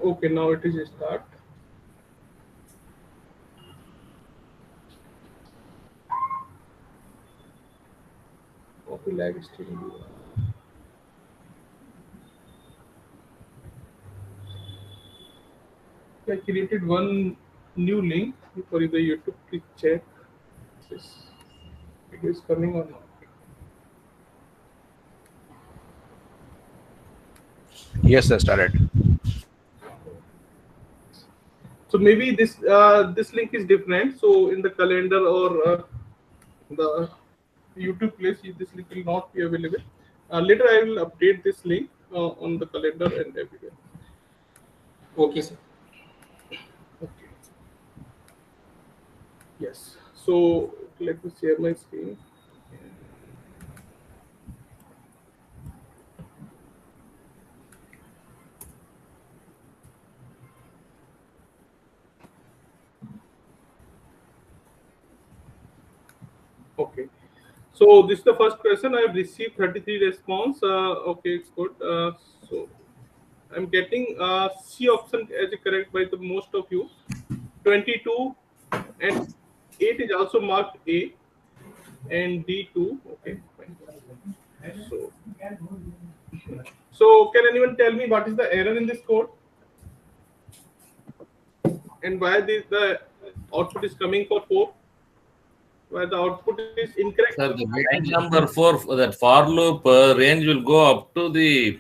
Okay, now it is start. Copy lag still. I created one new link for the YouTube. Please check this. It is coming or not. Yes, sir, started. So maybe this link is different. So in the calendar or the YouTube place, this link will not be available. Later, I will update this link on the calendar and everywhere. Okay, sir. Okay. Yes. So let me share my screen. Okay. So this is the first question. I have received 33 response. Okay, it's good. So I'm getting C option as a correct by the most of you. 22 and 8 is also marked A and D2. Okay, fine. So, so can anyone tell me what is the error in this code and why the output is coming for 4? Why the output is incorrect? Sir, the line number 4, that for loop range will go up to the,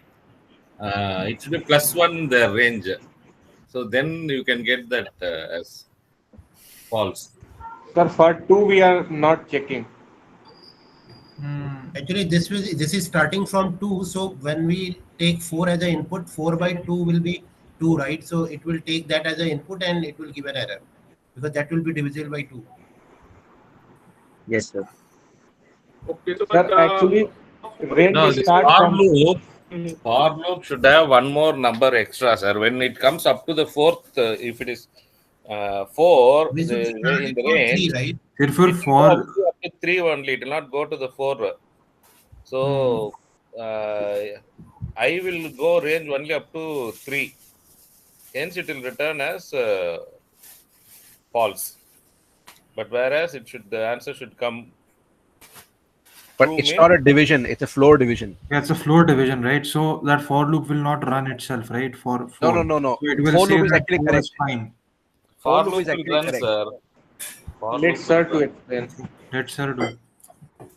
it should be +1 the range. So then you can get that as false. Sir, for 2 we are not checking. Actually, this is starting from 2. So when we take 4 as an input, 4 by 2 will be 2, right? So it will take that as an input and it will give an error because that will be divisible by 2. Yes, sir. Okay, so Sir, actually, range No, will this start from... for loop should have one more number extra, sir. When it comes up to the 4th, if it is 4, We should in start it the from range, 3, right? Therefore, it will go for up to 3 only. It will not go to the 4. So I will go range only up to 3. Hence, it will return as false. But whereas the answer should come. But true it's means- not a division; it's a floor division. yeah, it's a floor division, right? So that for loop will not run itself, right? For No, 4. no. So it will For say loop is that actually 4 correct. is fine. For loop loop is will actually run, correct. sir. For Let loop sir will to run. explain. Let sir do.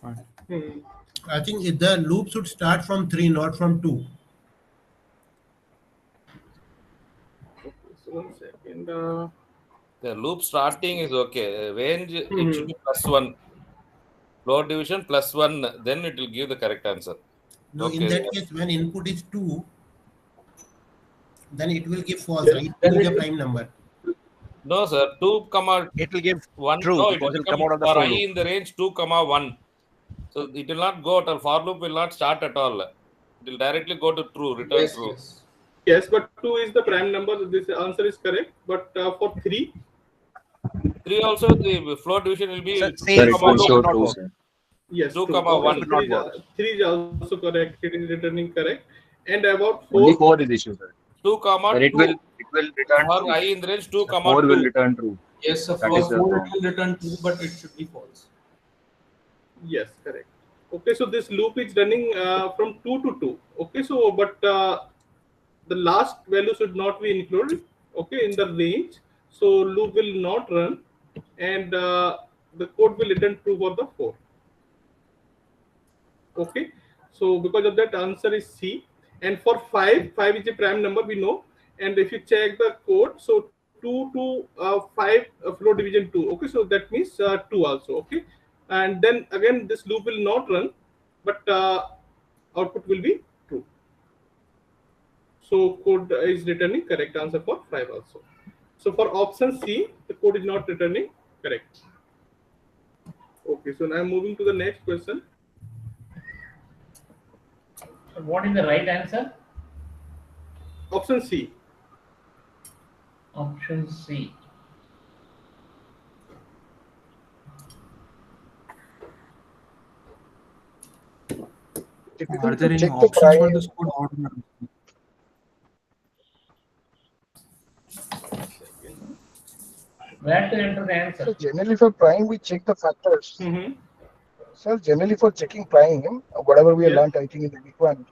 Fine. I think the loop should start from 3, not from 2. okay, so 1 second. The loop starting is okay. Range, it should be +1. Floor division +1. Then it will give the correct answer. No, in Okay. that case, when input is 2, then it will give false, Yes, right? then 2 is it a will- prime number. No, sir. 2, It will give 1. true No, it because will it will come become out of the for for I loop. in the range 2, 1. So it will not go at all. For loop will not start at all. It will directly go to true, return Yes, true. yes. Yes, but 2 is the prime number. This answer is correct. But for 3, 3 also, the floor division will be Sir, 2, same Sir, it for will loop show will not true, work. sir. yes, 2, true. For Okay, loop so will not work. 3 is also correct. It is returning correct. And about Only 4, 4 is issue, sir. 2, Sir, it 2. will return For true. I in the range 2, The 4 will 2. return true. Yes, sir. That For is the 4 it problem. will return 2, but it should be false. yes, correct. Okay, so this loop is running from 2 to 2. Okay, so but the last value should not be included. Okay, in the range. So loop will not run, and the code will return true for the 4. Okay, so because of that, answer is C. And for 5 is a prime number, we know. And if you check the code, so 2 to 5 floor division 2. Okay, so that means 2 also. Okay, and then again this loop will not run, but output will be true. So code is returning correct answer for 5 also. So for option C, the code is not returning correct. Okay, so now I'm moving to the next question. What is the right answer? Option C. Option C. Are there any options for this code? Where to enter the answer? So generally for prime, we check the factors. Mm-hmm. So generally for checking prime, whatever we have Yes. learned, I think in the week one,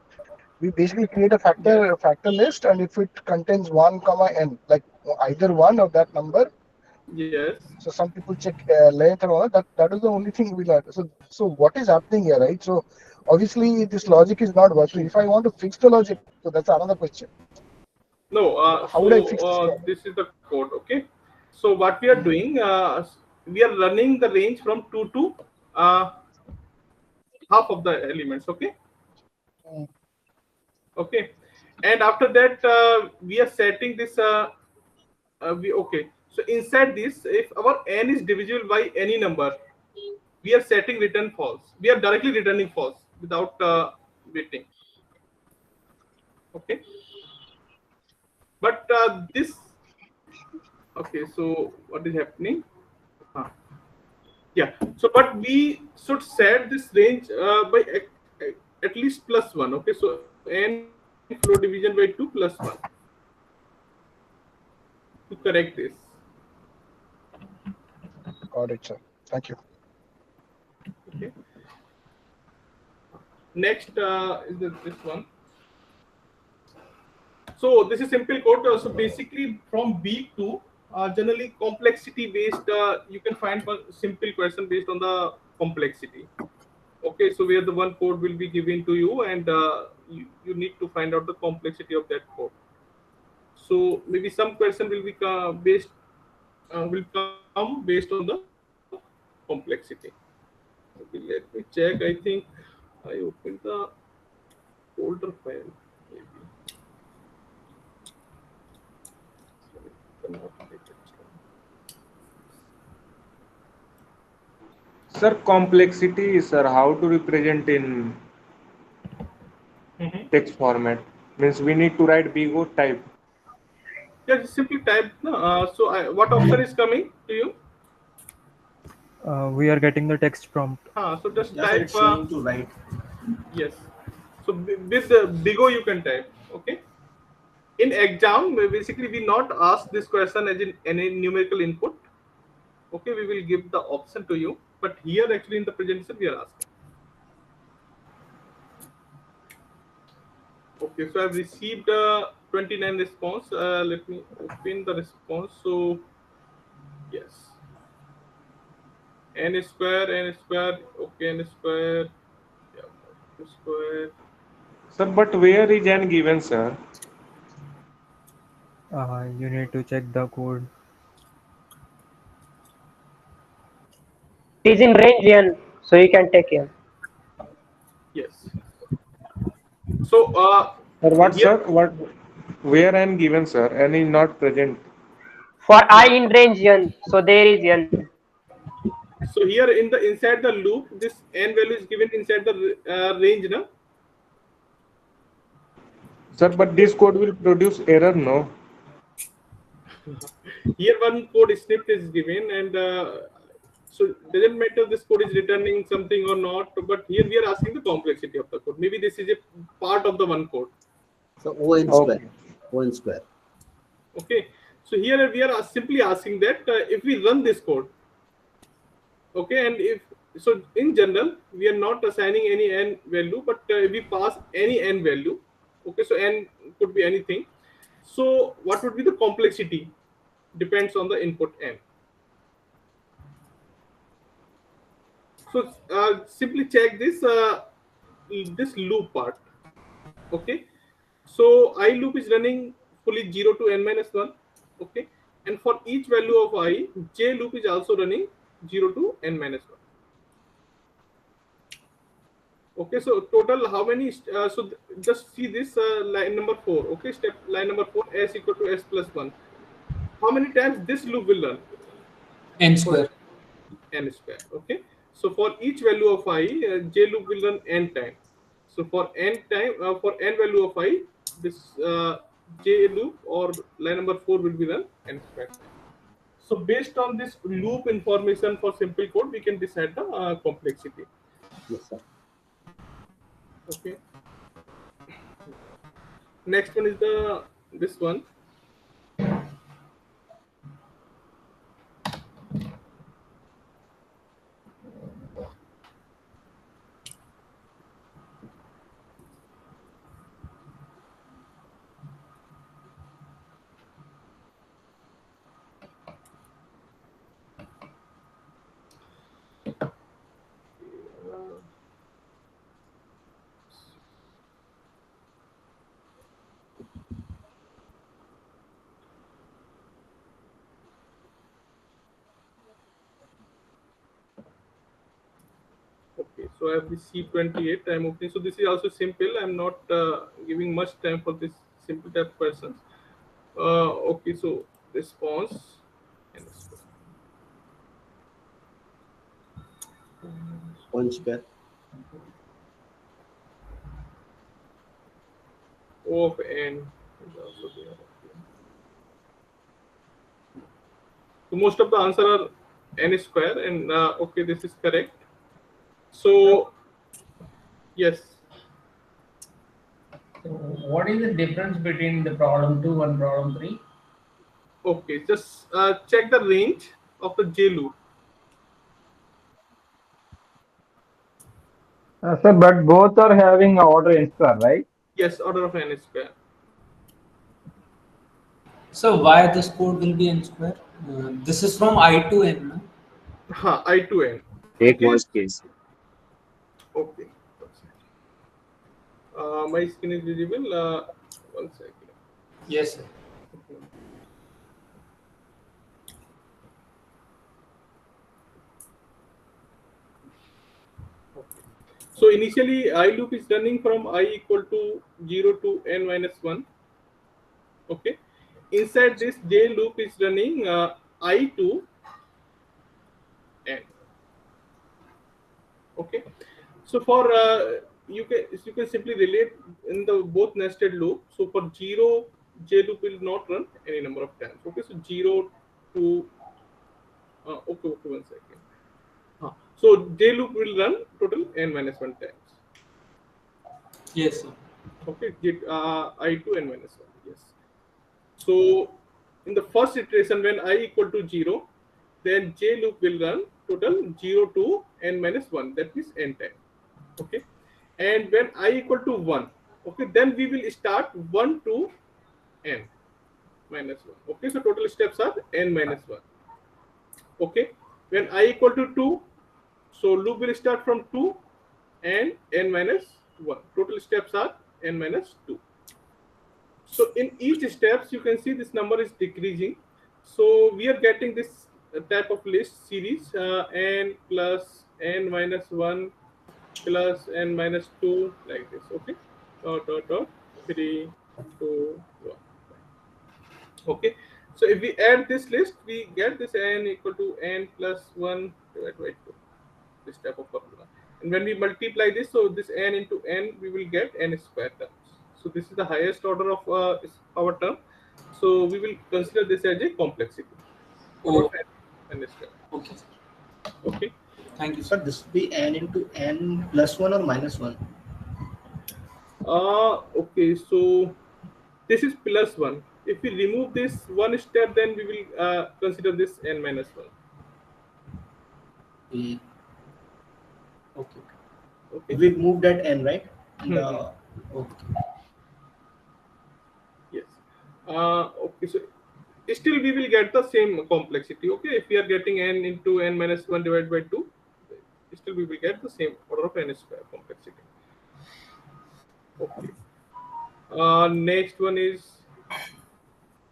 we basically create a Yes. factor list, and if it contains 1 comma n, like either one or that number. Yes. So some people check length and all that. That is the only thing we learn. So what is happening here, right? So obviously this logic is not working. If I want to fix the logic, so that's another question. No. How would I fix this problem? This is the code. Okay. So what we are doing, we are running the range from 2 to half of the elements. Okay. Mm. Okay. And after that, we are setting this. Okay. So inside this, if our n is divisible by any number, we are setting return false. We are directly returning false without waiting. Okay. But this. Okay. So what is happening? Huh. Yeah. So, but we should set this range by at least plus one. Okay. So n flow division by 2 plus 1 to correct this. Got it, sir. Thank you. Okay. Next is this one. So this is simple code. So basically from week 2, generally complexity based, you can find one simple question based on the complexity. Okay, so where the one code will be given to you, and you need to find out the complexity of that code. So maybe some question will be based will come based on the complexity. Okay, let me check. I think I opened the folder file. Maybe. Sir, complexity, sir, how to represent in Mm-hmm. text format? Means we need to write big O type. Yeah, just simply type. No, what option is coming to you? We are getting the text prompt. So just Yes, type. it's showing to write. Yes. So with the big O you can type. Okay. In exam, basically we not ask this question as in any numerical input. Okay, we will give the option to you, but here actually in the presentation we are asking. Okay, so I've received 29 response. Let me open the response. So yes, n square, okay, n square, yeah, n square. Sir, but where is n given, sir? You need to check the code. It is in range n, so you can take n. Yes. So Sir, what, here. sir? What? Where n given, sir? N is not present. For I Yeah. in range n, so there is n. So here in the inside the loop, this n value is given inside the range, na? Sir, but this code will produce error, no? Here one code snippet is given, and so doesn't matter this code is returning something or not. But here we are asking the complexity of the code. Maybe this is a part of the one code. So O n square. O n square. Okay. So here we are simply asking that if we run this code, okay, and if so, in general we are not assigning any n value, but we pass any n value. Okay, so n could be anything. So what would be the complexity? Depends on the input n. So simply check this loop part. Okay, so I loop is running fully 0 to n minus 1. Okay, and for each value of I, j loop is also running 0 to n minus 1. Okay, so total how many? Just see this line number 4. Okay, step line number 4, s equal to s plus 1. How many times this loop will run? N square. N square. Okay, so for each value of I, j loop will run n time. So for n time, for n value of I, this j loop or line number 4 will be run n square time. So based on this loop information for simple code, we can decide the complexity. Yes, sir. Okay. Next one is this one. So I have the C28. I'm opening. So this is also simple. I'm not giving much time for this simple type questions. Okay, so response n square. One square. O of n is also there. Okay. So most of the answer are n square, and okay, this is correct. So yes, So what is the difference between the problem 2 and problem 3? okay, just check the range of the J loop. Sir, but both are having order n square, right? Yes, order of n square. So why this code will be n square? This is from I to n. No? I to n. Take Okay. worst case. Okay. My screen is visible. One second. Yes, sir. Okay. So initially, I loop is running from I equal to 0 to n minus 1. Okay. Inside this J loop is running I to n. Okay. So for you can simply relate in the both nested loop. So for 0, J loop will not run any number of times. Okay. So 0 to okay, one second. So J loop will run total n minus 1 times. Yes, sir. Okay, I to n minus 1. Yes. So in the first iteration, when I equal to 0, then J loop will run total 0 to n minus 1. That means n time. Okay. And when I equal to 1, okay, then we will start 1 to n minus 1. Okay, so total steps are n minus 1. Okay. When I equal to 2, so loop will start from 2 and n minus 1. Total steps are n minus 2. So in each steps, you can see this number is decreasing. So we are getting this type of list series n plus n minus 1 plus n minus 2 like this. Okay, dot dot dot 3 2 1. Okay, so if we add this list, we get this n equal to n plus 1 divided by 2, this type of formula. And when we multiply this, so this n into n, we will get n square terms. So this is the highest order of our term. So we will consider this as a complexity. Order Oh, of n square. okay. Okay. Thank you, Sir, sir. this will be n into n plus 1 or minus 1? Okay. So this is plus 1. If we remove this one step, then we will consider this n minus 1. Okay. Okay. Okay. We moved that n, right? Mhm. Okay. Yes. Okay. So still we will get the same complexity. Okay. If we are getting n into n minus 1 divided by 2, still we will get the same order of n square complexity. Okay. Next one is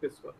this one.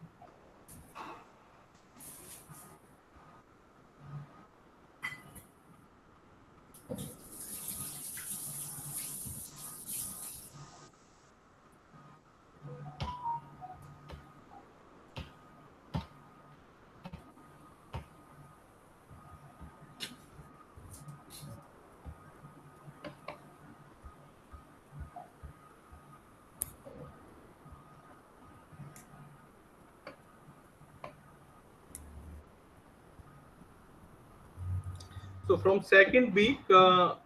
So from second week, the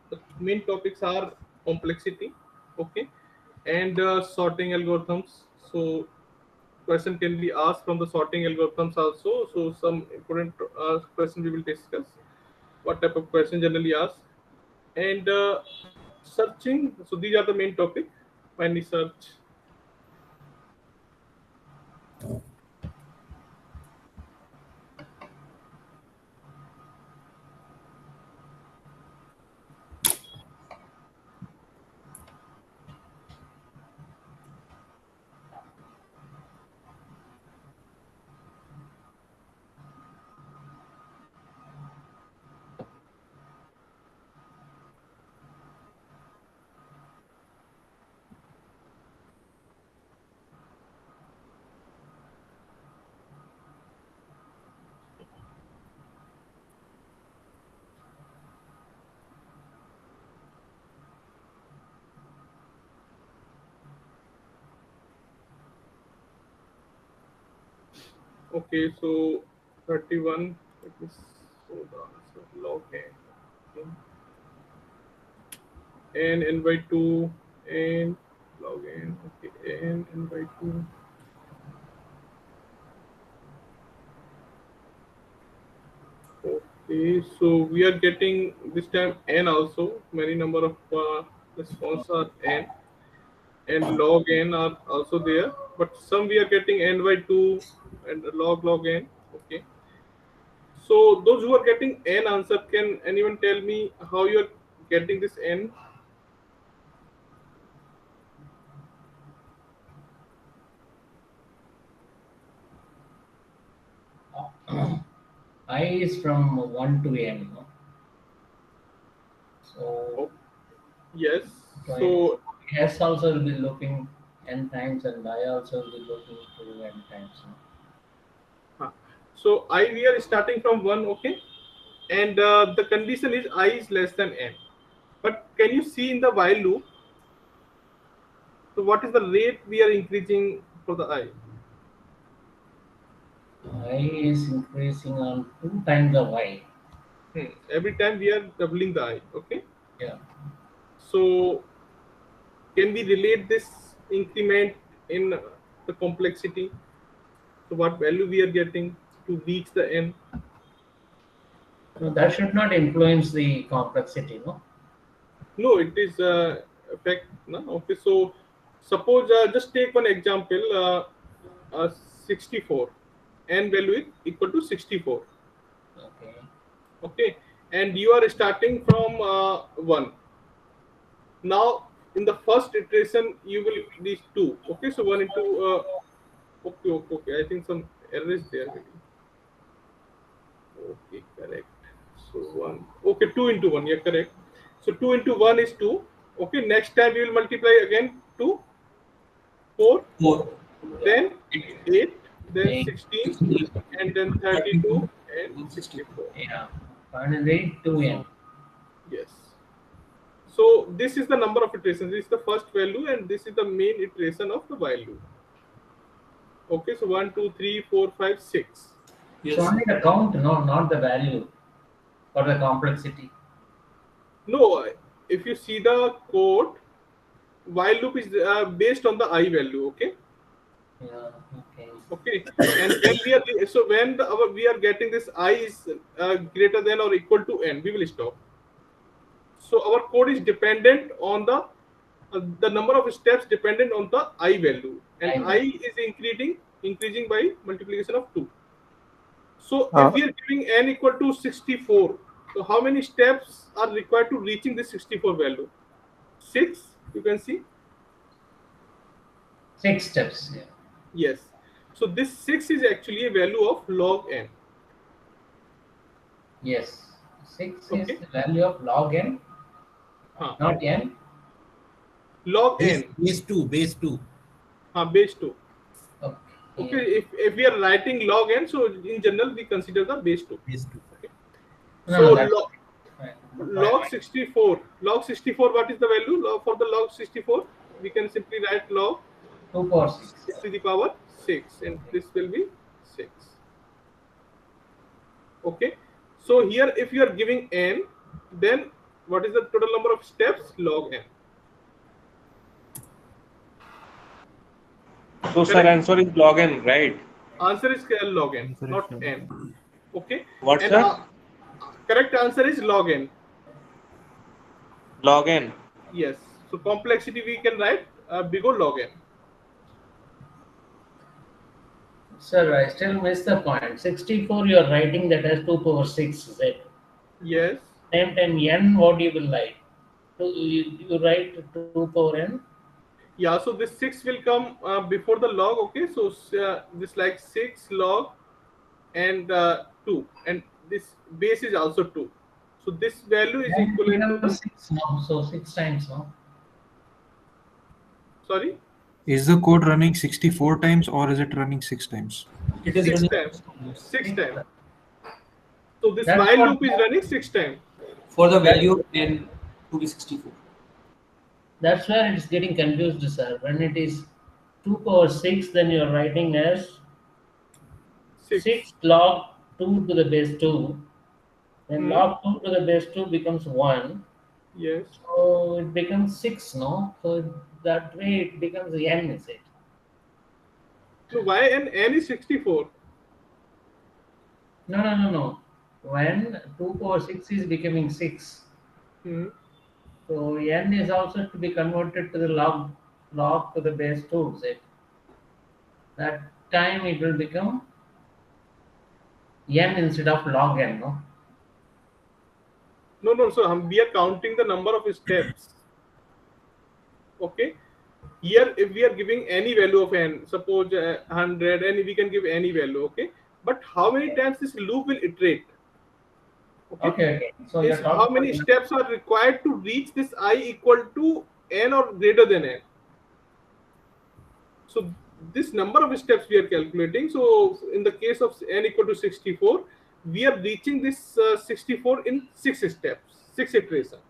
main topics are complexity, okay, and sorting algorithms. So question can be asked from the sorting algorithms also. So some important question we will discuss. What type of question generally asked, and searching. So these are the main topic. Finally, search. Okay, so 31. Let me show the answer. Log n. Okay. N by 2 and log n. Okay, n by 2. Okay, so we are getting this time n also. Many number of response are n, and log n are also there. But some we are getting n by 2 and log n. Okay. So those who are getting n answer, can anyone tell me how you are getting this n? I is from 1 to n. No? So Yes. so So S also will be looking n times, and I also will be looking to n times. No? huh. So I we are starting from 1, okay, and the condition is I is less than n. But can you see in the while loop? So what is the rate we are increasing for the I? I is increasing on 2 times of y. Every time we are doubling the I, okay. Yeah. So can we relate this increment in the complexity? So what value we are getting to reach the n? So that should not influence the complexity, no? No, it is effect. No? Okay, so suppose just take one example. 64. N value is equal to 64. Okay. Okay, and you are starting from 1. Now in the first iteration you will reach 2. Okay, so 1 into okay. I think some error is there maybe. Okay, correct. So 1. Okay, 2 into 1. Yeah, correct. So 2 into 1 is 2. Okay, next time we will multiply again 2, 4, 4. then 8, then 8, 16, 16, and then 32 32, and 64. yeah. Finally, 2n. Yes. So this is the number of iterations. This is the first value, and this is the main iteration of the while loop. Okay, so 1, 2, 3, 4, 5, 6. So only the count, no, not the value or the complexity. No, if you see the code, while loop is based on the I value. Okay. Yeah. Okay. Okay, and when we are so when we are getting this I is greater than or equal to n, we will stop. So our code is dependent on the number of steps dependent on the I value, and I I value. is increasing by multiplication of 2. So if we are giving n equal to 64, so how many steps are required to reaching this 64 value? 6. You can see. 6 steps. Yeah. Yes. So this 6 is actually a value of log n. Yes. 6 is Okay. the value of log n, not n. Log Base, n. base 2, base 2. Base 2. Okay. Okay, if we are writing log n, so in general we consider the base 2. Base 2. Okay. No, So that's log 64. Log 64, what is the value? For the log 64, we can simply write log 2 power 6. to the power 6, and this will be 6. Okay. So here if you are giving n, then what is the total number of steps? Log n. So, sir, answer is log n, right? Answer is log n, not n. Okay. What, And sir? correct answer is log n. Log n. Yes. So complexity we can write big O log n. Sir, I still miss the point. 64, you are writing that as 2 power 6, is it? Yes. Same time, n, what you will write? So you write 2 power n? Yeah, so this 6 will come before the log. Okay, so this like 6 log and 2, and this base is also 2. So this value is equivalent to 6 now, so 6 times now. Sorry, Is the code running 64 times or is it running 6 times? It is 6 running times. 6 times. So this That's while what- loop is running 6 times. for the value of n to be 64. That's where it's getting confused, sir. When it is 2 power 6, then you're writing as 6 log 2 to the base 2. Then Hmm. log 2 to the base 2 becomes 1. Yes. So it becomes 6, no? So that way it becomes n, is it? So why n is 64? No. When 2 power 6 is becoming 6, Hmm. so n is also to be converted to the log to the base 2, is it? That time it will become n instead of log n, no? No. So we are counting the number of steps. Okay. Here, if we are giving any value of n, suppose 100, and we can give any value. Okay. But how many times this loop will iterate? Okay. So Is you're how talking many about steps are required to reach this I equal to n or greater than n? So this number of steps we are calculating. So in the case of n equal to 64, we are reaching this 64 in 6 steps, 6 iterations.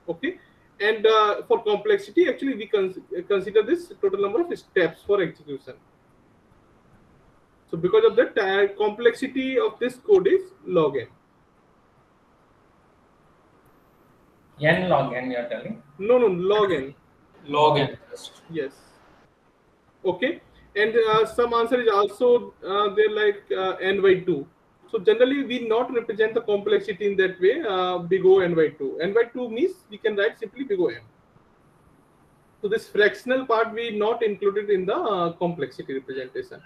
Okay. And for complexity, actually we consider this total number of steps for execution. So because of that, complexity of this code is log n. n log n, you're telling? No, log n. Log n. Yes. Okay. And some answer is also they're like n by 2. So generally we not represent the complexity in that way, big O n by 2. N by 2 means we can write simply big O n. So this fractional part we not included in the complexity representation.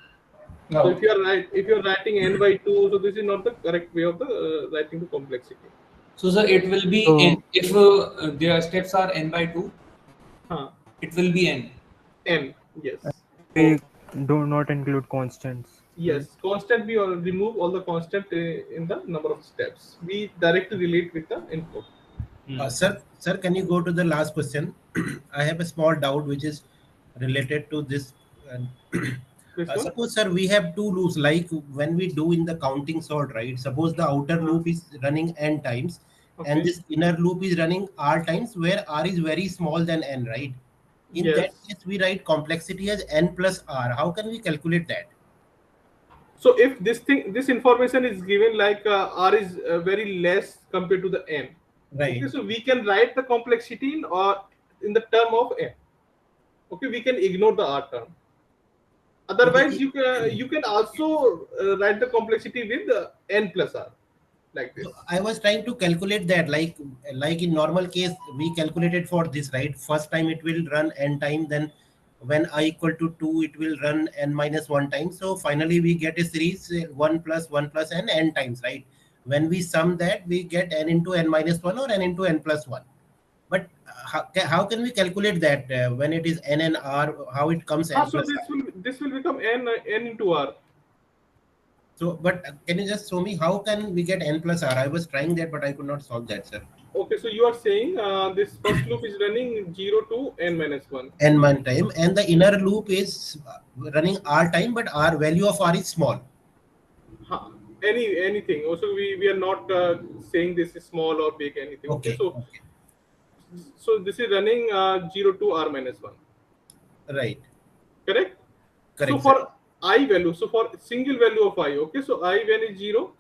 No. So if you are writing n by 2, so this is not the correct way of the writing the complexity. So sir, it will be So- n. If their steps are n by 2, it will be n. N, yes. We do not include constants. Yes, constant we all remove all the constant in the number of steps. We directly relate with the input. Sir, can you go to the last question? I have a small doubt which is related to this. Which one? Suppose, sir, we have two loops like when we do in the counting sort, right? Suppose the outer loop is running n times, and Okay. this inner loop is running r times, where r is very small than n, right? In that Yes. case, we write complexity as n plus r. How can we calculate that? So if this information is given like r is very less compared to the n. Right. Okay, so we can write the complexity in the term of n. Okay, we can ignore the r term. Otherwise, you can also write the complexity with n plus r, like this. So I was trying to calculate that, like in normal case, we calculated for this, right? First time it will run n time, then when I equal to 2, it will run n minus 1 time. So finally we get a series 1 plus 1 plus n times, right? When we sum that, we get n into n minus 1 or n into n plus 1. But how can we calculate that when it is n and r, how it comes n So plus r? this will become n into r. So, but can you just show me how can we get n plus r? I was trying that, but I could not solve that, sir. Okay, so you are saying this first loop is running 0 to n minus 1. N man time, and the inner loop is running r time, but r value of r is small. Anything. Also, we are not saying this is small or big, anything. Okay. So this is running 0 to r minus 1. Right. Correct? Correct. So for I value, so for single value of I, okay, so I when is 0,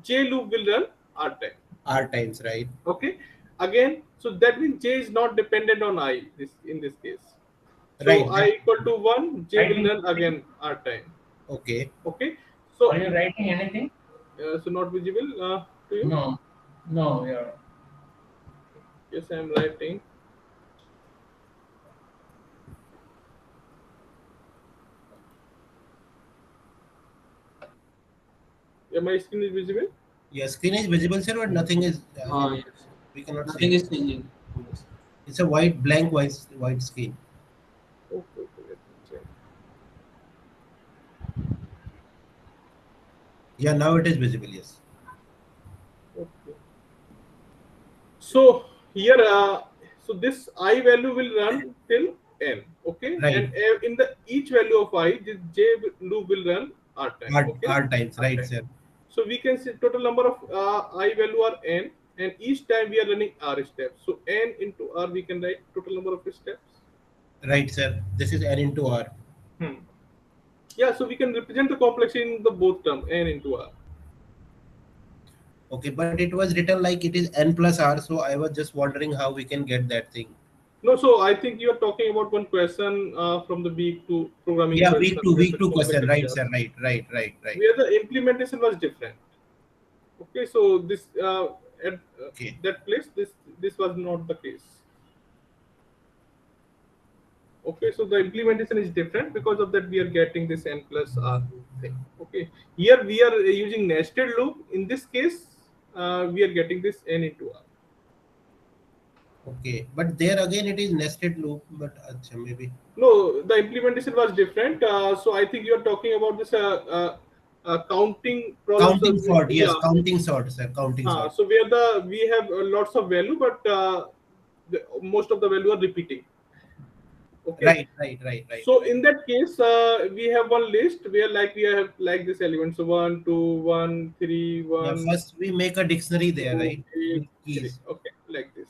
j loop will run r time. R times, right? Okay. Again, so that means j is not dependent on I in this case. So Right. I equal to 1, j will run again r time. Okay. Okay. So are you writing anything? So not visible to you? No, you're. Yes, I am writing. Yeah, my screen is visible. Yeah, screen is visible, sir, but nothing is. Yes. We cannot Nothing see. is changing. It's a blank white screen. Okay, let me check. Yeah, now it is visible. Yes. Okay. So here, so this I value will run till n. Okay, Right. and in the each value of I, this j loop will run r time. Okay? R times, right, sir? So we can say total number of I value are n, and each time we are running r steps. So n into r, we can write total number of steps. Right, sir. This is n into r. Yeah, so we can represent the complexity in the both term n into r. Okay, but it was written like it is n plus r, so I was just wondering how we can get that thing. No, so I think you are talking about one question from the week two programming Yeah, question where week the two question, complexity right, is sir, asked, right. where the implementation was different. Okay, so this at Okay, that place this was not the case. Okay, so the implementation is different, because of that we are getting this n plus r thing. Okay, here we are using nested loop. In this case, we are getting this n into r. okay, but there again it is nested loop, but maybe. No, the implementation was different. So I think you are talking about this counting problems. Counting sort, yes, Yeah. counting sort, sir, counting sort. So where we have lots of value, but most of the value are repeating. Okay. Right. So in that case, we have one list where like we have like this elements, so 1, 2, 1, 3, Yeah, 1, first we make a dictionary there, 2, right, 8, with 3. keys. Okay, like this.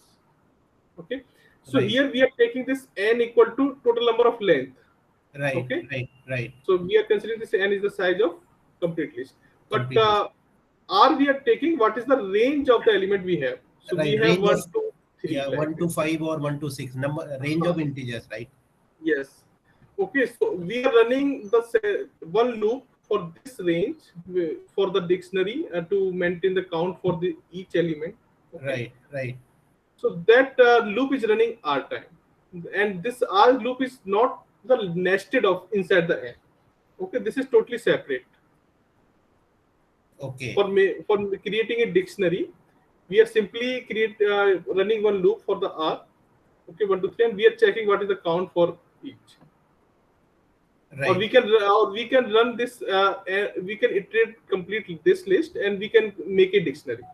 Okay. So Right, here we are taking this n equal to total number of length. Okay. right. So we are considering this n is the size of complete list. But Complete list. R we are taking what is the range of the element we have. So we Right, have range 1, of, 2, 3 yeah, like 1 to this. 5 or 1 to 6 number, range of integers, right? Yes. Okay, so we are running the one loop for this range for the dictionary to maintain the count for the each element. Okay. Right. So that loop is running R time, and this R loop is not the nested of inside the N. Okay, this is totally separate. Okay, For creating a dictionary, we are simply running one loop for the R. Okay, 1, 2, 3, and we are checking what is the count for each. Or right. we can run this. We can iterate complete this list, and we can make a dictionary.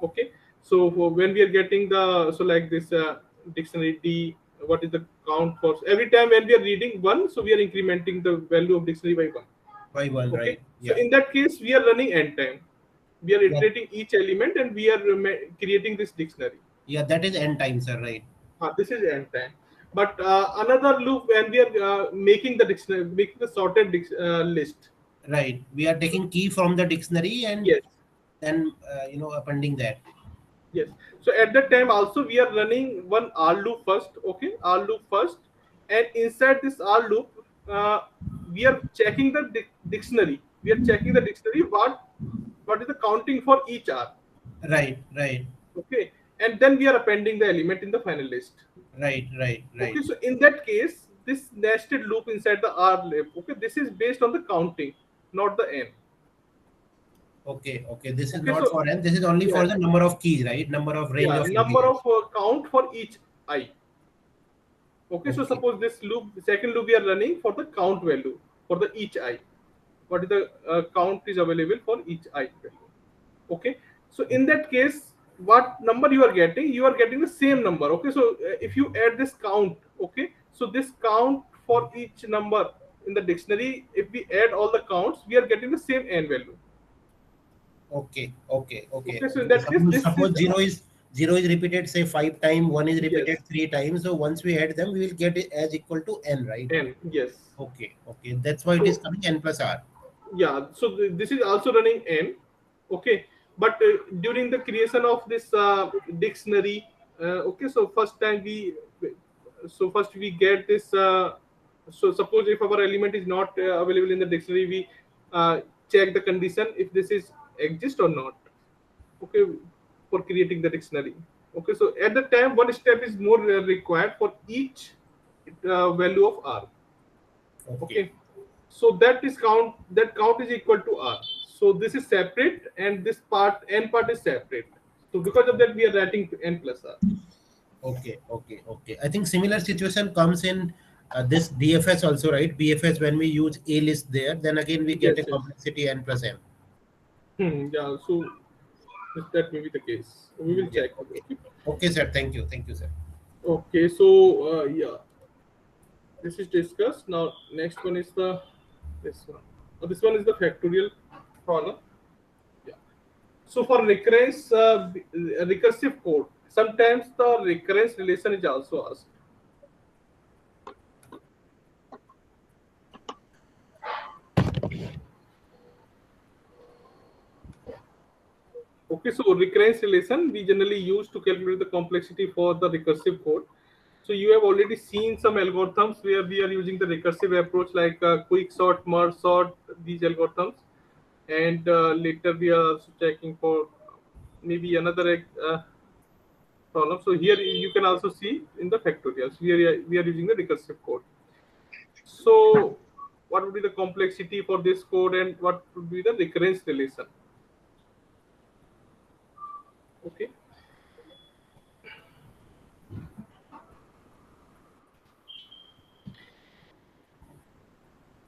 Okay, so when we are getting the like this dictionary D, what is the count for every time when we are reading one? So we are incrementing the value of dictionary by 1. By 1, Okay, right? so Yeah. in that case we are running n time. We are Yeah, iterating each element, and we are creating this dictionary. yeah, that is n times, sir, right? This is n time. But another loop when we are making the dictionary, making the sorted list. Right. We are taking key from the dictionary and Yes. then appending that. Yes. So at that time also we are running one R loop first. Okay, R loop first, and inside this R loop, we are checking the dictionary. We are checking the dictionary. What is the counting for each R? Right. Okay, and then we are appending the element in the final list. Right. Okay, so in that case, this nested loop inside the R loop. Okay, this is based on the counting, not the n. Okay. This is Okay, not so for n. This is only yeah, for the number of keys, right? Number of range yeah, of number of integers. count for each I. Okay, so Okay. suppose this loop, the second loop we are running for the count value for the each I. What is the count is available for each I value. Okay, so in that case, what number you are getting? You are getting the same number. Okay, so if you add this count, okay, so this count for each number in the dictionary, if we add all the counts, we are getting the same n value. Okay. Okay, so in that case, this Suppose is zero is repeated, say 5 times, 1 is yes, repeated 3 times. So once we add them, we will get it as equal to n, right? n, yes. Okay. That's why it is So coming n plus r. yeah, so this is also running n. Okay, but during the creation of this dictionary, okay, so first we get this. So suppose if our element is not available in the dictionary, we check the condition if this is exist or not. Okay, for creating the dictionary. Okay, so at the time one step is more required for each value of r. Okay, so that count is equal to r. So this is separate, and this part n part is separate. So because of that we are writing n plus r. Okay. I think similar situation comes in this DFS also, right? BFS, when we use a list there, then again we get a Yes. complexity n plus m. Yeah, so that may be the case. We will Yeah. check. Okay. Okay, sir. Thank you, sir. Okay, so yeah, this is discussed. Now next one is this one. This one is the factorial problem. Yeah. So for recurrence, recursive code, sometimes the recurrence relation is also asked. Okay, so recurrence relation we generally use to calculate the complexity for the recursive code. So you have already seen some algorithms where we are using the recursive approach like quick sort, merge sort, these algorithms, and later we are also checking for maybe another problem. So here you can also see in the factorials we are using the recursive code. So what would be the complexity for this code and what would be the recurrence relation? Okay.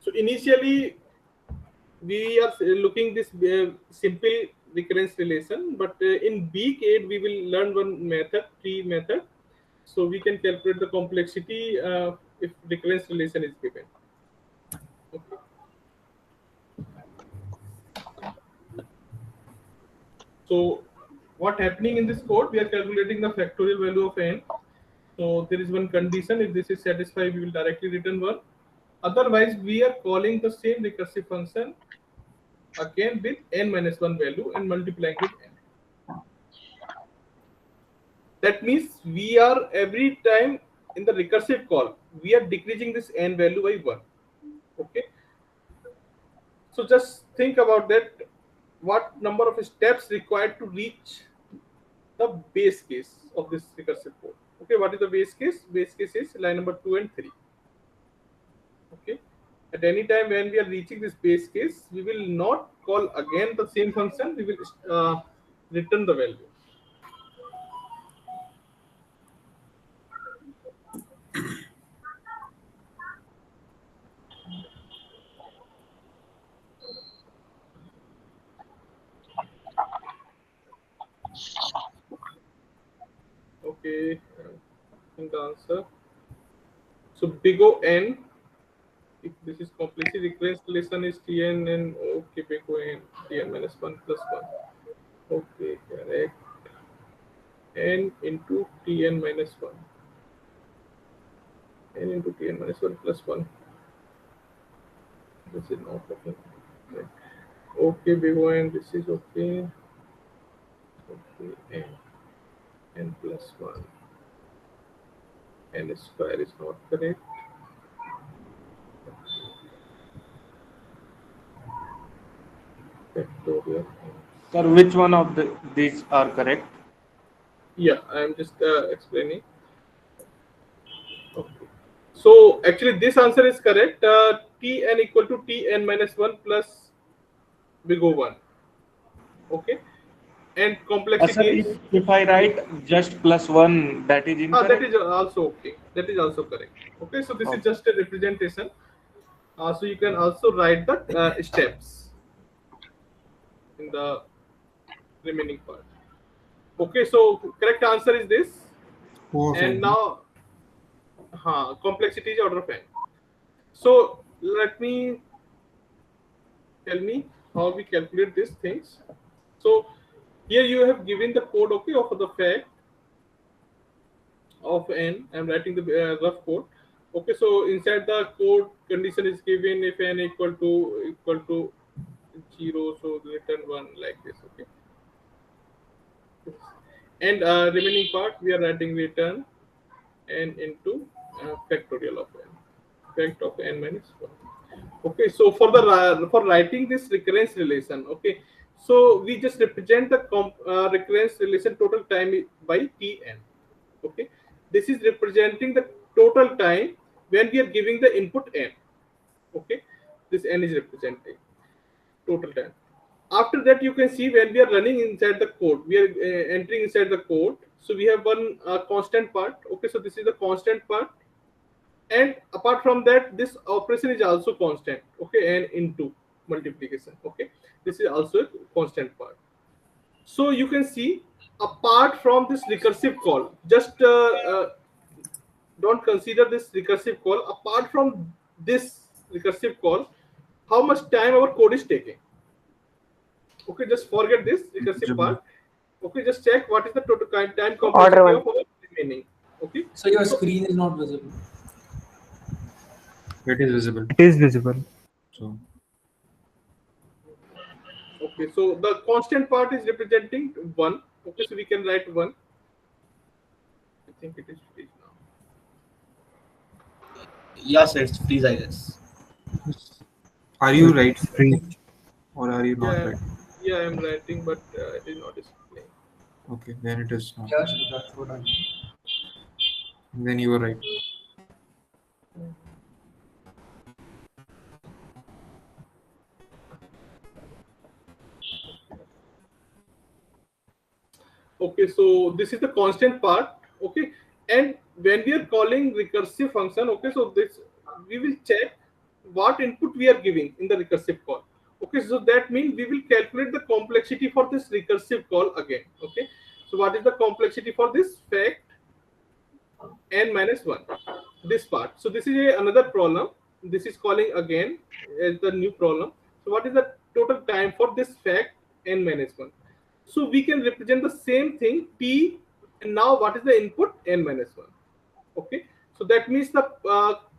So initially we are looking this simple recurrence relation, but in week 8 we will learn one method, tree method, so we can calculate the complexity if recurrence relation is given. Okay. So what happening in this code, we are calculating the factorial value of n. So there is one condition, if this is satisfied we will directly return 1, otherwise we are calling the same recursive function again with n minus 1 value and multiplying with n. That means we are every time in the recursive call, we are decreasing this n value by 1. Okay. So just think about that. What number of steps required to reach the base case of this recursive code? Okay. What is the base case? Base case is line number 2 and 3. Okay. At any time when we are reaching this base case, we will not call again the same function. We will return the value. Okay, and the answer. So big O n, if this is complexity recurrence relation is Tn and okay, big O n, Tn minus 1 plus 1. Okay, correct. N into Tn minus 1. N into Tn minus 1 plus 1. This is not okay. Okay, big O n, this is okay. Okay, n plus 1. N square is not correct. Factorial. Sir, which one of these are correct? Yeah, I am just explaining. Okay. So actually this answer is correct. Tn equal to Tn minus 1 plus big O 1. Okay. And complexity Sir, is... if I write just plus 1, that is incorrect? that is also okay. That is also correct. Okay, so this is just a representation. So you can also write the steps in the remaining part. Okay, so correct answer is this. And now complexity is order of n. So let me tell me how we calculate these things. So here you have given the code, okay, of the fact of n. I'm writing the rough code. Okay, so inside the code condition is given if n equal to 0, so return 1 like this. Okay, and remaining part we are writing return n into factorial of n, fact of n minus 1. Okay, so for the for writing this recurrence relation, okay, so we just represent the recurrence relation total time by Tn. Okay, this is representing the total time when we are giving the input n. Okay, this n is representing total time. After that, you can see when we are running inside the code, we are entering inside the code. So we have one constant part. Okay, so this is the constant part. And apart from that, this operation is also constant. Okay, and into multiplication. Okay, this is also a constant part. So you can see apart from this recursive call, just don't consider this recursive call. Apart from this recursive call, how much time our code is taking? Okay, just forget this recursive part. Okay, just check what is the total time complexity of our remaining. Okay. So your screen is not visible. It is visible. It is visible. So Okay, so the constant part is representing 1. Okay, so we can write 1. I think it is freeze now. Yes, it's freeze, I guess. Are you right, free, or are you not Yeah, right? yeah, I'm writing, but it is not displaying. Okay, then it is not. Yes, that's what I mean. Then you were right. Okay, so this is the constant part. Okay, and when we are calling recursive function, okay, so this we will check what input we are giving in the recursive call. Okay, so that means we will calculate the complexity for this recursive call again. Okay, so what is the complexity for this fact n minus 1, this part? So this is another problem. This is calling again as the new problem. So what is the total time for this fact n minus 1? So we can represent the same thing t, and now what is the input n minus 1? Okay, so that means the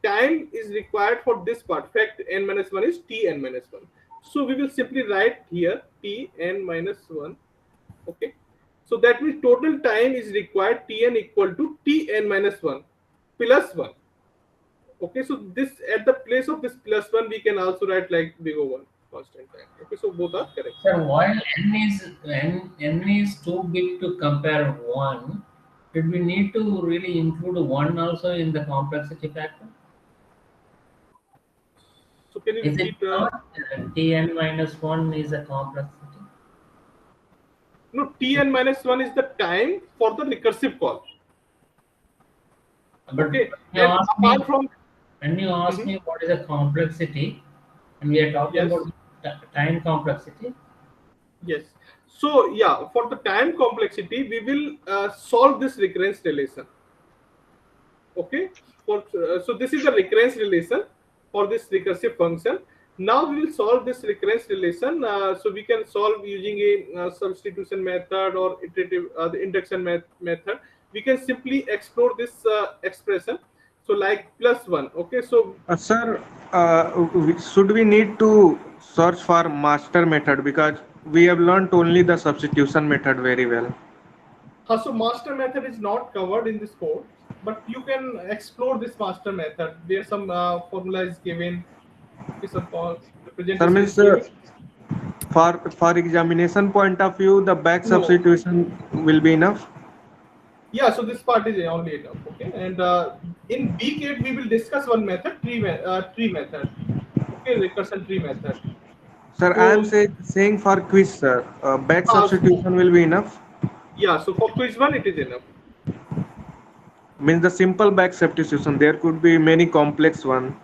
time is required for this part fact n minus 1 is t n minus 1. So we will simply write here t n minus 1. Okay, so that means total time is required Tn equal to Tn minus 1 plus 1. Okay, so this at the place of this plus 1 we can also write like big O 1 constant time. Okay, so both are correct. Sir, while n is too big to compare one, did we need to really include one also in the complexity factor? So can you Is it repeat? not Tn minus one is a complexity? No, Tn minus 1 is the time for the recursive call. But Okay, and apart from when you ask me what is a complexity, and we are talking yes, about time complexity. yes. So yeah, for the time complexity, we will solve this recurrence relation. Okay, so this is the recurrence relation for this recursive function. Now we will solve this recurrence relation. So we can solve using a substitution method or iterative the induction method. We can simply explore this expression. So like plus 1. Okay, so Sir, should we need to search for master method because we have learnt only the substitution method very well. so master method is not covered in this code, but you can explore this master method where some formula is given. Okay, some Sir, representation is means given. for examination point of view, the back No. substitution will be enough. Yeah, so this part is only enough. Okay, and in B8 we will discuss one method, tree method. Okay, recursion tree method. Sir, I am So saying for quiz, sir, back uh, substitution will be enough. yeah, so for quiz 1 it is enough. Means the simple back substitution. There could be many complex one.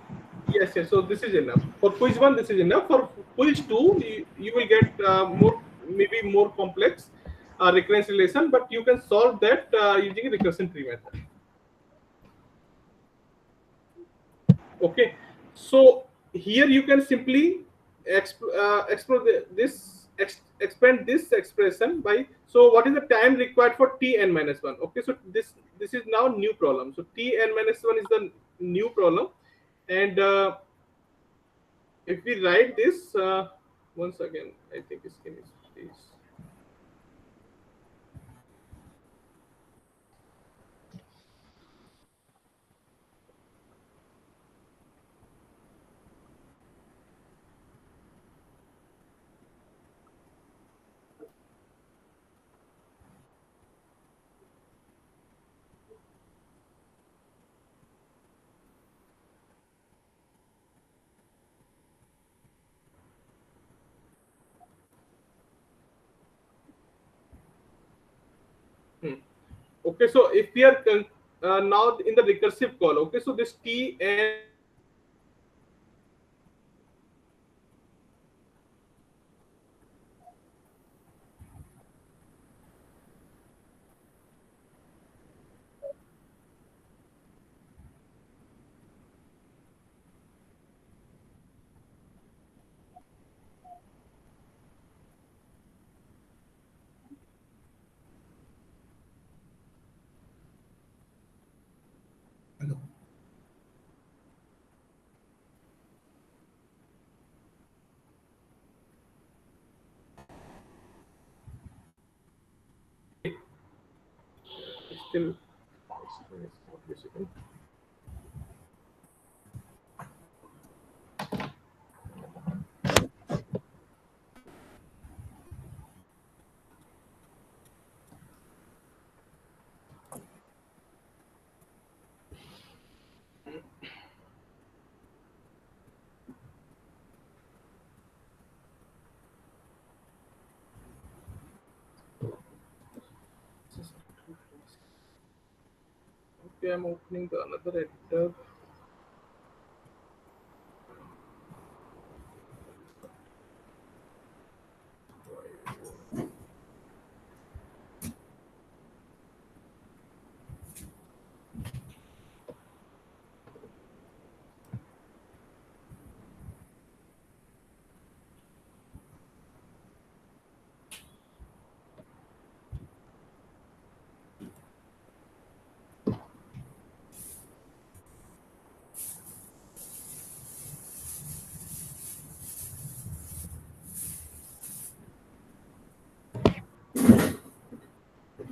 Yes, yes. So this is enough for quiz 1. This is enough for quiz 2. You will get more, maybe more complex recurrence relation, but you can solve that using recursion tree method. Okay, so here you can simply explore expand this expression by, so what is the time required for Tn minus 1? Okay, so this is now new problem. So Tn minus 1 is the new problem, and if we write this once again, I think this can is please. Okay, so if we are now in the recursive call, okay, so this Tn still. Wait a second. Okay, I'm opening the another editor.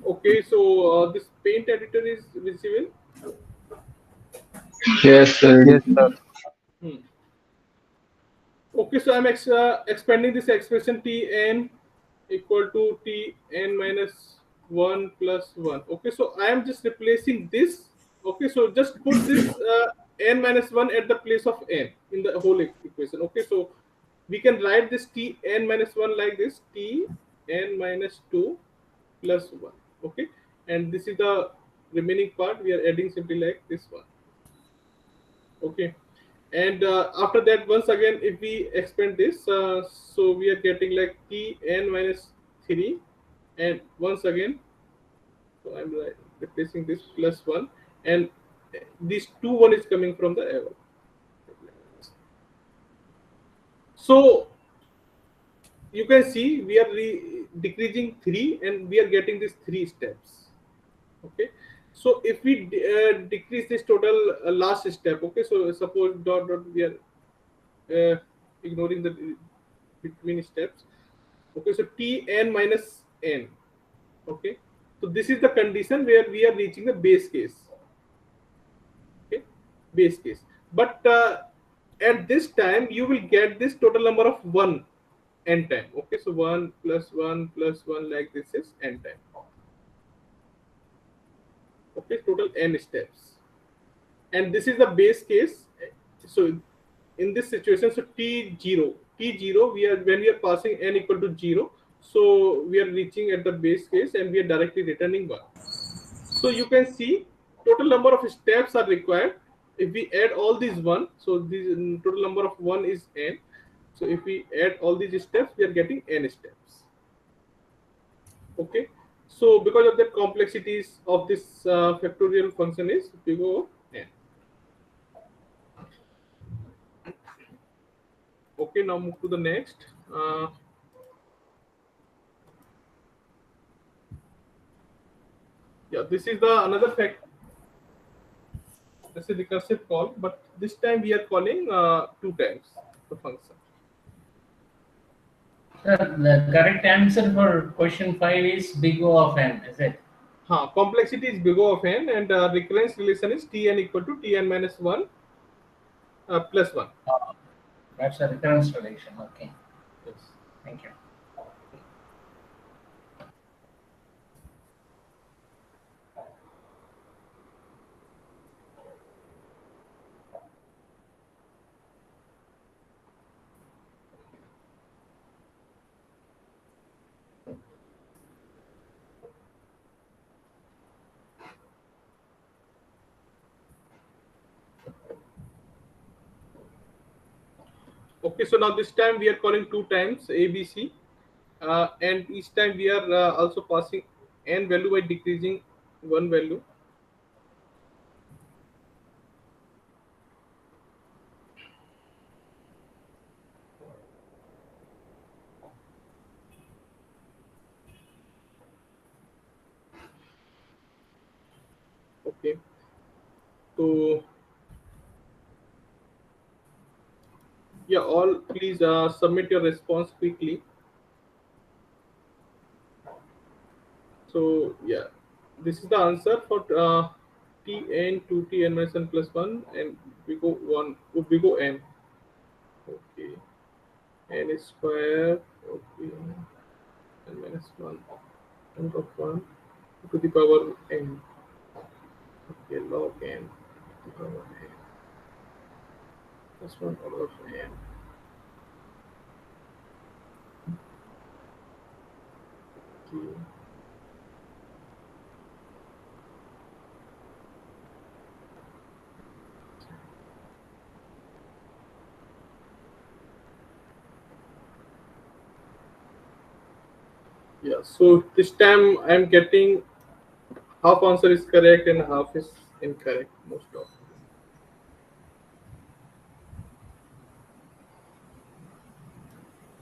Okay, so this paint editor is visible. Yes, Yes, sir. Hmm. Okay, so I'm expanding this expression Tn equal to Tn minus 1 plus 1. Okay, so I am just replacing this. Okay, so just put this n minus 1 at the place of n in the whole equation. Okay, so we can write this Tn minus 1 like this, Tn minus 2 plus 1. Okay, and this is the remaining part. We are adding simply like this one. Okay, and after that, once again, if we expand this, so we are getting like Tn minus 3, and once again, so I'm replacing this plus 1, and this 2 1 is coming from the error. So you can see we are decreasing 3, and we are getting these 3 steps. Okay, so if we decrease this total last step, okay, so suppose dot dot, we are ignoring the between steps. Okay, so Tn minus n. Okay, so this is the condition where we are reaching the base case. Okay, base case. But at this time, you will get this total number of 1 n time. Okay, so 1 plus 1 plus 1, like this is n time. Okay, total n steps, and this is the base case. So in this situation, so t0, we are, when we are passing n equal to 0, so we are reaching at the base case, and we are directly returning 1. So you can see total number of steps are required. If we add all these 1, so this total number of 1 is n. So if we add all these steps, we are getting n steps. Okay, so because of the complexities of this factorial function is big O of n. Okay, now move to the next. Yeah, this is the another fact. This is recursive call, but this time we are calling 2 times the function. Sir, the correct answer for question 5 is big O of n, is it? Complexity is big O of n, and recurrence relation is Tn equal to Tn minus 1 plus 1. That's a recurrence relation. Okay. Yes. Thank you. Okay, so now this time we are calling 2 times ABC, and each time we are also passing n value by decreasing 1 value. Okay, so yeah, all please submit your response quickly. So yeah, This is the answer for tn 2t n minus n plus 1, and we go 1. We go n. Okay. N square. Okay. N minus 1 root of 1 to the power n. Okay, log n to the power n plus 1 all of n. Okay. Yeah, so this time I'm getting half answer is correct and half is incorrect, most of.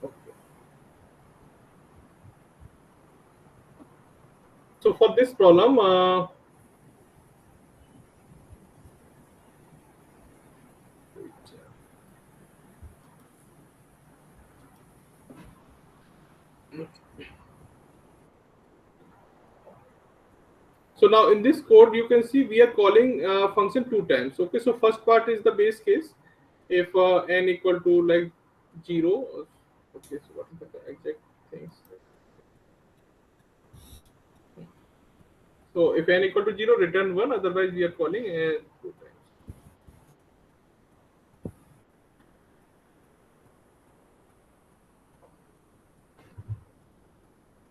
Okay. So for this problem, so now in this code you can see we are calling function two times. Okay, so first part is the base case. If n equal to like 0. Okay, so what is the exact things? So if n equal to 0, return 1. Otherwise, we are calling two times.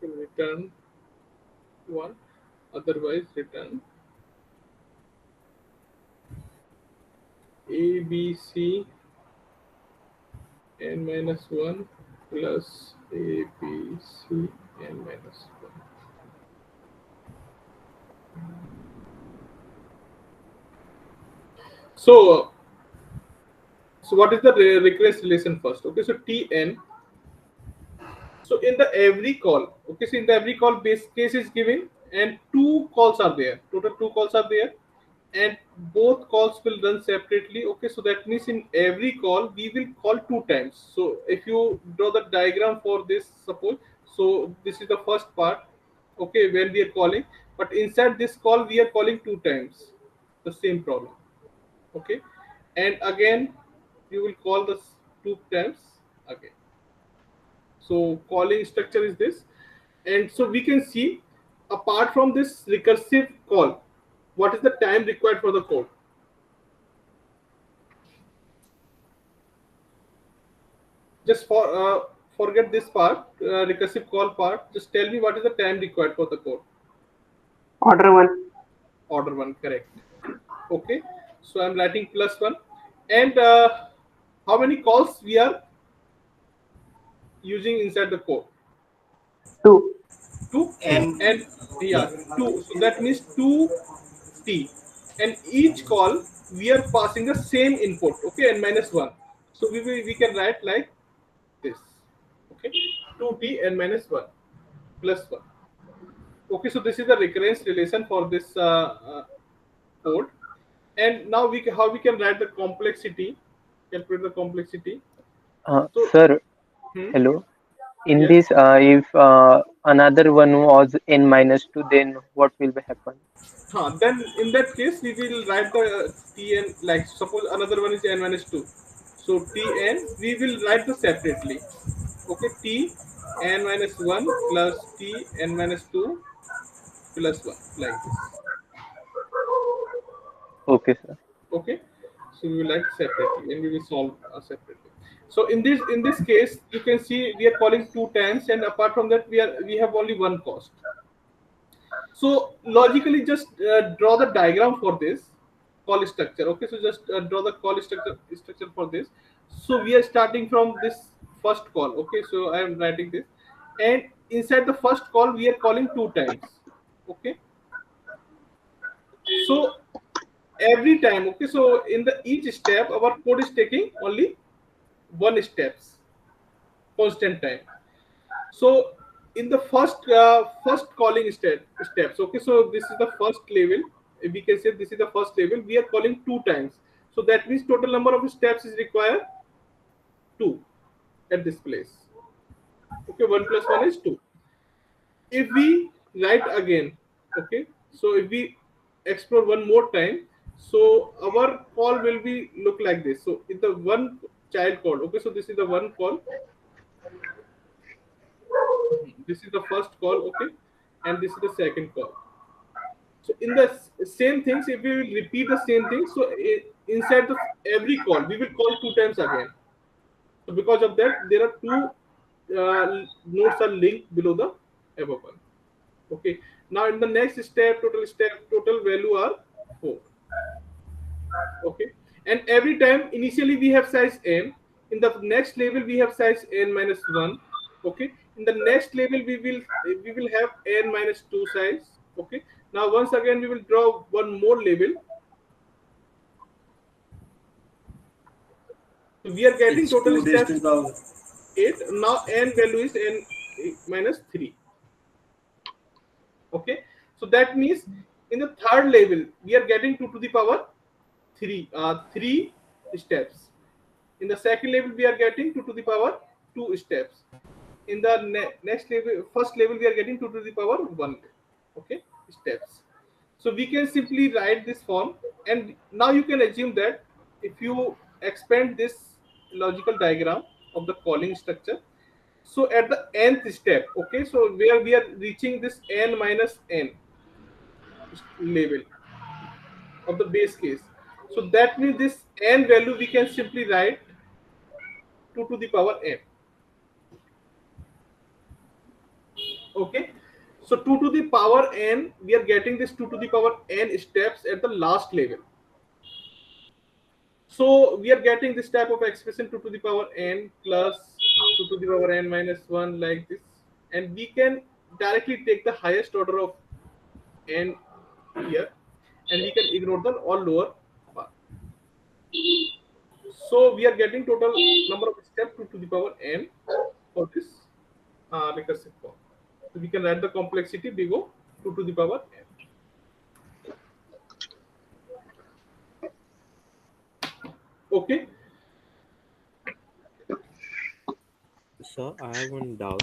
So return 1. Otherwise, return a b c n minus 1 plus a b c n minus 1. So what is the recurrence relation first? Okay, so tn. So in the every call, okay, so in the every call base case is given and two calls are there. Total two calls are there, and both calls will run separately. Okay, so that means in every call we will call two times. So if you draw the diagram for this, suppose, so this is the first part. Okay, when we are calling, but inside this call we are calling two times the same problem. Okay, and again you will call the two times again. So calling structure is this, and so we can see apart from this recursive call, what is the time required for the code? Just forget this part, recursive call part. Just tell me what is the time required for the code. Order 1. Order 1, correct. Okay, so I'm writing plus 1, and how many calls we are using inside the code? 2. 2, and yeah, 2. So that means 2t, and each call we are passing the same input. Okay, and minus 1. So we can write like this. Okay, 2t and minus 1 plus 1. Okay, so this is the recurrence relation for this code. And now how we can write the complexity, calculate the complexity. So Sir, hmm, hello. In yes. this, if another one was n minus 2, then what will be happen? Then in that case we will write the tn, like suppose another one is n minus 2. So tn we will write the separately. Okay, t n minus 1 plus t n minus 2 plus 1, like this. Okay, sir. Okay, so we will write separately and we will solve separately. So in this case you can see we are calling two times, and apart from that we have only one cost. So logically, just draw the diagram for this call structure. Okay, so just draw the call structure for this. So we are starting from this first call. Okay, so I am writing this, and inside the first call we are calling two times. Okay, so every time. Okay, so in the each step our code is taking only one steps, constant time. So in the first calling steps, okay, so this is the first level. We can say this is the first level. We are calling two times. So that means total number of steps is required two at this place. Okay, 1 plus 1 is 2. If we write again, okay, So if we explore one more time, so our call will be look like this. So in the one child call, okay, so this is the one call, this is the first call, okay, and this is the second call. So in the same things, if we will repeat the same thing, so inside the every call we will call two times again. So because of that, there are two nodes are linked below the above one. Okay, now in the next step, total value are 4. Okay, and every time initially we have size n, in the next level we have size n minus 1. Okay, in the next level we will have n minus 2 size. Okay, now once again we will draw one more level. So we are getting total steps 8. Now n value is n minus 3. Okay, so that means in the third level we are getting 2 to the power 3 steps. In the second level we are getting 2 to the power 2 steps. In the next level, first level, we are getting 2 to the power 1, okay, steps. So we can simply write this form, and now you can assume that if you expand this logical diagram of the calling structure, so at the nth step, okay, so where we are reaching this n minus n level of the base case, so that means this n value we can simply write 2 to the power n. Okay, so 2 to the power n, we are getting this 2 to the power n steps at the last level. So we are getting this type of expression 2 to the power n plus 2 to the power n minus 1 like this, and we can directly take the highest order of n here, and we can ignore the all lower part. So we are getting total number of steps 2 to the power n for this recursive form. So we can write the complexity below 2 to the power n. Okay. So I have one doubt.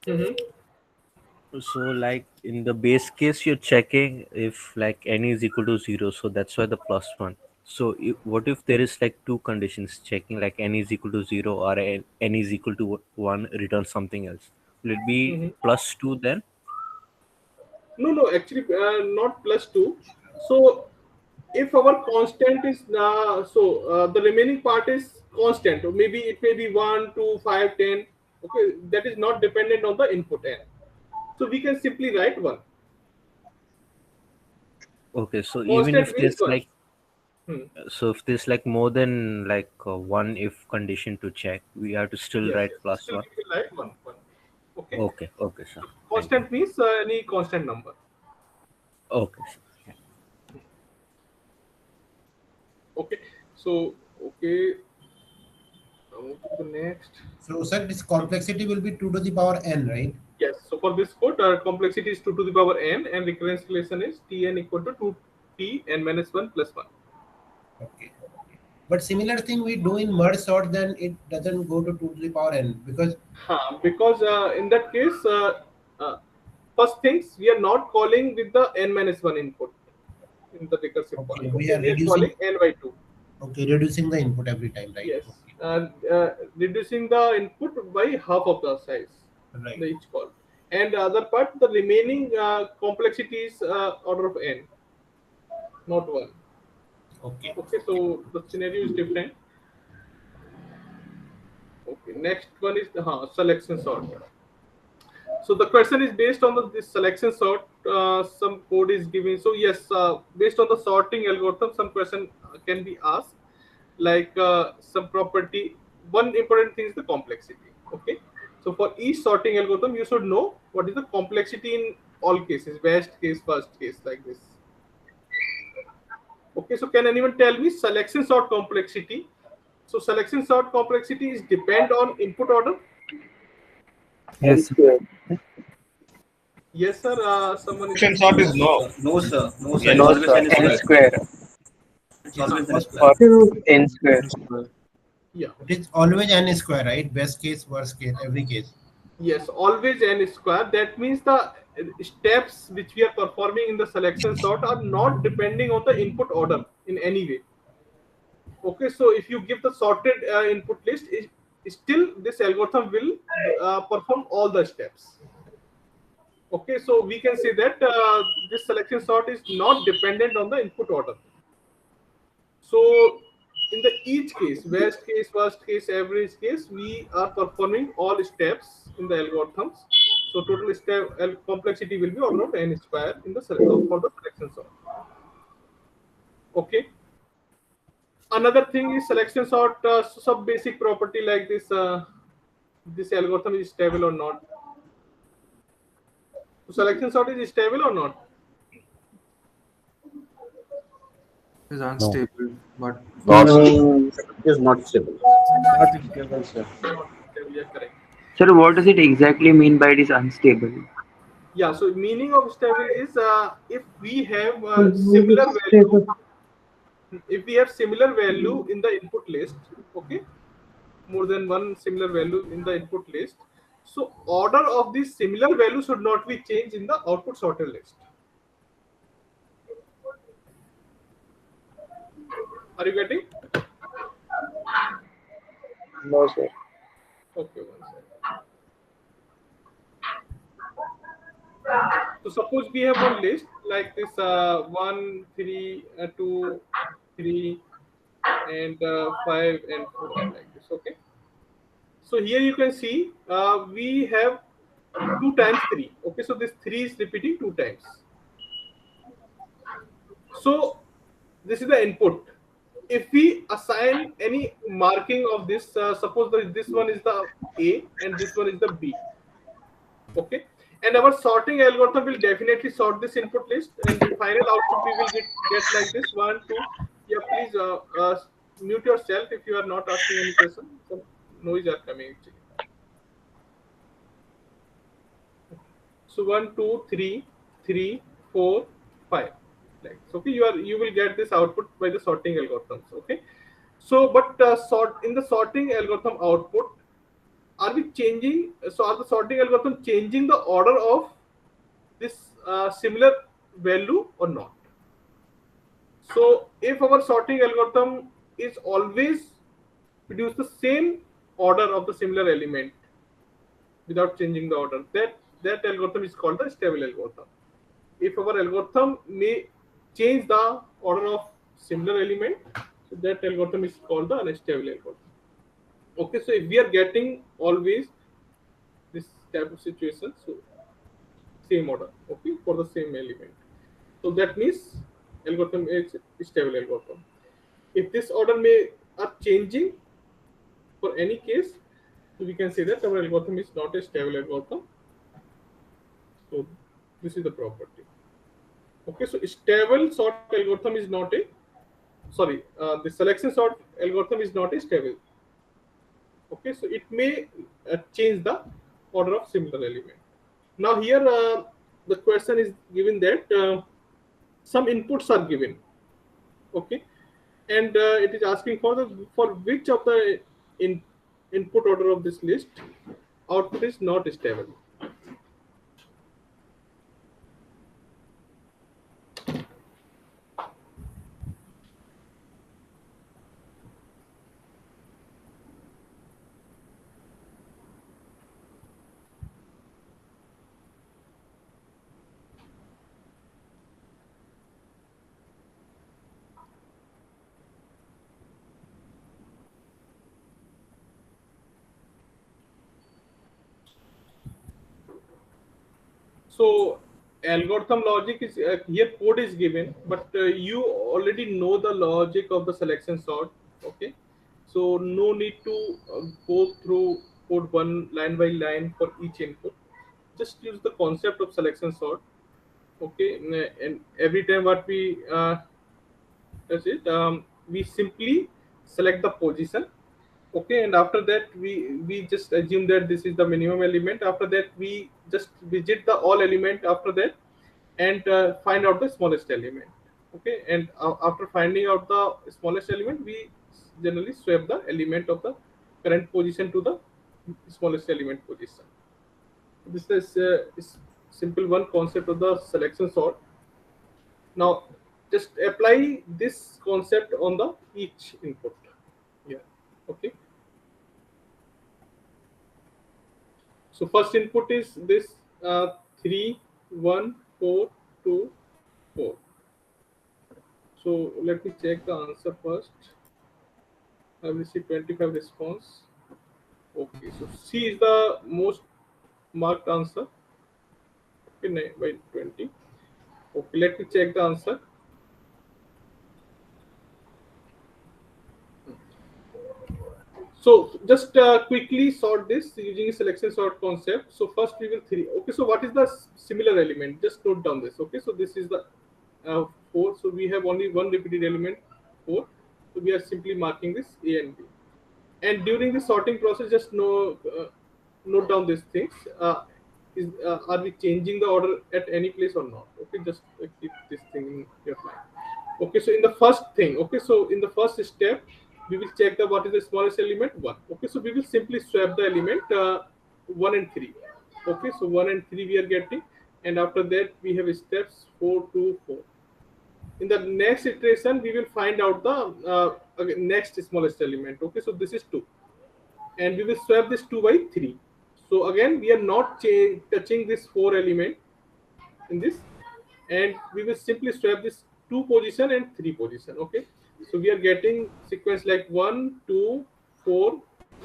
Mm-hmm. So like in the base case, you're checking if like n is equal to 0. So that's why the plus 1. So what if there is like two conditions checking like n is equal to 0 or n is equal to 1 return something else? Will it be Mm-hmm. plus 2 then? No, actually not plus 2. So if our constant is the remaining part is constant, or maybe it may be 1, 2, 5, 10. Okay, that is not dependent on the input n. So we can simply write 1. Okay, so even Constant if means there's 1. like so if there's like more than like one if condition to check, we have to still Yes, write yes. plus Still 1. we will write 1. Okay. Okay, sir. Constant means any constant number. Okay, sir. Yeah. Okay. So okay. Move to the next. So, sir, this complexity will be 2 to the power n, right? Yes. So for this code, complexity is 2 to the power n, and recurrence relation is Tn equal to 2t n minus 1 plus 1. Okay. But similar thing we do in merge sort, then it doesn't go to 2 to the power n because In that case, first things we are not calling with the n minus 1 input in the recursive part. we Okay, are we are reducing. calling n by 2. Okay, reducing the input every time, right? Yes, reducing the input by half of the size, Right. the each call, and the other part, the remaining complexity is order of n, not 1. Okay. Okay, so the scenario is different. Okay, next one is the selection sort. So the question is based on this selection sort. Some code is given. So yes, based on the sorting algorithm, some question can be asked, like some property. One important thing is the complexity. Okay, so for each sorting algorithm, you should know what is the complexity in all cases, best case, first case, like this. Okay, so can anyone tell me selection sort complexity? So selection sort complexity is depend on input order. Yes, sir. Yes, sir. Someone is. Selection sort is no. No, sir. No, sir. N No, It's always sir. n N square. square It's always n or square. n square. Yeah. It is always n square, right? Best case, worst case, every case. Yes, always n square. That means the steps which we are performing in the selection sort are not depending on the input order in any way. Okay, so if you give the sorted input list, still this algorithm will perform all the steps. Okay, so we can say that this selection sort is not dependent on the input order. So in the each case, best case, worst case, average case, we are performing all steps in the algorithms. So total step complexity will be order of n square in the for the selection sort. Okay. Another thing is selection sort sub basic property like this. This algorithm is stable or not. So selection sort is stable or not? Is unstable, but Not is not stable. Not stable, sir. Not stable, yeah, correct. Sir, what does it exactly mean by it is unstable? Yeah, so meaning of stable is if we have similar value, if we have similar value in the input list, okay, more than one similar value in the input list, so order of these similar values should not be changed in the output sorted list. Are you getting? No, sir. Okay, one second. So suppose we have one list like this 1, 3, 2, 3, and 5 and 4 like this. Okay. So here you can see we have 2 times 3. Okay, so this 3 is repeating 2 times. So this is the input. If we assign any marking of this, suppose that this one is the A and this one is the B. Okay, and our sorting algorithm will definitely sort this input list, and the final output we will get like this 1, 2. Yeah, please mute yourself if you are not asking any question. Some noise are coming actually. So 1, 2, 3, 3, 4, 5. Like so, okay, you will get this output by the sorting algorithms. Okay, so but in the sorting algorithm output, are we changing? So are the sorting algorithm changing the order of this similar value or not? So if our sorting algorithm is always produce the same order of the similar element without changing the order, that algorithm is called the stable algorithm. If our algorithm may change the order of similar element, so that algorithm is called the unstable algorithm. Okay, so if we are getting always this type of situation, so same order, okay, for the same element, so that means algorithm is stable algorithm. If this order may are changing for any case, so we can say that our algorithm is not a stable algorithm. So this is the property. Okay, so stable sort algorithm is not a the selection sort algorithm is not a stable. Okay, so it may change the order of similar element. Now here the question is given that some inputs are given. Okay, and it is asking for which of the input order of this list output is not stable. So algorithm logic is here code is given, but you already know the logic of the selection sort. Okay, so no need to go through code one line by line for each input. Just use the concept of selection sort. Okay, and every time what we does it, we simply select the position. Okay, and after that we just assume that this is the minimum element. After that we just visit the all element after that and find out the smallest element. Okay, and after finding out the smallest element, we generally swap the element of the current position to the smallest element position. This is simple one concept of the selection sort. Now just apply this concept on the each input. Yeah. Okay. So first input is this 3, 1, 4, 2, 4. So let me check the answer first. I will see 25 response. Okay, so C is the most marked answer. Okay, by 20. Okay, let me check the answer. So just quickly sort this using a selection sort concept. So first we will 3. Okay, so what is the similar element? Just note down this. Okay, so this is the 4. So we have only one repeated element 4. So we are simply marking this A and B. And during the sorting process, just note down these things. Are we changing the order at any place or not? Okay, just keep this thing in your mind. Okay, so in the first thing, okay, so in the first step, we will check the what is the smallest element 1. Okay, so we will simply swap the element 1 and 3. Okay, so 1 and 3 we are getting, and after that we have steps 4, 2, 4. In the next iteration, we will find out the next smallest element. Okay, so this is 2, and we will swap this 2 by 3. So again, we are not touching this 4 element in this, and we will simply swap this 2 position and 3 position. Okay, so we are getting sequence like 1, 2, 4,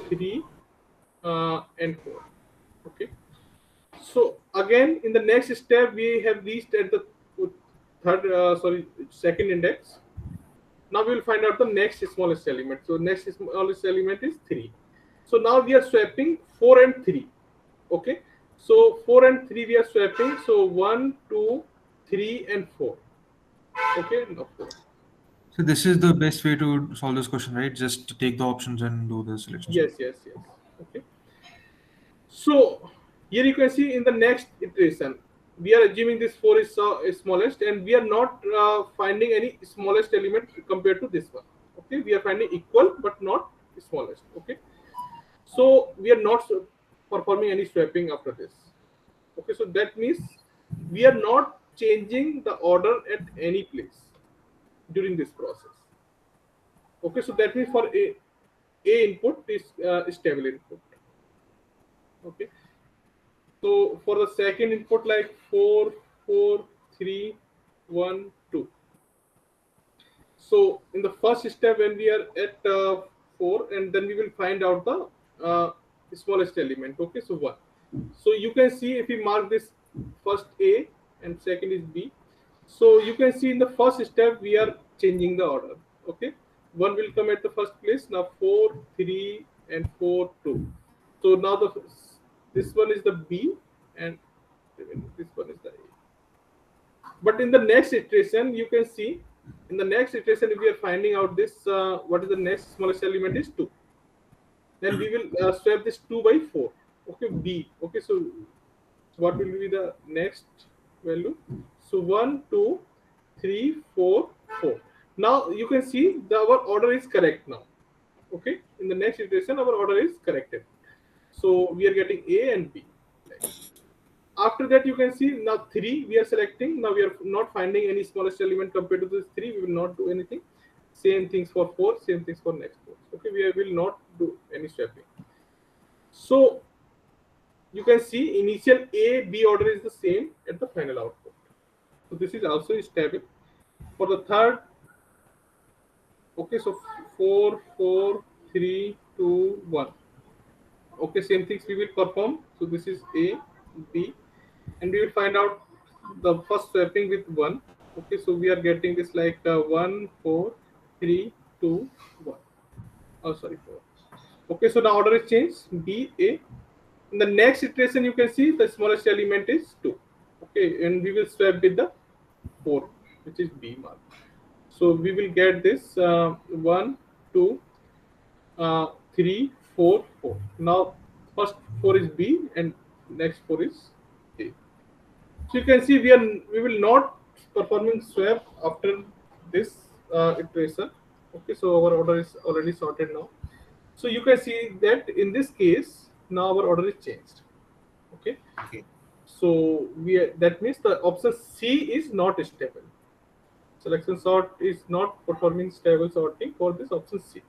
3, and 4. Okay, so again in the next step we have reached at the second index. Now we will find out the next smallest element. So next smallest element is 3. So now we are swapping 4 and 3. Okay, so 4 and 3 we are swapping. So 1, 2, 3, and 4. Okay, no 4. So this is the best way to solve this question, right? Just take the options and do the selection. Yes. Okay. So here you can see in the next iteration, we are assuming this 4 is smallest, and we are not finding any smallest element compared to this one. Okay, we are finding equal but not smallest. Okay, so we are not performing any swapping after this. Okay, so that means we are not changing the order at any place during this process. Okay, so that means for a input is stable input. Okay, so for the second input like 4, 4, 3, 1, 2. So in the first step when we are at 4, and then we will find out the smallest element. Okay, so 1. So you can see if we mark this first A and second is B. So you can see in the first step we are changing the order. Okay, 1 will come at the first place. Now 4, 3, and 4, 2. So now this one is the B, and this one is the A. But in the next iteration, you can see in the next iteration if we are finding out this what is the next smallest element is 2. Then we will swap this 2 by 4. Okay, B. Okay, so what will be the next value? So 1, 2, 3, 4, 4. Now you can see our order is correct now. Okay, in the next iteration our order is corrected. So we are getting A and B. After that you can see now 3 we are selecting. Now we are not finding any smallest element compared to this 3. We will not do anything. Same things for 4, same things for next 4. Okay, we will not do any swapping. So you can see initial A, B order is the same at the final output. So this is also stable. For the third, okay, so 4, 4, 3, 2, 1. Okay, same things we will perform. So this is A, B, and we will find out the first swapping with 1. Okay, so we are getting this like 1, 4, 3, 2, 1. Oh, sorry, 4. Okay, so now order is changed. B, A. In the next iteration, you can see the smallest element is 2. Okay, and we will swap with the 4, which is B mark. So we will get this 1, 2, 3, 4, 4. Now first 4 is B and next 4 is A. So you can see we will not performing swap after this iteration. Okay, so our order is already sorted now. So you can see that in this case now our order is changed. Okay. So that means the option C is not stable. Selection sort is not performing stable sorting for this option C.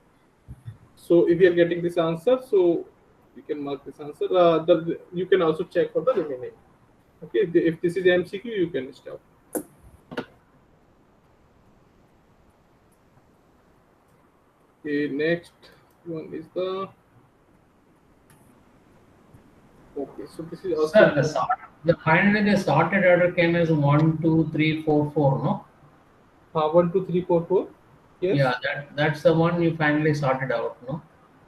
So if you are getting this answer, so you can mark this answer. You can also check for the remaining. Okay, if this is MCQ, you can stop. Okay, next one is the. Okay, so this is also. Sir, finally the sorted order came as 1, 2, 3, 4, 4, no? 1, 2, 3, 4, 4. Yes. Yeah, that's the one you finally sorted out, no?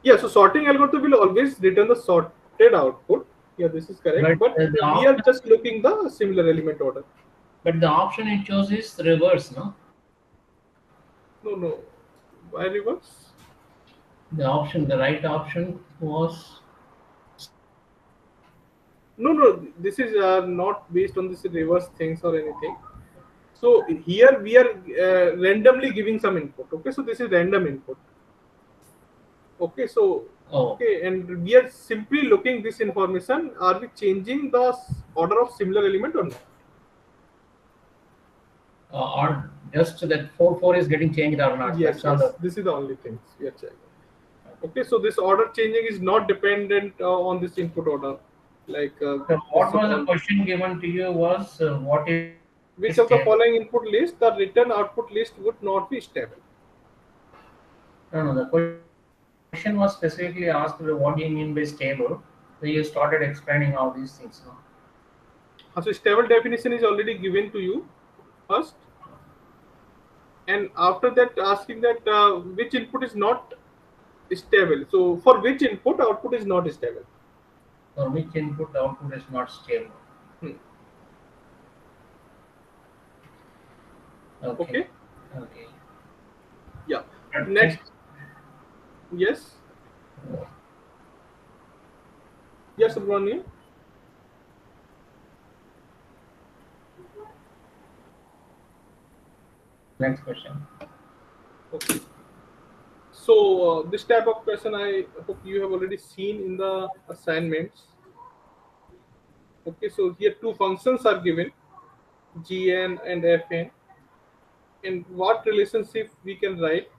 Yeah, so sorting algorithm will always return the sorted output. Yeah, this is correct. But we are just looking the similar element order. But the option it chose is reverse, no? No. Why reverse? The right option was. No. This is not based on this reverse things or anything. So here we are randomly giving some input. Okay, so this is random input. Okay, so okay, and we are simply looking this information. Are we changing the order of similar element or not? Or just that 4, 4 is getting changed or not? Yes. This is the only thing we are checking. Okay, so this order changing is not dependent on this input order. Like what was the question given to you was what is which of the following input list the return output list would not be stable? No. The question was specifically asked what do you mean by stable. So you started explaining all these things. No? So stable definition is already given to you first, and after that asking that which input is not stable. So for which input output is not stable? For which input output is not stable? Okay. Okay. Yeah. Next. Yes. Yes, Subramanian. Next question. Okay. So this type of question I hope you have already seen in the assignments. Okay, so here two functions are given, gn and fn, and what relationship we can write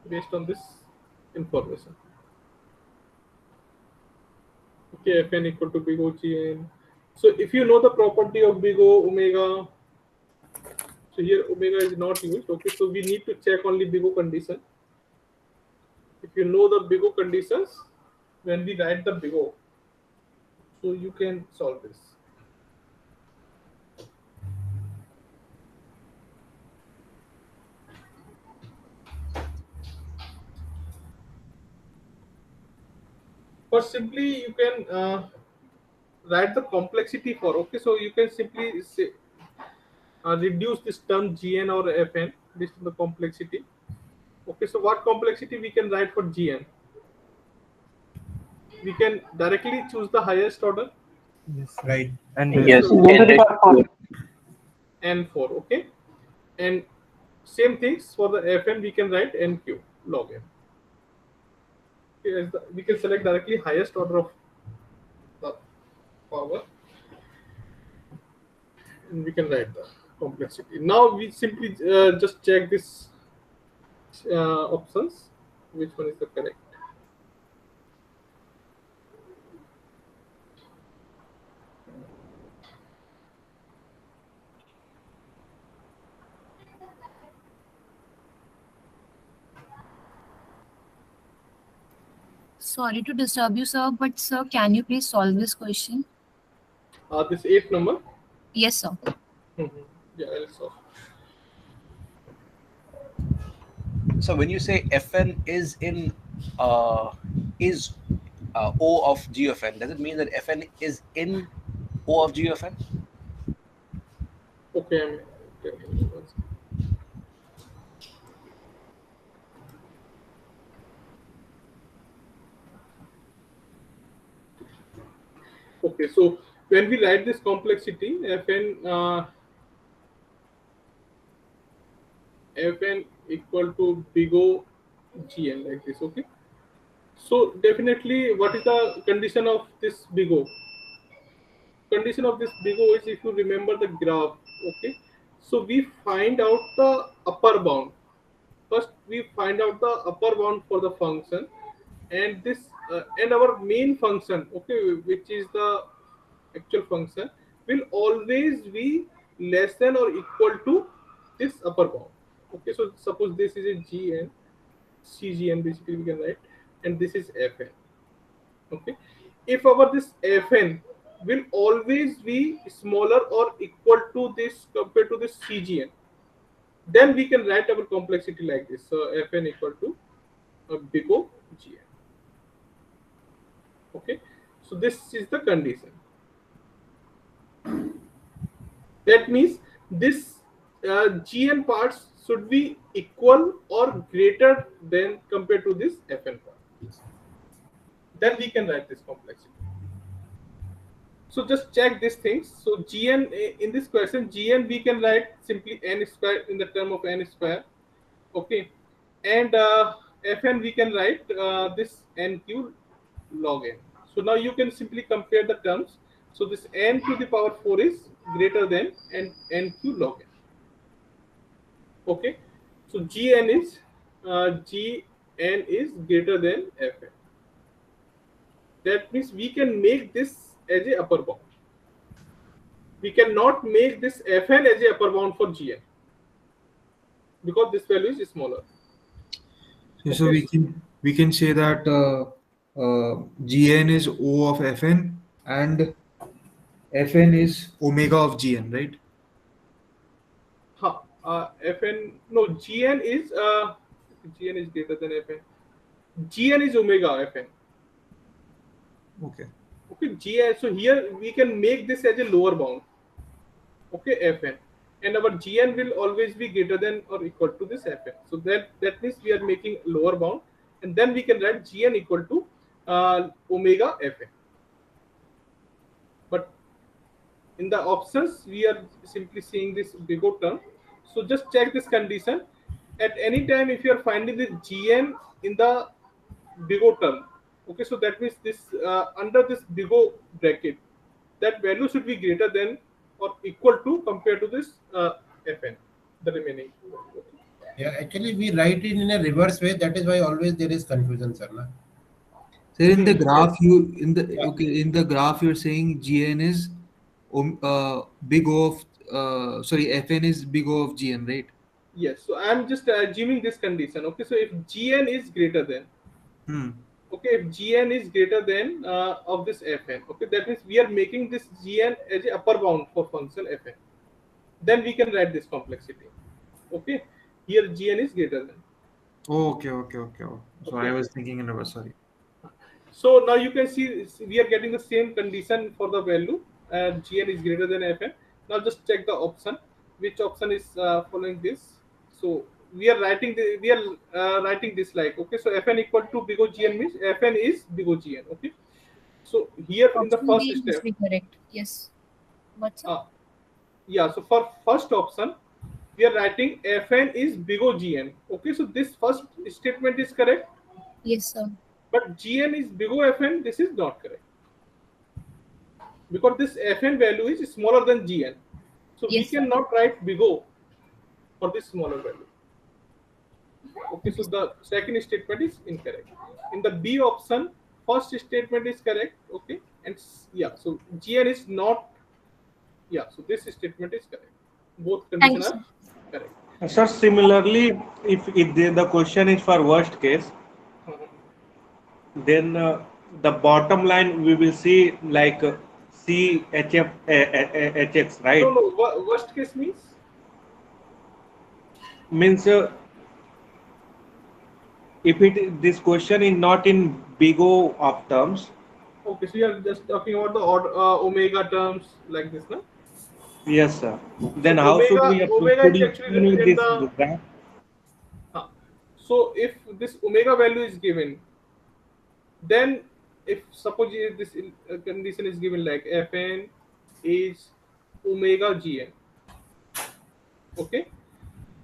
based on this information. Okay, fn equal to big O gn. So if you know the property of big O omega, so here omega is not used. Okay, so we need to check only big O condition. If you know the big O conditions, when we write the big O, so you can solve this. But simply you can write the complexity for. Okay, so you can simply say reduce this term gn or fn based on the complexity. Okay, so what complexity we can write for gn? We can directly choose the highest order. Yes, right. And yes, n4. Okay, and same things for the fn we can write nq log n. Okay, we can select directly highest order of the power, and we can write the complexity. Now we simply just check this options, which one is the correct. Sorry to disturb you, sir, but sir, can you please solve this question? This 8th number? Yes, sir. Yeah, I'll solve. So when you say Fn is in O of G of n, does it mean that Fn is in O of G of n? Okay, I'm telling you. Okay, so when we write this complexity, Fn equal to big O Gn like this. Okay, so definitely, what is the condition of this big O? condition of this big O is, if you remember the graph, okay, so we find out the upper bound. First we find out the upper bound for the function, and this and our main function, okay, which is the actual function, will always be less than or equal to this upper bound. Okay, so suppose this is a gn, cgn basically we can write, and this is fn. Okay, if our this fn will always be smaller or equal to this compared to this cgn, then we can write our complexity like this. So fn equal to big O gn. Okay, so this is the condition. That means this gn parts should be equal or greater than compared to this fn part. Then we can write this complexity. So just check these things. So gn in this question, gn we can write simply n square in the term of n square. Okay, and fn we can write this nq log n. So now you can simply compare the terms. So this n to the power 4 is greater than nq log n. Okay, so gn is greater than fn. That means we can make this as a upper bound. We cannot make this fn as a upper bound for gn because this value is smaller. So we can say that Gn is O of Fn and Fn is omega of Gn, right? Fn, no, gn is greater than fn. Gn is omega fn. Okay. Okay, gn. So here we can make this as a lower bound. Okay, fn, and our gn will always be greater than or equal to this fn. So that means we are making lower bound, and then we can write gn equal to omega fn. But in the options we are simply seeing this big O term. So just check this condition. At any time if you are finding the gn in the big O term, okay, so that means this under this big O bracket, that value should be greater than or equal to compared to this fn, the remaining. Yeah, actually we write it in a reverse way. That is why always there is confusion, sir. Na? So in the Yes. graph in the graph you're saying Gn is big O of Fn is big O of Gn, right? Yes, so I am just assuming this condition. Okay, so if gn is greater than, okay, if gn is greater than of this fn, okay, that means we are making this gn as a upper bound for function fn. Then we can write this complexity. Okay, here gn is greater than. Oh, okay. So I was thinking in reverse, sorry. So now you can see we are getting the same condition for the value, gn is greater than fn. Now just check the option, which option is following this. So we are writing writing this like, okay, so fn equal to big O gn means fn is big O gn. Okay, so here in the Option first B must step, be correct. Yes. What's up? yeah, so for first option we are writing fn is big O gn. Okay, so this first statement is correct. Yes, sir. But gn is big O fn, this is not correct because this fn value is smaller than gn. So Yes, we sir. cannot write big O for this smaller value. Okay, so the second statement is incorrect. In the B option, first statement is correct. Okay, and yeah, so gn is not. Yeah, so this statement is correct. Both Thank you, conditions sir. are correct. Sir, similarly, if the question is for worst case, then the bottom line we will see like CHF HX, right? No, worst case Means if this question is not in big O of terms. Okay, so you are just talking about the omega terms like this, no? Yes, sir. Then So how should we omega could is you actually show me written in this the. graph? So if this omega value is given, then if suppose this condition is given like fn is omega gn. Okay,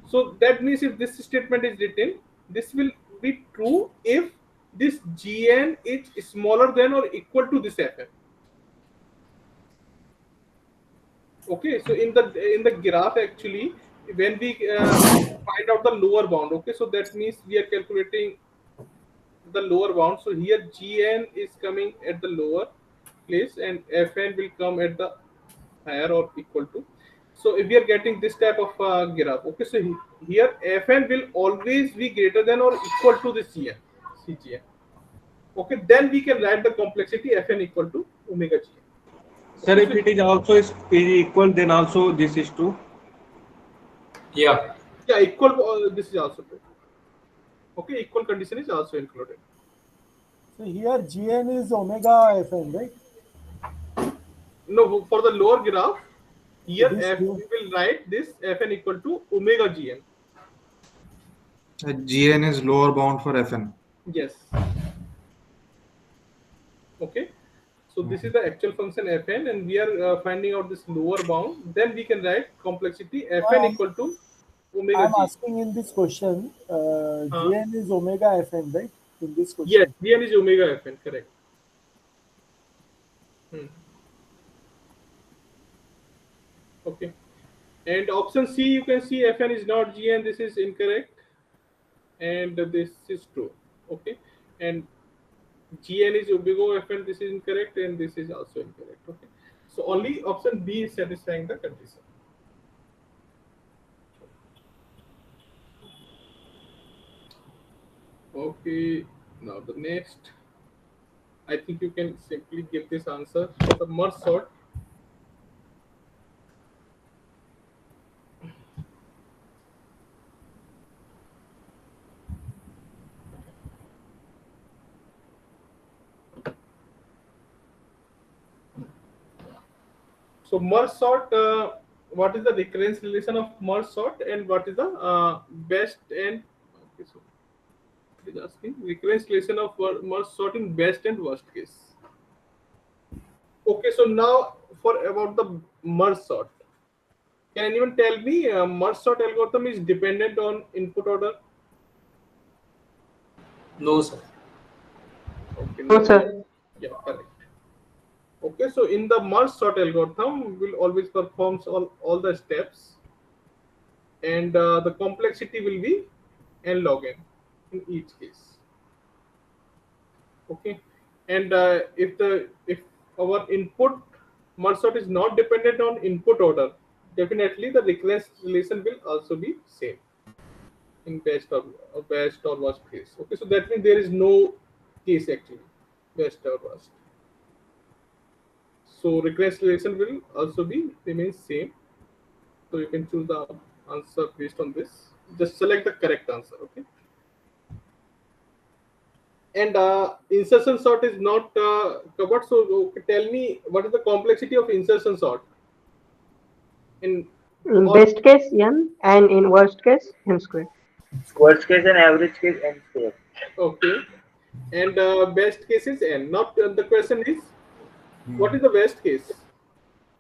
so that means if this statement is written, this will be true if this gn is smaller than or equal to this fn. Okay, so in the graph actually, when we find out the lower bound, okay, so that means we are calculating the lower bound. So here Gn is coming at the lower place and Fn will come at the higher or equal to. So if we are getting this type of graph, okay, so here Fn will always be greater than or equal to this Gn, Cgn. Okay, then we can write the complexity Fn equal to omega Gn. Sir, Okay, if it is also is equal, then also this is true. Yeah. Yeah, equal. This is also true. Okay, equal condition is also included. So here Gn is omega Fn, right? No, for the lower graph, here This F we will write this Fn equal to omega Gn. Gn is lower bound for Fn. Yes. Okay. So this is the actual function Fn, and we are finding out this lower bound. Then we can write complexity Fn equal to omega I'm G. asking in this question, Gn is omega Fn, right? In this Yes, question. Gn is omega Fn, correct. Hmm. Okay. And option C, you can see Fn is not Gn. This is incorrect, and this is true. Okay. And Gn is omega Fn. This is incorrect, and this is also incorrect. Okay. So only option B is satisfying the condition. Okay. Now the next, I think you can simply give this answer for the merge sort. So merge sort, what is the recurrence relation of merge sort, and what is the best and okay, so it is asking recurrence relation of merge sort in best and worst case. Okay, so now for about the merge sort, can anyone tell me merge sort algorithm is dependent on input order? No, sir. Okay, No, no. sir. Yeah, correct. Okay, so in the merge sort algorithm, will always performs all the steps, and the complexity will be n log n in each case. Okay, and if our input merge sort is not dependent on input order, definitely the recurrence relation will also be same in best or worst case. Okay, so that means there is no case actually best or worst. So recurrence relation will also be remain same. So you can choose the answer based on this. Just select the correct answer. Okay. And insertion sort is not covered. So okay, tell me what is the complexity of insertion sort in In all? best case, n, and in worst case, n square. Worst case and average case n square. Okay. And best case is n. Not the question is what is the best case?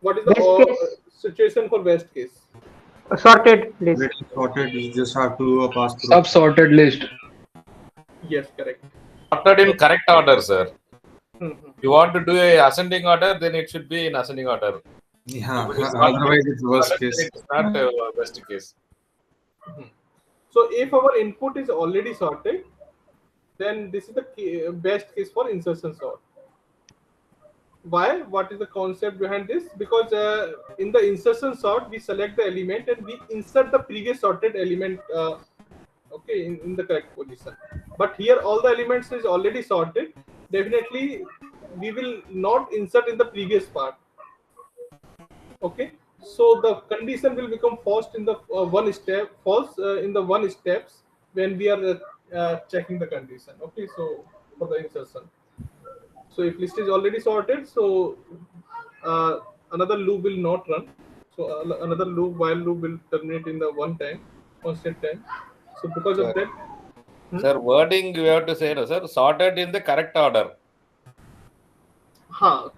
What is the Best case, situation for best case? a sorted list. Already sorted, you just have to do a pass through. Sub-sorted list. Yes, correct. Sorted in correct order, sir. Mm-hmm. You want to do a ascending order, then it should be in ascending order. Yeah, If it is not otherwise it's worst order, case. then it is not best case. So if our input is already sorted, then this is the best case for insertion sort. Why? What is the concept behind this? Because in the insertion sort, we select the element and we insert the previous sorted element. Okay, in the correct position. But here, all the elements is already sorted. Definitely, we will not insert in the previous part. Okay, so the condition will become false in the one step, false in the one steps when we are checking the condition. Okay, so for the insertion. So if list is already sorted, so another loop will not run. So another loop while loop will terminate in the one time, constant time. So because of Sir, that, sir, wording you have to say, no, sir, sorted in the correct order.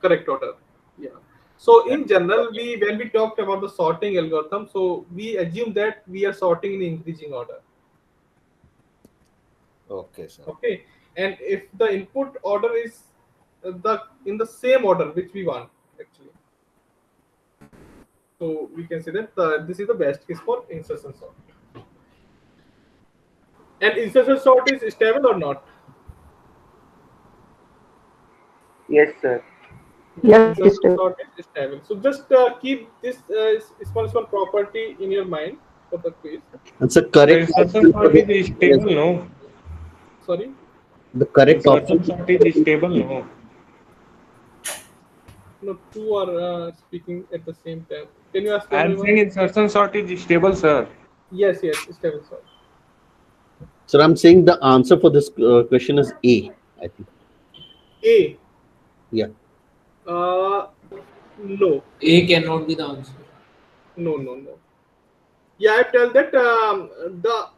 correct order. Yeah. So in general, we when we talked about the sorting algorithm, so we assume that we are sorting in increasing order. Okay, sir. Okay, and if the input order is the in the same order which we want actually. So we can say that this is the best case for insertion sort. And insertion sort is stable or not? Yes, sir. Yes, Yes, it is insertion stable. sort is stable. So just keep this small property in your mind for the quiz. That's the The correct insertion option for sort this. is Yes, stable, no? Sorry. the correct option. Insertion sort is stable, no? No, two are speaking at the same time. Can you ask I one by am one? saying insertion sort is stable, sir. Yes, yes, stable sort. So I'm saying the answer for this question is A, I think. A. Yeah. No. A cannot be the answer. No, no, no. Yeah, I tell that the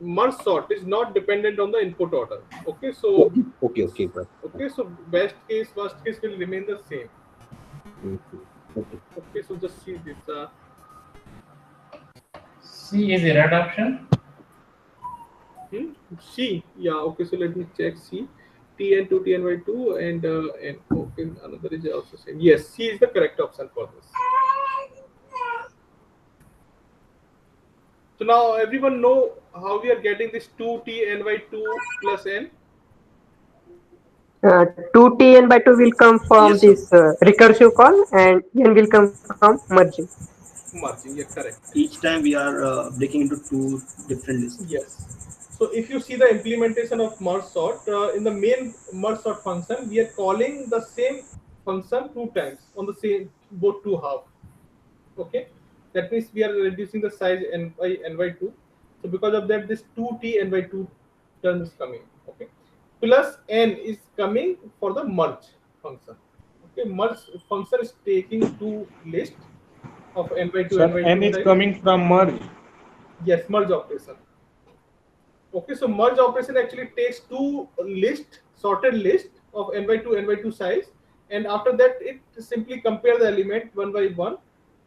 merge sort is not dependent on the input order. Okay, so Okay, bro. best case, worst case will remain the same. Okay. Okay, so just see this. C is the right option. C. Yeah. Okay, so let me check C. Tn2 Tny2 and N. Okay, another is also same. Yes, C is the correct option for this. So now everyone know how we are getting this 2Tny2 plus N. 2t n by 2 will come from Yes, sir. this recursive call, and n will come from merging. Merging, yeah, correct. Each time we are breaking into two different lists. Yes. So if you see the implementation of merge sort in the main merge sort function, we are calling the same function two times on the same both two half. Okay, that means we are reducing the size n by 2. So because of that, this 2t n by 2 term is coming. Okay, plus n is coming for the merge function. Okay, merge function is taking two lists of n by 2 Sir, n by N 2 is size. coming from merge. Yes, merge operation. Okay, so merge operation actually takes two sorted list of n by 2 size, and after that it simply compare the element one by one,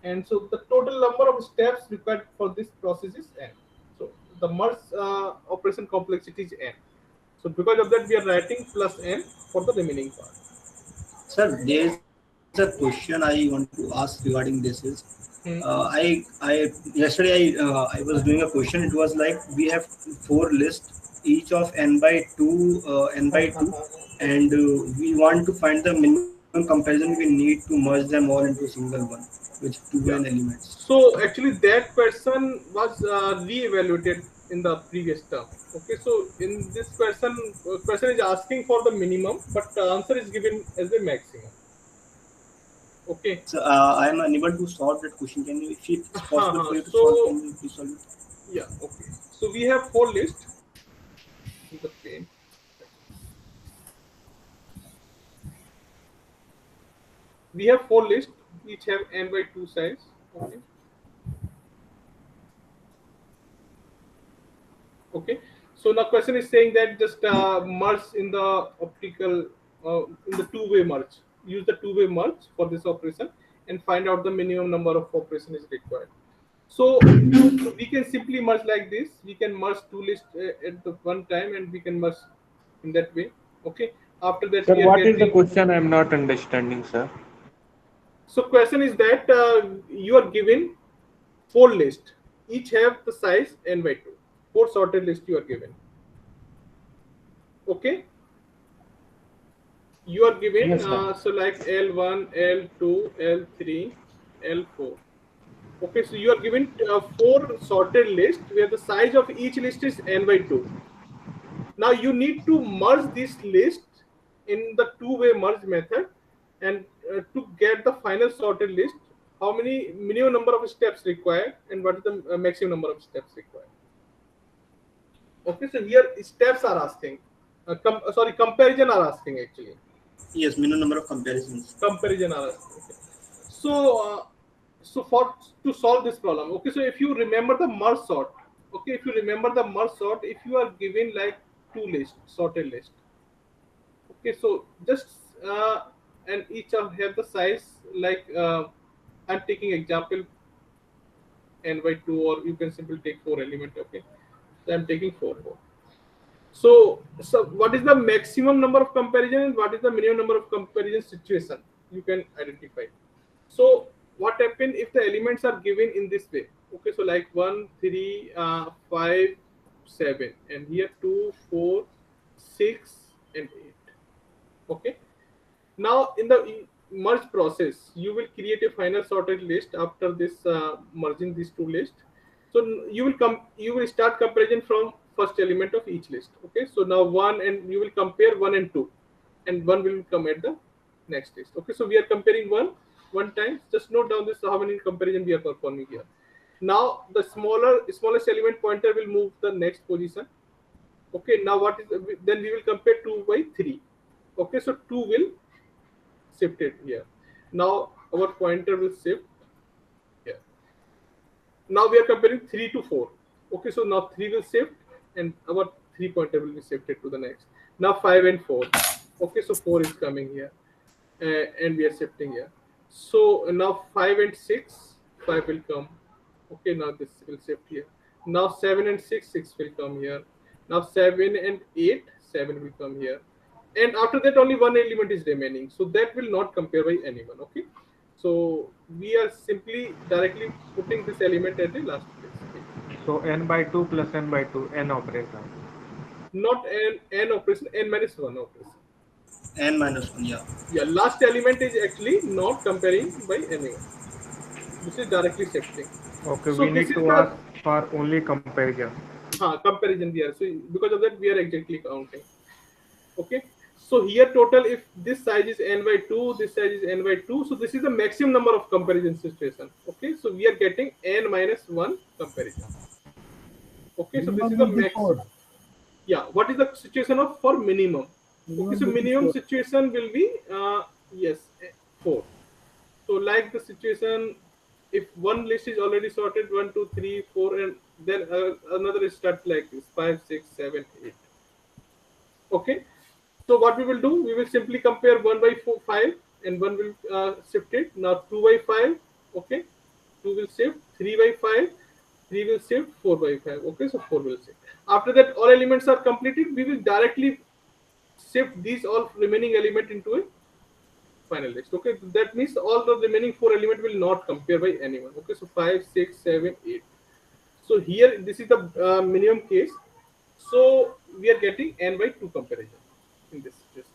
and so the total number of steps required for this process is n. So the merge operation complexity is n. So because of that, we are writing plus n for the remaining part. Sir, there is a question I want to ask regarding this. Is I was doing a question. It was like we have four lists, each of n by 2, and we want to find the minimum comparison. We need to merge them all into a single one with two n Yeah. elements. So actually, that question was re-evaluated in the previous term. Okay, so in this question is asking for the minimum, but the answer is given as the maximum. Okay. So I am unable to solve that question. Can you, if it's possible for you to solve, can So you please solve it? yeah, okay. So we have four lists in the pane. We have four lists, each have n by 2 size. Okay. Okay, so now question is saying that just merge in the optical in the two-way merge. Use the two-way merge for this operation and find out the minimum number of operation is required. So we can simply merge like this. We can merge two lists at the one time, and we can merge in that way. Okay, after that Sir, we are what is the getting. question? I am not understanding, sir. So question is that you are given four lists, each have the size n by 2. Four sorted list you are given. Okay, you are given Yes, sir. so like L1, L2, L3, L4. Okay, so you are given four sorted list where the size of each list is n by 2. Now you need to merge this list in the two-way merge method, and to get the final sorted list, how many minimum number of steps required and what is the maximum number of steps required. Okay, so here steps are asking, comparison are asking actually. Yes, minimum number of comparisons. Comparison are asking. Okay. So, so for to solve this problem, okay. So if you remember the merge sort, okay, if you remember the merge sort, if you are given like two list sorted list, okay. So just and each of have the size like I'm taking example n by 2, or you can simply take four element. Okay, so I'm taking four. So what is the maximum number of comparison and what is the minimum number of comparison situation you can identify. So what happen if the elements are given in this way? Okay, so like 1, 3, 5, 7, and here 2, 4, 6, and 8. Okay, now in the merge process, you will create a final sorted list after this merging these two lists. So you will start comparison from first element of each list. Okay, so now one, and you will compare 1 and 2, and 1 will come at the next list. Okay, so we are comparing one time. Just note down this how many comparison we are performing here. Now the smallest element pointer will move the next position. Okay, now what is then we will compare 2 by 3. Okay, so 2 will shift it here. Now our pointer will shift here. Now we are comparing 3 to 4. Okay, so now 3 will shift, and our 3 pointer will be shifted to the next. Now 5 and 4. Okay, so 4 is coming here, and we are shifting here. So now 5 and 6, 5 will come. Okay, now this will shift here. Now 7 and 6, 6 will come here. Now 7 and 8, 7 will come here. And after that, only one element is remaining. So that will not compare by anyone. Okay. So we are simply directly putting this element at the last place. So n by 2 plus n by 2, n operator. Not n operation, n minus 1 operation. N minus 1, yeah. Yeah, last element is actually not comparing by anyone. This is directly shifting. Okay, So we this need is to the ask for only comparison. comparison here. So because of that, we are exactly counting. Okay. So here total, if this size is n by 2, this size is n by 2. So this is the maximum number of comparison situation. Okay. So we are getting n minus 1 comparison. Okay. So this Minimum is the will be max. 4. Yeah. What is the situation of for minimum? Okay. So will be minimum 4. situation will be yes 4. So like the situation, if one list is already sorted 1, 2, 3, 4, and then another is start like this 5, 6, 7, 8. Okay. So what we will do, we will simply compare 1 by 4, 5, and 1 will shift it. Now 2 by 5, okay, 2 will shift, 3 by 5, 3 will shift, 4 by 5, okay, so 4 will shift. After that, all elements are completed, we will directly shift these all remaining element into a final list. Okay, that means all the remaining 4 element will not compare by anyone. Okay, so 5, 6, 7, 8. So here, this is the minimum case. So we are getting n by 2 comparison in this situation.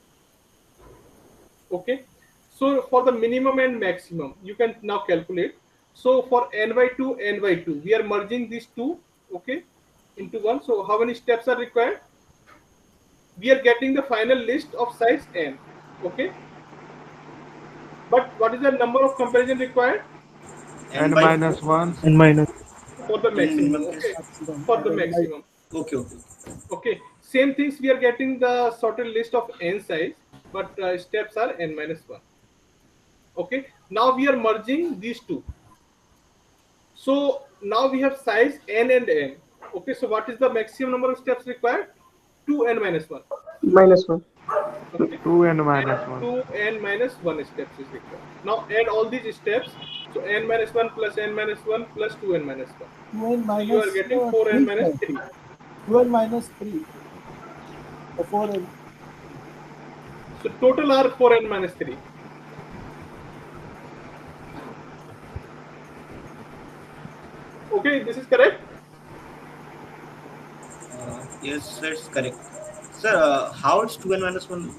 Okay, so for the minimum and maximum, you can now calculate. So for n by 2, n by 2, we are merging these two, okay, into one. So how many steps are required? We are getting the final list of size n, okay. But what is the number of comparison required? n minus 1. N minus. For the maximum, minimum okay. Maximum. For the maximum. Okay, okay. Okay, same things we are getting the sorted list of n size, but steps are n minus 1. Okay, now we are merging these two. So now we have size n and n. Okay, so what is the maximum number of steps required? 2n minus 1. -1. Okay, 2n minus 1. 2n minus 1 steps is required. Now add all these steps. So n minus 1 plus n minus 1 plus 2n minus 1. 2n So you are minus getting 4n 3. minus 3. 2n minus 3. Or 4n. So total are 4n minus 3. Okay, this is correct. Yes, that's correct. Sir, how it's 2n minus 1?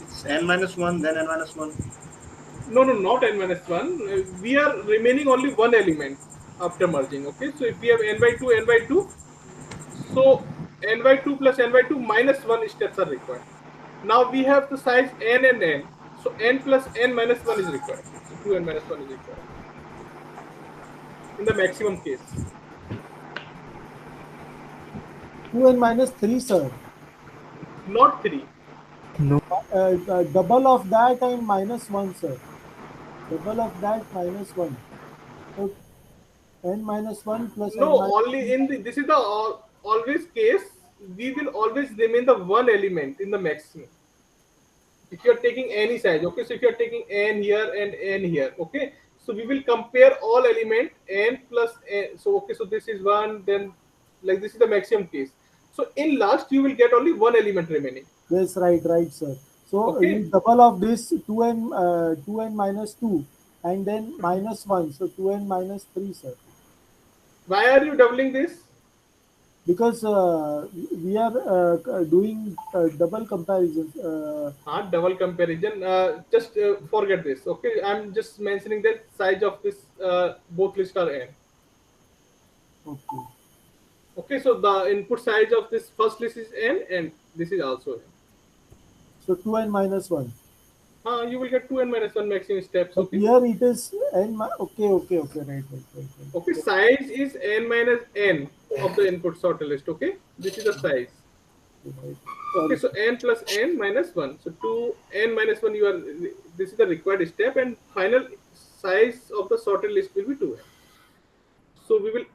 It's n minus 1, then n minus 1. No, not n minus 1. We are remaining only one element after merging. Okay, so if we have n by 2, n by 2, so n by 2 plus n by 2 minus 1 steps are required. Now we have the size n and n. So n plus n minus 1 is required. So 2n minus 1 is required. In the maximum case. 2n minus 3, sir. Not 3. No. Double of that and minus 1, sir. Double of that minus 1. So n minus 1 plus No, n minus only in the, this is the always case. We will always remain the one element in the maximum. If you are taking any size, okay, so if you are taking n here and n here, okay, so we will compare all element n plus n. So okay, so this is 1, then like this is the maximum case. So in last you will get only one element remaining. Yes, right, sir. So Okay. you double of this 2n minus 2 and then -1. So 2n minus 3, sir. Why are you doubling this? Because we are doing double comparison. Double comparison. Just forget this. Okay, I'm just mentioning that size of this both lists are n. Okay. Okay, so the input size of this first list is n, and this is also n. So 2n minus 1. You will get 2n minus 1 maximum steps. But Okay. here it is n. Okay. Right. Okay, size is n minus n of the input sorted list. Okay, this is the size. Okay, so n plus n minus 1. So 2n minus 1, this is the required step, and final size of the sorted list will be 2n. So we will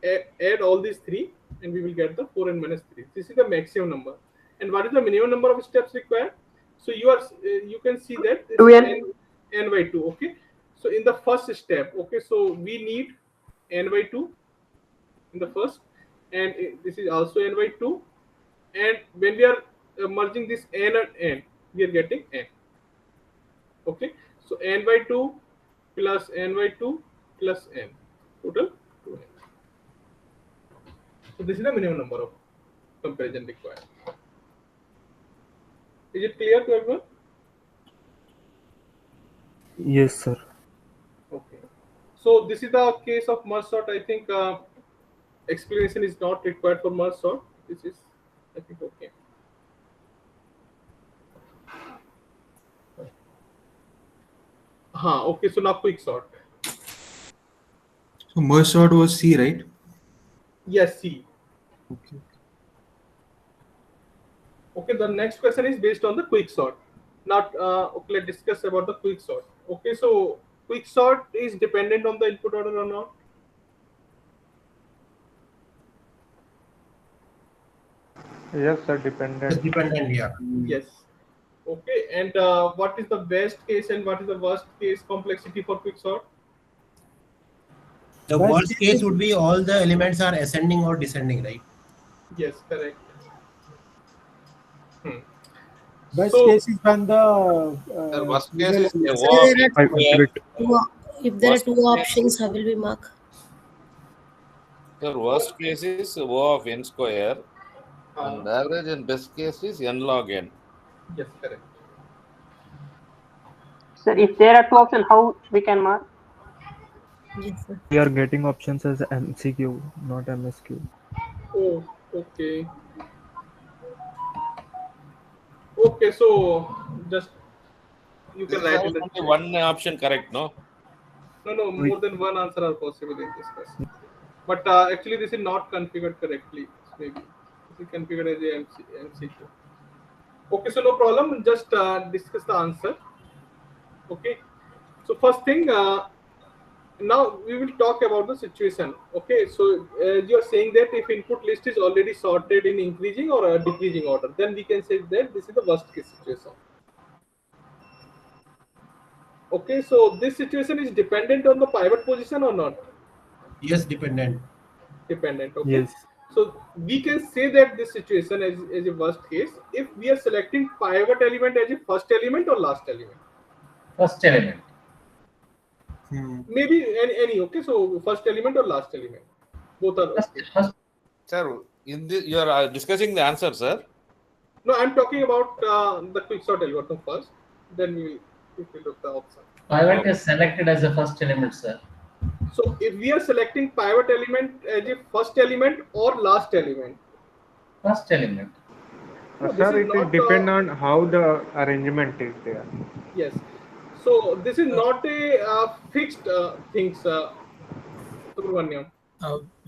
add all these three, and we will get the 4n minus 3. This is the maximum number. And what is the minimum number of steps required? So you can see that this is n by 2. Okay, so in the first step, okay, so we need n by 2 in the first, and this is also n by 2. And when we are merging this n and n, we are getting n. Okay, so n by 2 plus n by 2 plus n, total 2n. So this is the minimum number of comparison required. Is it clear to everyone? Yes, sir. Okay. So this is the case of merge sort. I think explanation is not required for merge sort. This is, I think, okay. Okay, so now quick sort. So merge sort was C, right? Yes, C. Okay. Okay, the next question is based on the quick sort. Now, okay, let's discuss about the quick sort. Okay, so quick sort is dependent on the input order or not? Yes, sir, dependent. It's dependent, yeah. Yes. Okay, and what is the best case and what is the worst case complexity for quick sort? The worst case would be all the elements are ascending or descending, right? Yes, correct. Best case is when the worst case is a So war. if there are two options, how will we mark? The worst case is O of n square, and average and best case is n log n. Yes, correct. Sir, if there are two options, how we can mark? Yes, sir. We are getting options as MCQ, not MSQ. Oh, okay. Okay, so just you can write in the only one option correct, no? No, more than one answer are possible in this question. But actually, this is not configured correctly. Maybe this is configured as a MCQ. Okay, so no problem. Just discuss the answer. Okay. So first thing, now we will talk about the situation. Okay, so you are saying that if input list is already sorted in increasing or decreasing order, then we can say that this is the worst case situation. Okay, so this situation is dependent on the pivot position or not? Yes, dependent. Dependent. Okay. Yes. So we can say that this situation is a worst case if we are selecting pivot element as a first element or last element. First element. Maybe any. Okay, so first element or last element, both are okay. Sir, in this you are discussing the answer, sir. No, I'm talking about the quicksort algorithm first. Then we will look the option. Pivot is selected as the first element, sir. So if we are selecting pivot element as a first element or last element? First element. No, Sir, it will depend on how the arrangement is there. Yes. So this is not a fixed thing, Subramanyam.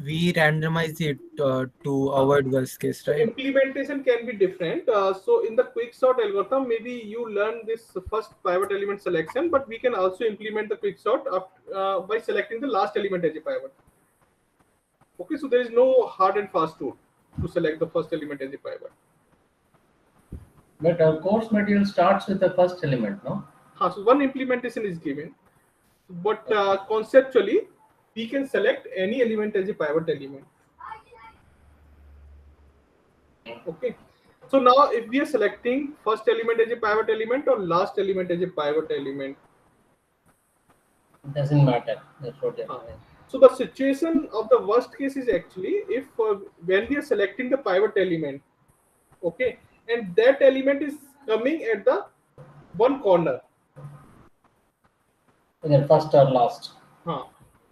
We randomize it to avoid worst case, So right? implementation can be different. So in the quicksort algorithm, maybe you learn this first pivot element selection, but we can also implement the quicksort by selecting the last element as a pivot. Okay, so there is no hard and fast rule to select the first element as a pivot. But our course material starts with the first element, no? So one implementation is given, but conceptually, we can select any element as a pivot element. Okay. So now if we are selecting first element as a pivot element or last element as a pivot element, It doesn't matter. That's what they're saying. So the situation of the worst case is actually if when we are selecting the pivot element, okay, and that element is coming at the one corner. Either first or last.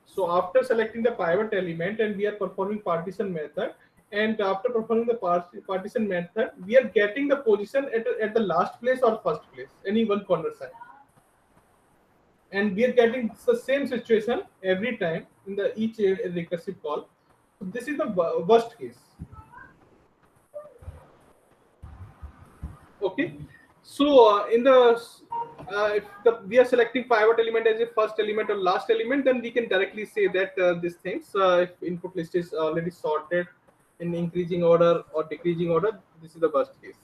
So after selecting the pivot element and we are performing partition method, and after performing the partition method, we are getting the position at the last place or first place, any one corner side. And we are getting the same situation every time in the each recursive call. So this is the worst case. Okay, so in the if we are selecting pivot element as a first element or last element, then we can directly say that these things, if input list is already sorted in increasing order or decreasing order, this is the worst case.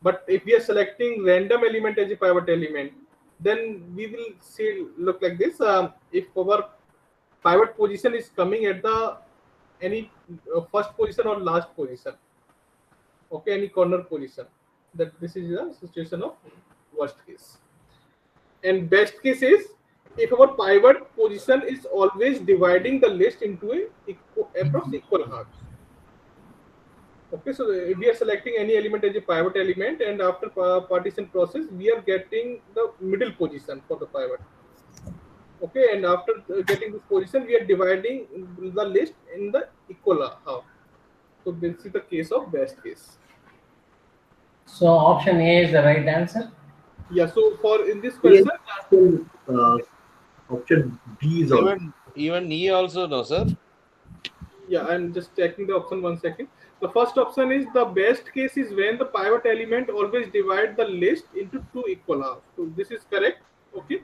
But if we are selecting random element as a pivot element, then we will say look like this. If our pivot position is coming at the any first position or last position, okay, any corner position, that this is the situation of worst case. And best case is if our pivot position is always dividing the list into approx equal halves. Okay, so if we are selecting any element as a pivot element, and after partition process we are getting the middle position for the pivot. Okay, and after getting this position we are dividing the list in the equal half. So this is the case of best case. So option A is the right answer. Yeah. So for in this question, option B is also. Even E also no, sir. Yeah, I'm just checking the option 1 second. The first option is the best case is when the pivot element always divide the list into two equal halves. So this is correct. Okay.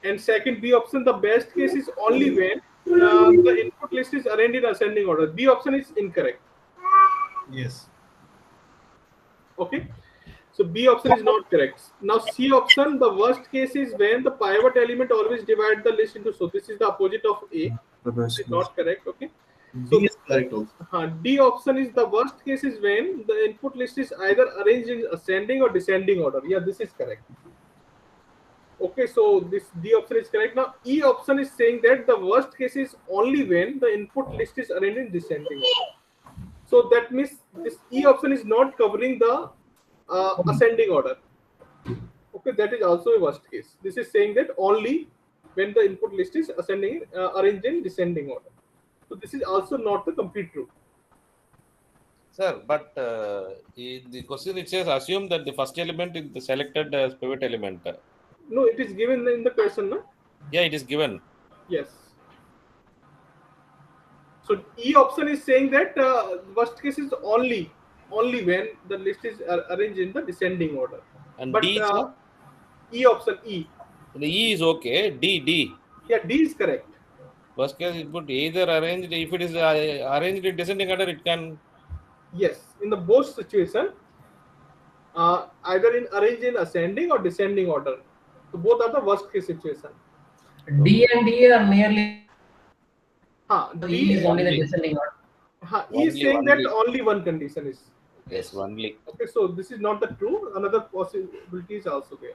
And second B option, the best case is only when the input list is arranged in ascending order. B option is incorrect. Yes. Okay. So B option is not correct. Now C option, the worst case is when the pivot element always divide the list into. So this is the opposite of A. This is not correct. Okay. So D is correct also. D option is the worst case is when the input list is either arranged in ascending or descending order. Yeah, this is correct. Okay, so this D option is correct. Now E option is saying that the worst case is only when the input list is arranged in descending order. So that means this E option is not covering the ascending order. Okay, that is also a worst case. This is saying that only when the input list is ascending, arranged in descending order. So this is also not the complete truth. Sir, but in the question it says assume that the first element is selected as pivot element. No, it is given in the question, no? Yeah, it is given. Yes. So E option is saying that worst case is only when the list is arranged in the descending order. And but D, sir? E option E. The E is okay. D. Yeah, D is correct. Worst case it would either arranged. If it is arranged in descending order, it can. Yes, in the both situation, either in arranged in ascending or descending order. So both are the worst case situation. D and D are nearly. D E is only the descending order. E is saying that only one condition is. Yes, only. Okay, so this is not the true. Another possibility is also there.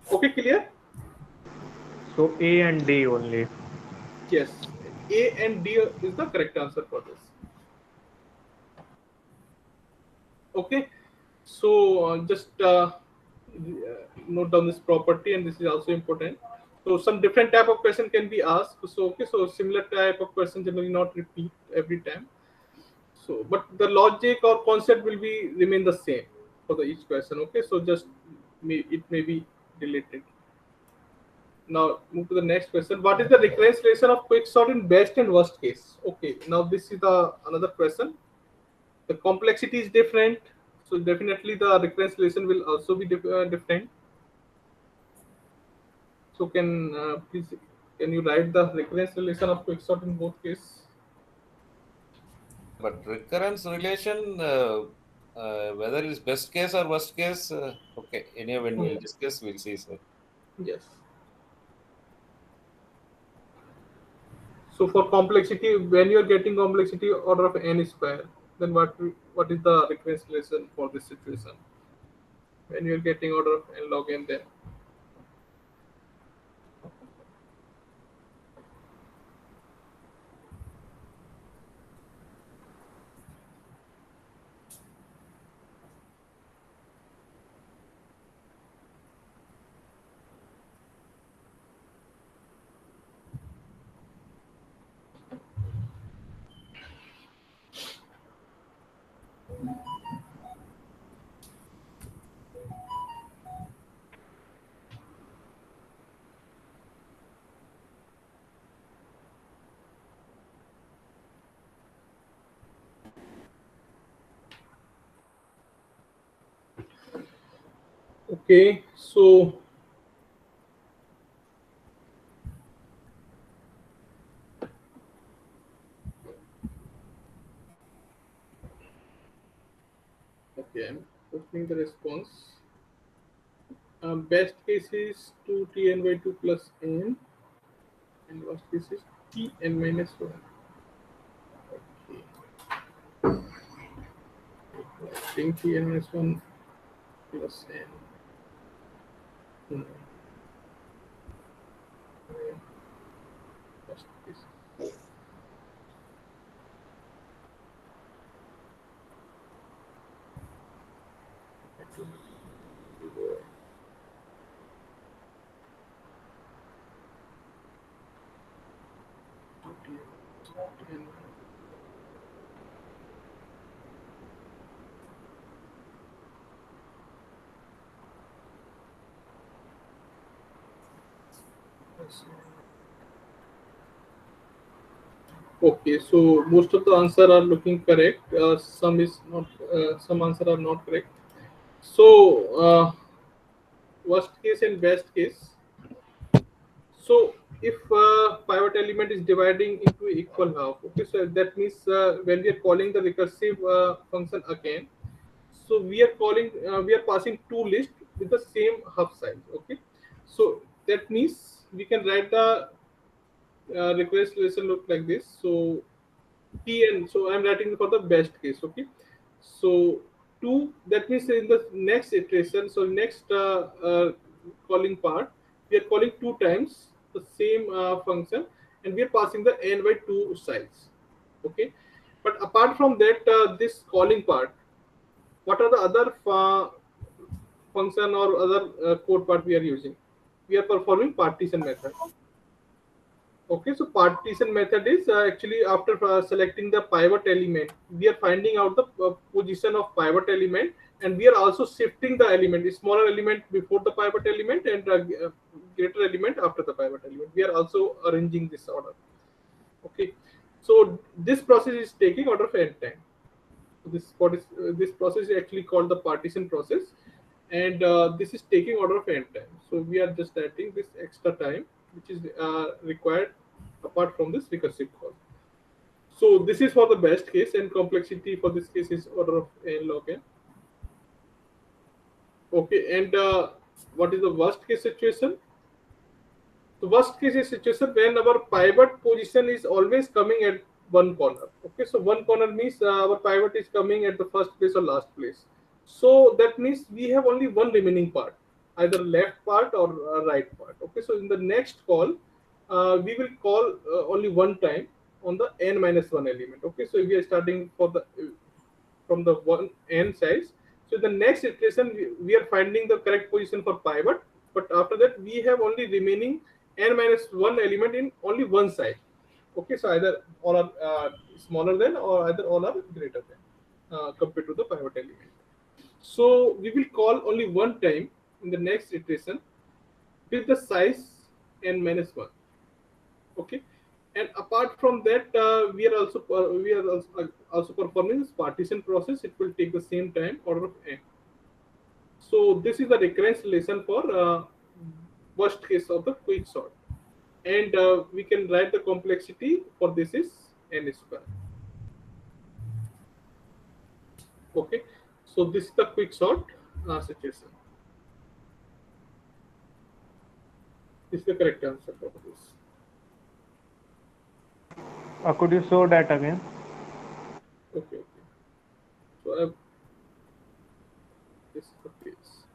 Okay, clear? So A and D only. Yes, A and D is the correct answer for this. Okay, so just note down this property, and this is also important. So some different type of question can be asked. So okay, so similar type of question generally not repeat every time. So, but the logic or concept will be remain the same for each question. Okay, so just it may be deleted. Now move to the next question. What is the recurrence relation of quick sort in best and worst case? Okay, now this is the another question. The complexity is different, so definitely the recurrence relation will also be different. So please can you write the recurrence relation of quick sort in both cases? But recurrence relation, whether it's best case or worst case, okay. Anyway, when we'll discuss, we'll see, sir. Yes. So for complexity, when you are getting complexity order of n square, then what is the recurrence relation for this situation? when you're getting order of n log n there. Okay, so okay, I'm opening the response. Best case is 2 Tn by 2 plus n, and worst case is Tn minus 1. Okay, writing Tn minus 1 plus n. Hmm. Worst case. Okay, so most of the answer are looking correct. Some is not. Some answer are not correct. So worst case and best case. So if pivot element is dividing into equal half, okay, so that means when we are calling the recursive function again, so we are passing two lists with the same half size. Okay, so that means we can write the request lesson look like this. So Tn, so I'm writing for the best case. Okay, so 2, that means in the next iteration, so next calling part, we are calling 2 times the same function, and we are passing the n by 2 size. Okay, but apart from that, this calling part, what are the other function or other code part we are using? We are performing partition method. Okay, so partition method is actually after selecting the pivot element, we are finding out the position of pivot element, and we are also shifting the element, the smaller element before the pivot element, and greater element after the pivot element. We are also arranging this order. Okay, so this process is taking order of n time. So this process is actually called the partition process, and this is taking order of n time. So we are just adding this extra time which is required apart from this recursive call. So this is for the best case, and complexity for this case is order of n log n. Okay, and what is the worst case situation? The worst case is situation when our pivot position is always coming at one corner. Okay, so one corner means our pivot is coming at the first place or last place. So that means we have only one remaining part, either left part or right part. Okay, so in the next call, we will call only one time on the n minus 1 element. Okay, so we are starting for the from the one n size. So the next iteration we are finding the correct position for pivot, but after that we have only remaining n minus 1 element in only one side. Okay, so either all are smaller than, or either all are greater than compared to the pivot element. So we will call only one time in the next iteration with the size n minus 1. Okay, and apart from that, we are also performing this partition process. It will take the same time, order of n. So this is the recurrence relation for worst case of the quick sort, and we can write the complexity for this is n square. Okay, so this is the quick sort situation. This is the correct answer for this. Could you show that again? Okay, okay. So this is the case.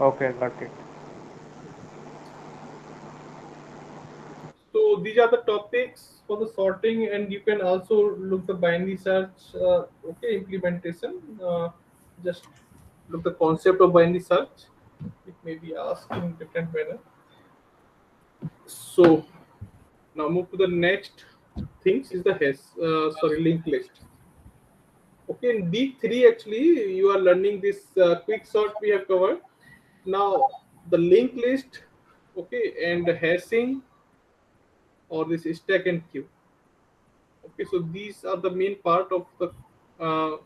Okay, got it. So these are the topics for the sorting, and you can also look the binary search. Okay, implementation. Just look the concept of binary search. It may be asked in different manner. So now move to the next things is the linked list. Okay, in D3 actually you are learning this quick sort we have covered. Now the linked list, okay, and the hashing or this stack and queue. Okay, so these are the main part of the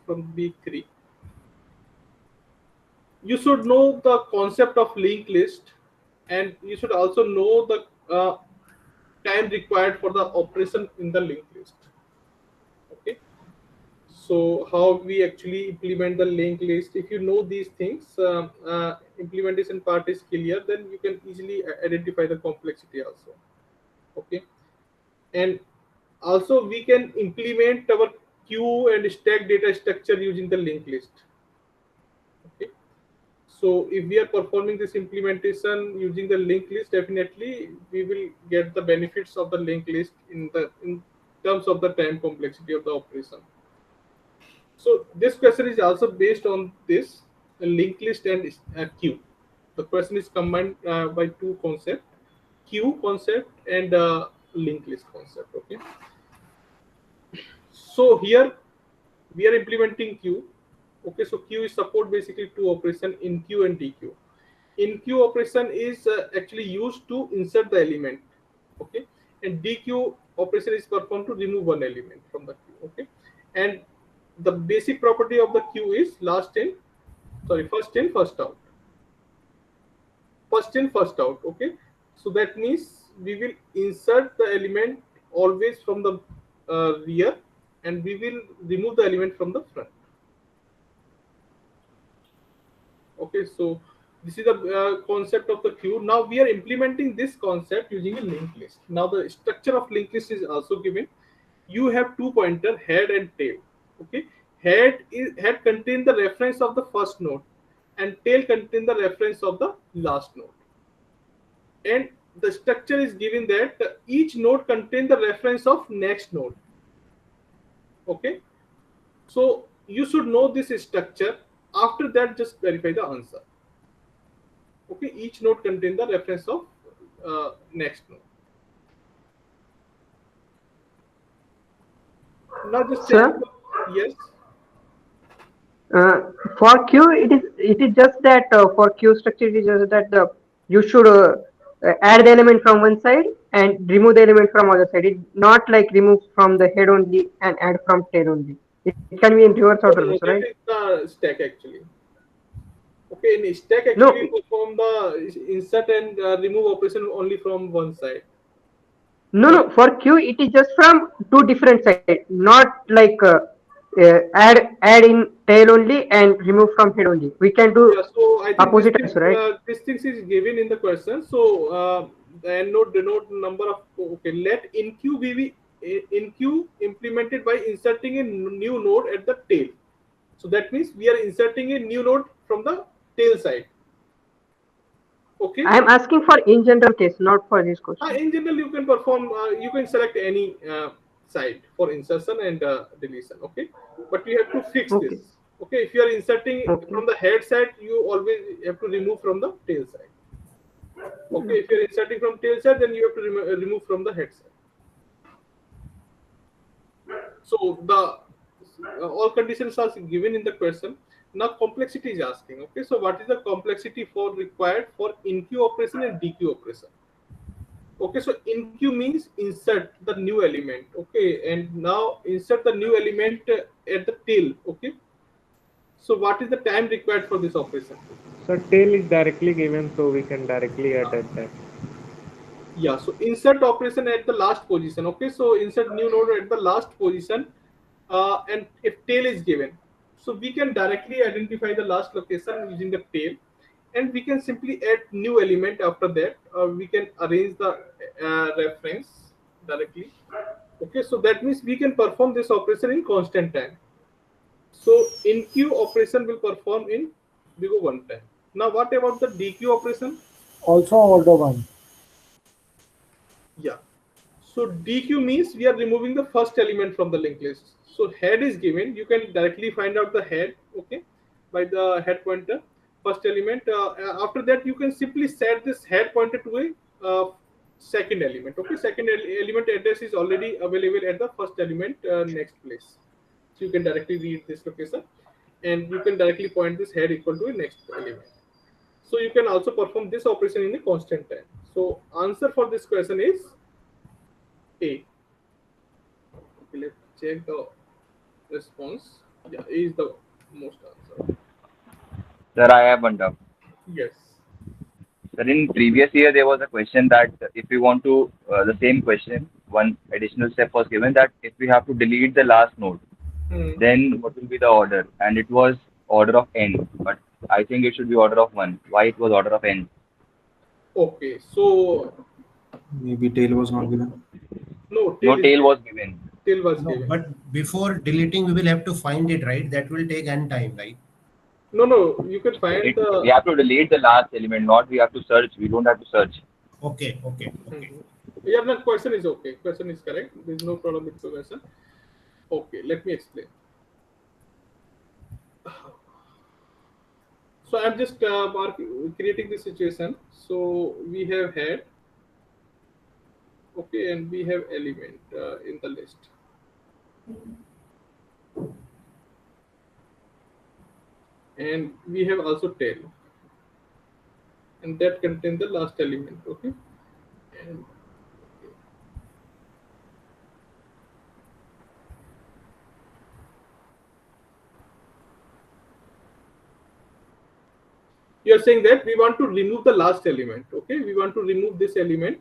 from B3. You should know the concept of linked list, and you should also know the time required for the operation in the linked list. Okay, so how we actually implement the linked list. If you know these things, implementation part is clear, then you can easily identify the complexity also. Okay, and also we can implement our queue and stack data structure using the linked list. Okay, so if we are performing this implementation using the linked list, definitely we will get the benefits of the linked list in terms of the time complexity of the operation. So this question is also based on this linked list and queue. The question is combined by two concepts: queue concept and linked list concept. Okay, so here we are implementing queue. Okay, so queue is support basically two operation in queue and DQ. In queue operation is actually used to insert the element. Okay, and DQ operation is performed to remove one element from the queue. Okay, and the basic property of the queue is first in first out. First in first out. Okay, so that means we will insert the element always from the rear, and we will remove the element from the front. Okay, so this is the concept of the queue. Now we are implementing this concept using a linked list. Now the structure of linked list is also given. You have two pointer, head and tail. Okay, head contain the reference of the first node, and tail contain the reference of the last node. And the structure is given that each node contain the reference of next node. Okay, so you should know this structure. After that, just verify the answer. Okay, each node contain the reference of next node. Now just check. Sir, Yes. for queue, it is just that for queue structure, it is just that you should add the element from one side and remove the element from other side. It's not like remove from the head only and add from tail only. It can be in reverse order No, also, no, right? that is the stack actually. Okay, in stack No, actually we perform the insert and remove operation only from one side. no, But no. For queue, it is just from two different sides, not like add in tail only and remove from head only. We can do yeah, so I think opposite also, right? this things is given in the question. So and note denote number of, okay. Let in queue in queue implemented by inserting a new node at the tail. So that means we are inserting a new node from the tail side. Okay. I am asking for in general case, not for this question. In general, you can perform. You can select any side for insertion and deletion. Okay, but you have to fix Okay, this. Okay, if you are inserting okay, from the head side, you always have to remove from the tail side. Okay, if you are inserting from tail side, then you have to remove from the head side. So the all conditions are given in the question. Now complexity is asking. Okay, so what is the complexity for required for in queue operation and DQ operation? Okay, so in queue means insert the new element. Okay, and now insert the new element at the tail. Okay, so what is the time required for this operation? So tail is directly given, so we can directly add at that. Yeah, so insert operation at the last position. Okay, so insert new node at the last position, and if tail is given, so we can directly identify the last location using the tail, and we can simply add new element after that. We can arrange the reference directly. Okay, so that means we can perform this operation in constant time. So in queue operation will perform in bigger one time. Now what about the DQ operation? Also order 1. Yeah. So DQ means we are removing the first element from the linked list. So head is given. You can directly find out the head, okay, by the head pointer, first element. After that, you can simply set this head pointer to a second element. Okay, second element address is already available at the first element next place. So you can directly read this location, and you can directly point this head equal to a next element. So you can also perform this operation in a constant time. So answer for this question is A. Okay, let's check the response. Yeah, A is the most answer. Sir, I have one doubt. Yes. Sir, in previous year there was a question that if we want to the same question, one additional step was given that if we have to delete the last node, Hmm. then what will be the order? And it was order of n, but I think it should be order of 1. Why it was order of n? Okay, so Maybe tail was not given. no, No tail is tail given. was given. Tail was No, given. but before deleting, we will have to find it, right? That will take n time, right? No, you can find We the. have to delete the last element, not we have to search. We don't have to search. Okay. Yeah, that question is okay. Question is correct. There is no problem with the question. Okay, let me explain. So I'm just creating the situation. So we have head, okay, and we have element in the list. And we have also tail, and that contains the last element, okay. And you are saying that we want to remove the last element, okay, we want to remove this element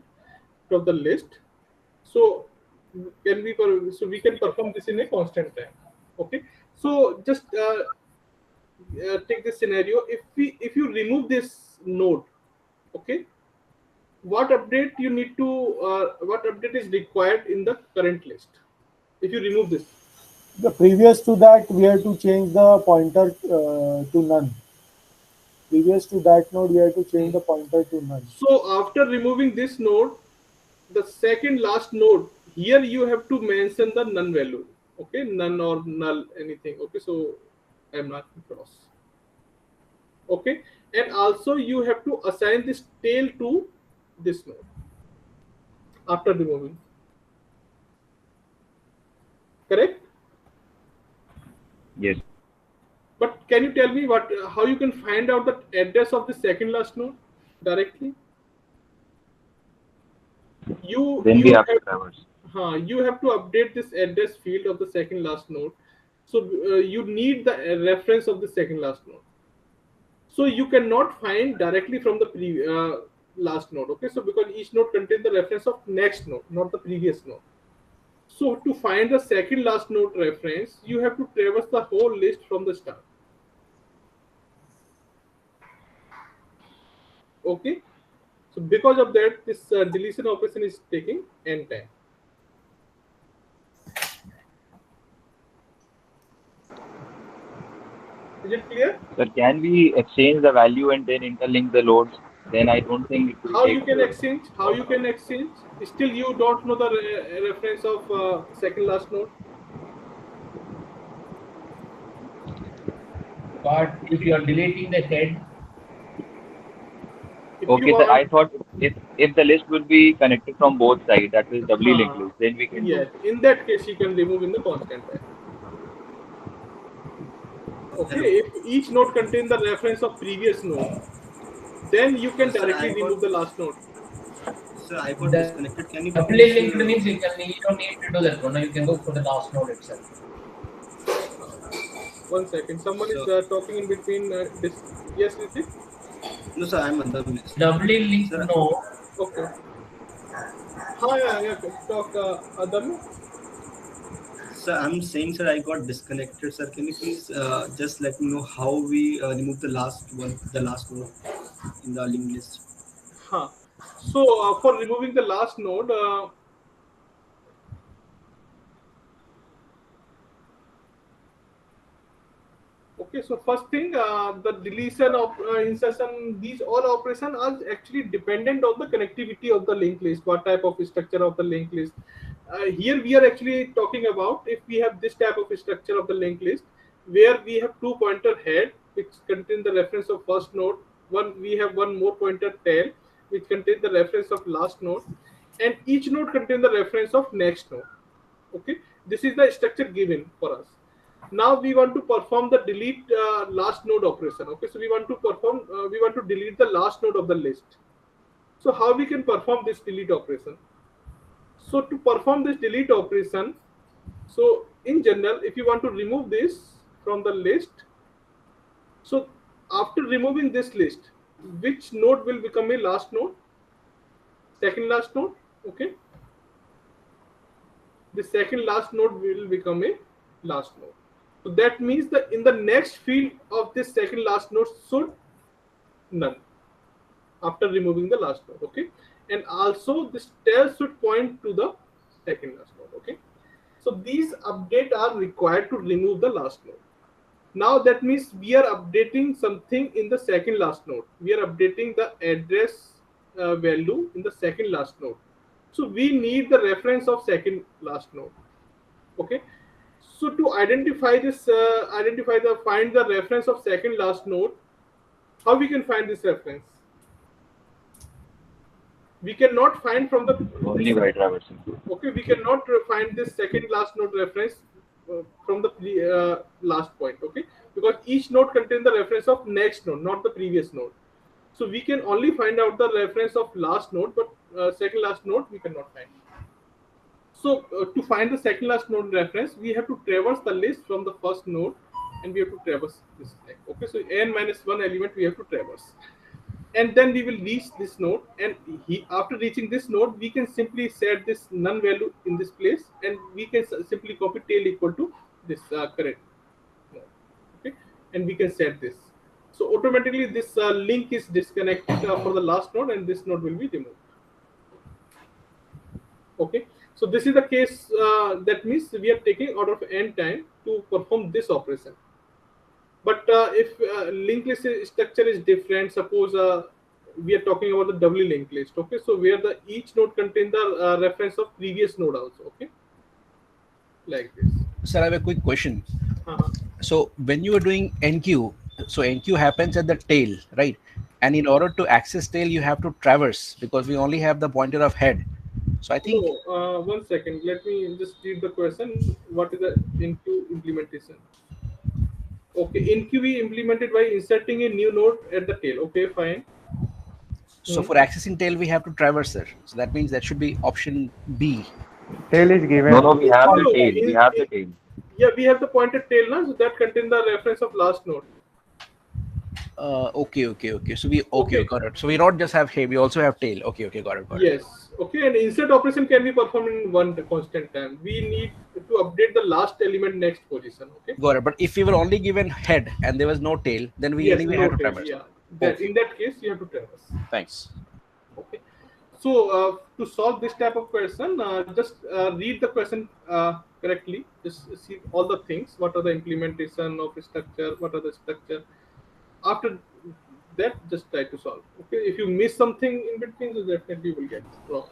from the list. So so we can perform this in a constant time, okay. So just take this scenario. If you remove this node, okay, what update you need to what update is required in the current list if you remove this? The previous to that, we have to change the pointer to none. Previous to that node, we have to change the pointer to none. So after removing this node, the second last node, here you have to mention the none value, okay, none or null, anything, okay. So I'm not cross, okay. And also you have to assign this tail to this node after removing, correct? Yes. But can you tell me what how you can find out the address of the second last node directly? Then we have to traverse. You have to update this address field of the second last node. So you need the reference of the second last node. So you cannot find directly from the last node, okay. So because each node contains the reference of next node, not the previous node. So to find the second last node reference, you have to traverse the whole list from the start, okay. So because of that, this deletion operation is taking n time. Is it clear? Sir, can we exchange the value and then interlink the loads? Then I don't think it will How take. you can exchange? How you can exchange? Still, you don't know the reference of second last node. But if you are deleting the head, If you Okay, sir. want, I thought if the list will be connected from both sides, that is doubly linked uh, list, then we can do. yes, in that case, you can remove in the constant time. Okay, if each node contains the reference of previous node, then you can Sir, directly I got remove the last node. sir, I got the disconnected. Can you doubly please? linked means you don't need to do that one. You can go for the last node itself. One second, someone is So, talking in between. Yes, Ritik? no, sir, I'm on the list. Doubly linked Sir, node. Okay. Yeah. Talk, Adam. sir, I'm saying, sir, I got disconnected. Sir, can you please just let me know how we remove the last one, the last node in the linked list? Huh. So for removing the last node, Okay, so first thing, the deletion of insertion, these all operations are actually dependent on the connectivity of the linked list, what type of structure of the linked list. Here we are actually talking about if we have this type of structure of the linked list, where we have two pointer head which contain the reference of first node, we have one more pointer tail which contain the reference of last node, and each node contain the reference of next node. Okay, this is the structure given for us. Now we want to perform the delete last node operation. Okay, so we want to delete the last node of the list. So how we can perform this delete operation? So to perform this delete operation, so in general, if you want to remove this from the list, so after removing this list, which node will become a last node? Second last node. Okay, the second last node will become a last node. So that means that in the next field of this second last node should none after removing the last node. Okay, and also this tail should point to the second last node. Okay, so these updates are required to remove the last node. Now that means we are updating something in the second last node. We are updating the address value in the second last node. So we need the reference of second last node. Okay, so to identify this, find the reference of second last node. How we can find this reference? We cannot find from the Only by traversing. okay. We cannot find this second last node reference from the last point. Okay, because each node contains the reference of next node, not the previous node. So we can only find out the reference of last node, but second last node we cannot find. So to find the second last node reference, we have to traverse the list from the first node, and we have to traverse this leg. Okay, so n minus one element we have to traverse, and then we will reach this node. And after reaching this node, we can simply set this none value in this place, and we can simply copy tail equal to this current node. Okay, and we can set this. So automatically this link is disconnected for the last node, and this node will be removed. Okay, so this is the case. That means we are taking order of n time to perform this operation. But if linked list structure is different, suppose we are talking about the doubly linked list. Okay, so where the each node contains the reference of previous node also. Okay, like this. Sir, I have a quick question. Uh-huh. So when you are doing NQ, so NQ happens at the tail, right? And in order to access tail, you have to traverse because we only have the pointer of head. So I think. No, 1 second. Let me just read the question. What is the NQ implementation? Okay, NQ we implemented by inserting a new node at the tail. Okay, fine. So for accessing tail, we have to traverse, sir. So that means that should be option B. Tail is given. No, we have the tail. We have the tail. Yeah, we have the pointed tail now, so that contains the reference of last node. Okay. So we got it. So we not just have head, we also have tail. Okay, got it. Yes. Okay, and insert operation can be performed in one constant time. We need to update the last element next position. Okay. Got it. But if we were only given head and there was no tail, then we anyway have to traverse. Yeah. In that case, you have to traverse. Thanks. Okay. So to solve this type of question, just read the question correctly. Just see all the things. What are the implementation of structure? What are the structure? After that, just try to solve. Okay. If you miss something in between, so definitely you will get wrong.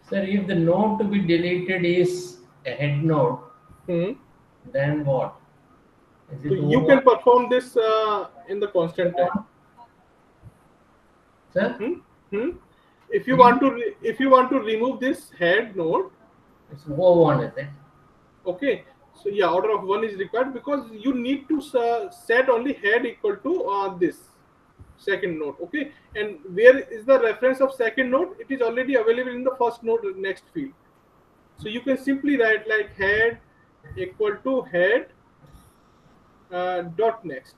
Sir, if the node to be deleted is a head node, then what? So you can perform this in the constant time. Sir? If you want to remove this head node, it's O1, is it? Okay, so yeah, order of 1 is required because you need to set only head equal to this second node. Okay, and where is the reference of second node? It is already available in the first node next field. So you can simply write like head equal to head dot next.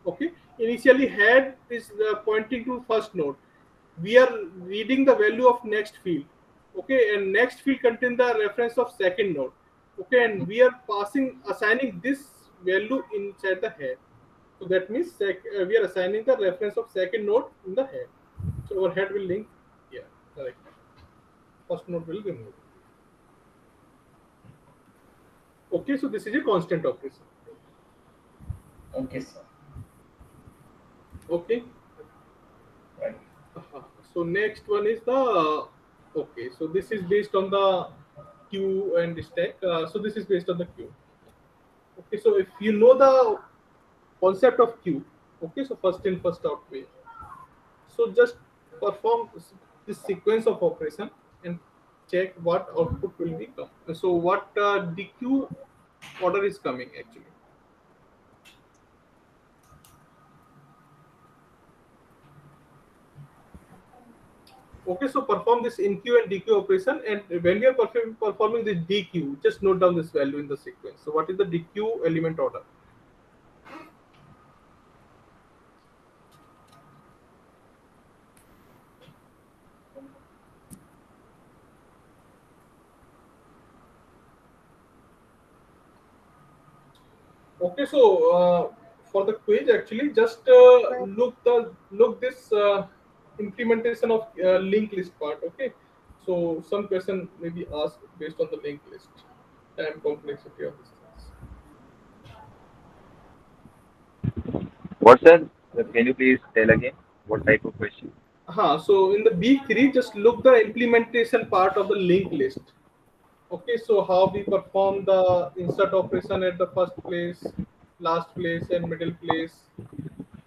Okay, initially head is pointing to first node. We are reading the value of next field. Okay, and next field contains the reference of second node. Okay, and we are assigning this value inside the head. So that means we are assigning the reference of second node in the head. So our head will link here. Correct. First node will remove. Okay, so this is a constant operation. Okay, sir. Okay. Right. So next one is the okay. So this is based on the queue and stack. So this is based on the queue. Okay. So if you know the concept of queue, okay. So first in first out way. So just perform this sequence of operation and check what output will be come. So what DQ order is coming actually. Okay, so perform this NQ and DQ operation, and when we are performing this DQ, just note down this value in the sequence. So what is the DQ element order? Okay, so for the quiz, actually, just look this implementation of linked list part. Okay, so some question may be asked based on the linked list, time complexity of these things. What's that? Can you please tell again? What type of question? So in the B3, just look the implementation part of the linked list. Okay, so how we perform the insert operation at the first place, last place, and middle place,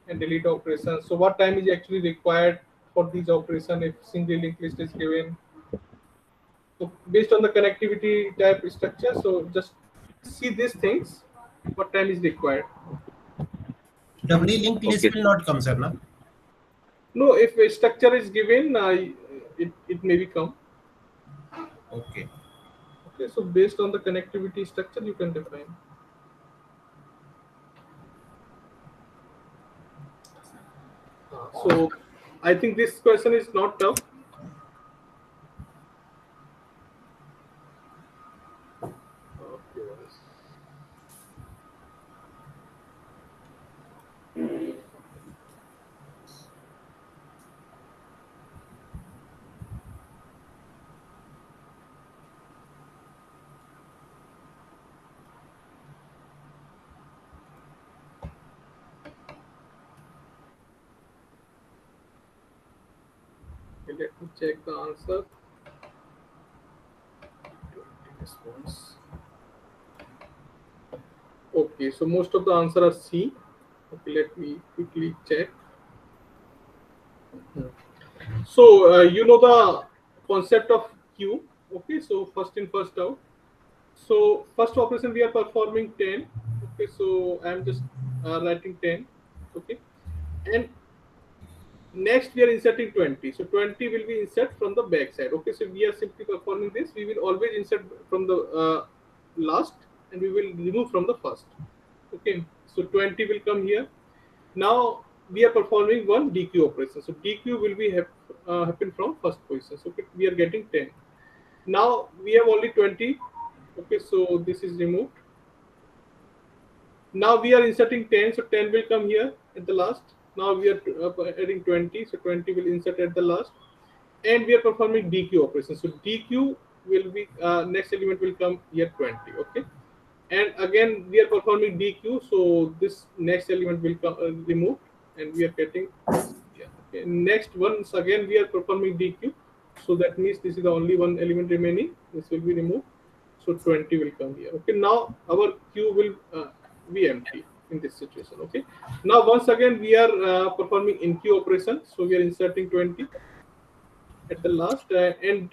and delete operation. So what time is actually required for these operation if single linked list is given? So based on the connectivity type structure, so just see these things. What time is required? Doubly linked list Okay. will not come, sir, no? No, if a structure is given, it may become. Okay. Okay, so based on the connectivity structure, you can define. So I think this question is not tough. Okay. Okay, let me check the answer. Response. Okay, so most of the answer are C. Okay, let me quickly check. So you know the concept of queue. Okay, so first in first out. So first operation we are performing 10. Okay, so I am just writing 10. Okay, and next we are inserting 20. So 20 will be insert from the back side. Okay, so we are simply performing this. We will always insert from the last, and we will remove from the first. Okay, so 20 will come here. Now we are performing one DQ operation. So DQ will be happen from first position. So okay, we are getting 10. Now we have only 20. Okay, so this is removed. Now we are inserting 10, so 10 will come here at the last. Now we are adding 20, so 20 will insert at the last. And we are performing DQ operation. So DQ will be, next element will come here 20, okay? And again, we are performing DQ, so this next element will come removed, and we are getting this here. Okay. Next once again, we are performing DQ, so that means this is the only one element remaining. This will be removed, so 20 will come here. Okay, now our queue will be empty in this situation. Okay, now once again we are performing in queue operation, so we are inserting 20 at the last and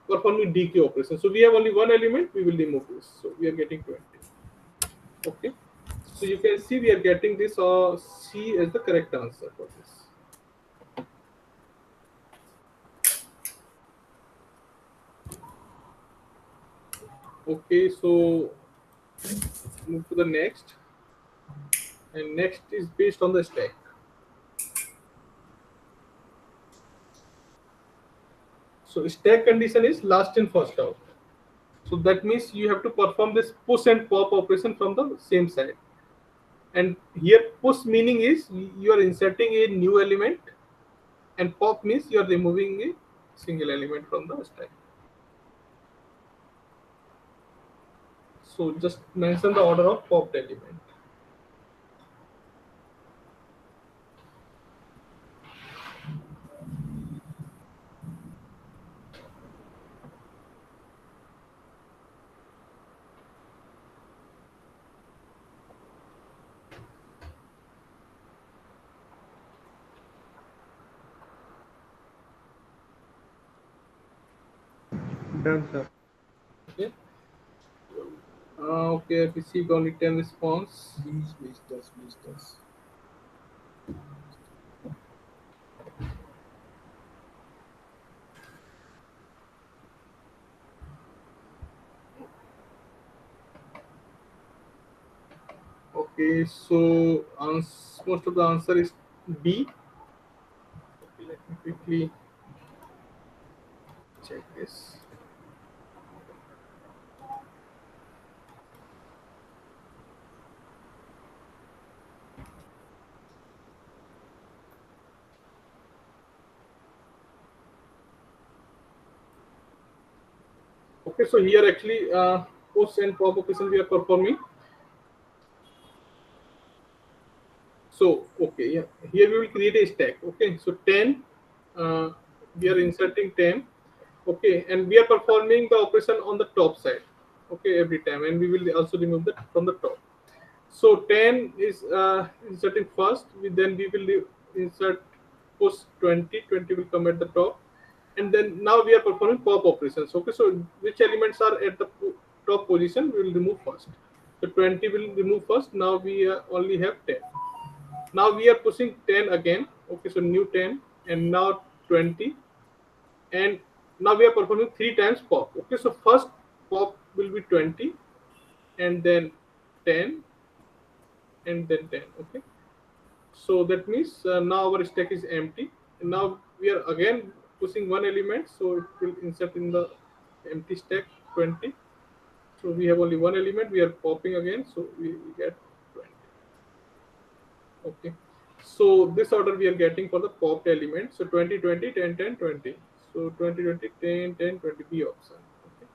performing DQ operation. So we have only one element, we will remove this, so we are getting 20. Okay, so you can see we are getting this C as the correct answer for this. Okay, so move to the next, and next is based on the stack. So stack condition is last in first out. So that means you have to perform this push and pop operation from the same side. And here push meaning is you are inserting a new element, and pop means you are removing a single element from the stack. So just mention the order of popped element. Done, sir. Okay. Okay, I've received only 10 response. Please. Okay, so most of the answer is B. Okay, let me quickly check this. Okay, so here actually push and pop operation we are performing. So okay, yeah, here we will create a stack. Okay, so 10, we are inserting 10. Okay, and we are performing the operation on the top side. Okay, every time, and we will also remove that from the top. So 10 is inserting first. Then we will insert push 20. 20 will come at the top, and then now we are performing pop operations. Okay, so which elements are at the top position we will remove first. So 20 will remove first. Now we only have 10. Now we are pushing 10 again. Okay, so new 10 and now 20, and now we are performing 3 times pop. Okay, so first pop will be 20, and then 10, and then 10. Okay, so that means now our stack is empty, and now we are again pushing one element, so it will insert in the empty stack 20. So we have only one element, we are popping again, so we get 20. Okay, so this order we are getting for the popped element. So 20 20 10 10 20. So 20 20 10 10 20, B option. Okay,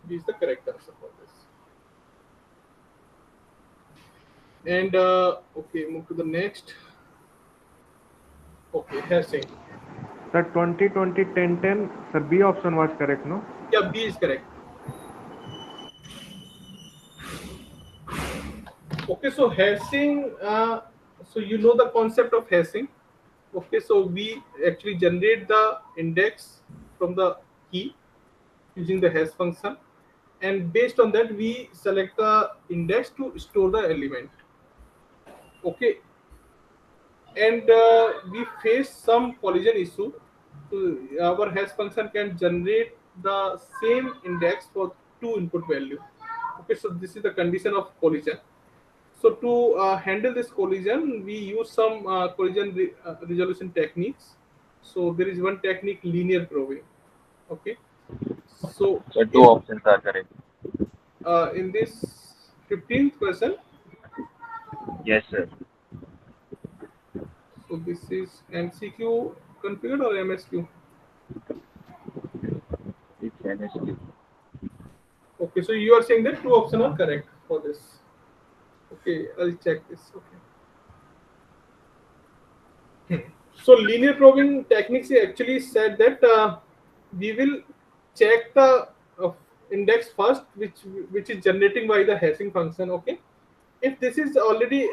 B is the correct answer for this. And okay, move to the next. Okay, hashing. Sir, 20 20 10 10. Sir, B option was correct, no? Yeah, B is correct. Okay, so hashing, so you know the concept of hashing. Okay, so we actually generate the index from the key using the hash function, and based on that we select the index to store the element. Okay, and we face some collision issue, so our hash function can generate the same index for two input value. Okay, so this is the condition of collision. So to handle this collision, we use some collision resolution techniques. So there is one technique, linear probing. Okay, so So two options are correct. in this 15th question, Yes, sir. so this is MCQ configured or MSQ? It's NSQ. Okay, so you are saying that two options are correct for this. Okay, I'll check this. Okay. So linear probing techniques actually said that we will check the index first, which is generating by the hashing function. Okay, if this is already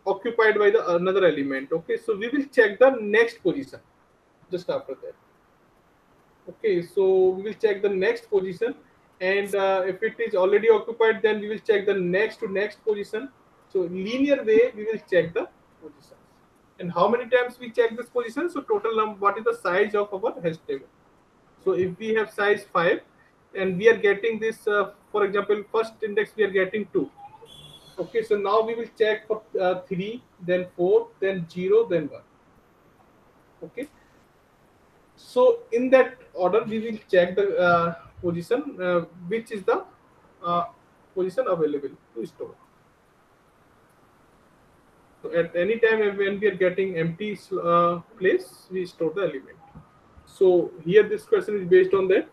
occupied by the another element. Okay, so we will check the next position just after that. Okay, so we will check the next position, and if it is already occupied, then we will check the next to next position. So linear way we will check the positions. And how many times we check this position? So total what is the size of our hash table? So if we have size 5, and we are getting this, for example, first index we are getting 2. Okay, so now we will check for 3, then 4, then 0, then 1. Okay, so in that order we will check the position which is the uh, position available to store. So at any time when we are getting empty place, we store the element. So here this question is based on that.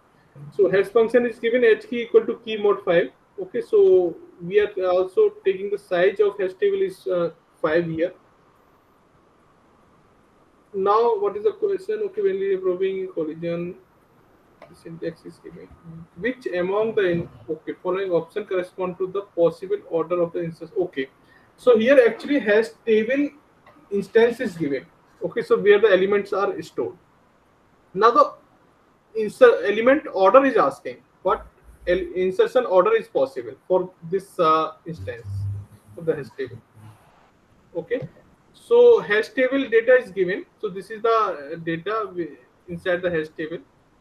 So hash function is given h key equal to key mod 5. Okay, so we are also taking the size of hash table is 5 here. Now what is the question? Okay, when we are proving collision, syntax is given. Which among the okay following option correspond to the possible order of the instance? Okay, so here actually hash table instance is given. Okay, so where the elements are stored. Now the element order is asking. What insertion order is possible for this instance of the hash table? Okay, so hash table data is given. So this is the data inside the hash table.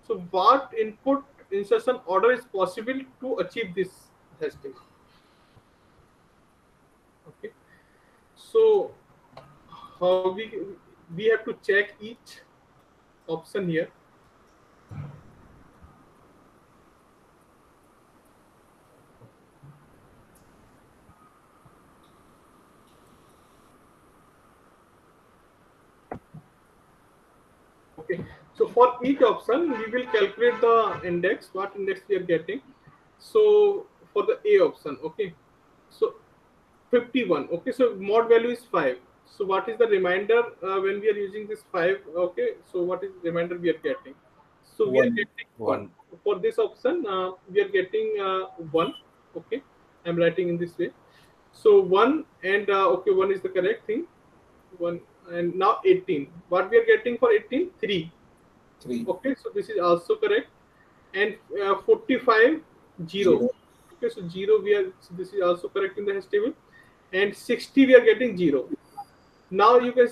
So what input insertion order is possible to achieve this hash table? Okay, so how we have to check each option here. Okay, so for each option we will calculate the index, what index we are getting. So for the A option, okay, so 51. Okay, so mod value is 5. So what is the reminder when we are using this 5? Okay, so what is reminder we are getting? So we are getting 1 for this option. We are getting 1. Okay, I'm writing in this way. So 1 and okay, 1 is the correct thing. 1 and now 18. What we are getting for 18? 3. 3. Okay, so this is also correct. And 45 0. Okay, so 0 we are, so this is also correct in the hash table. And 60 we are getting 0. Now you can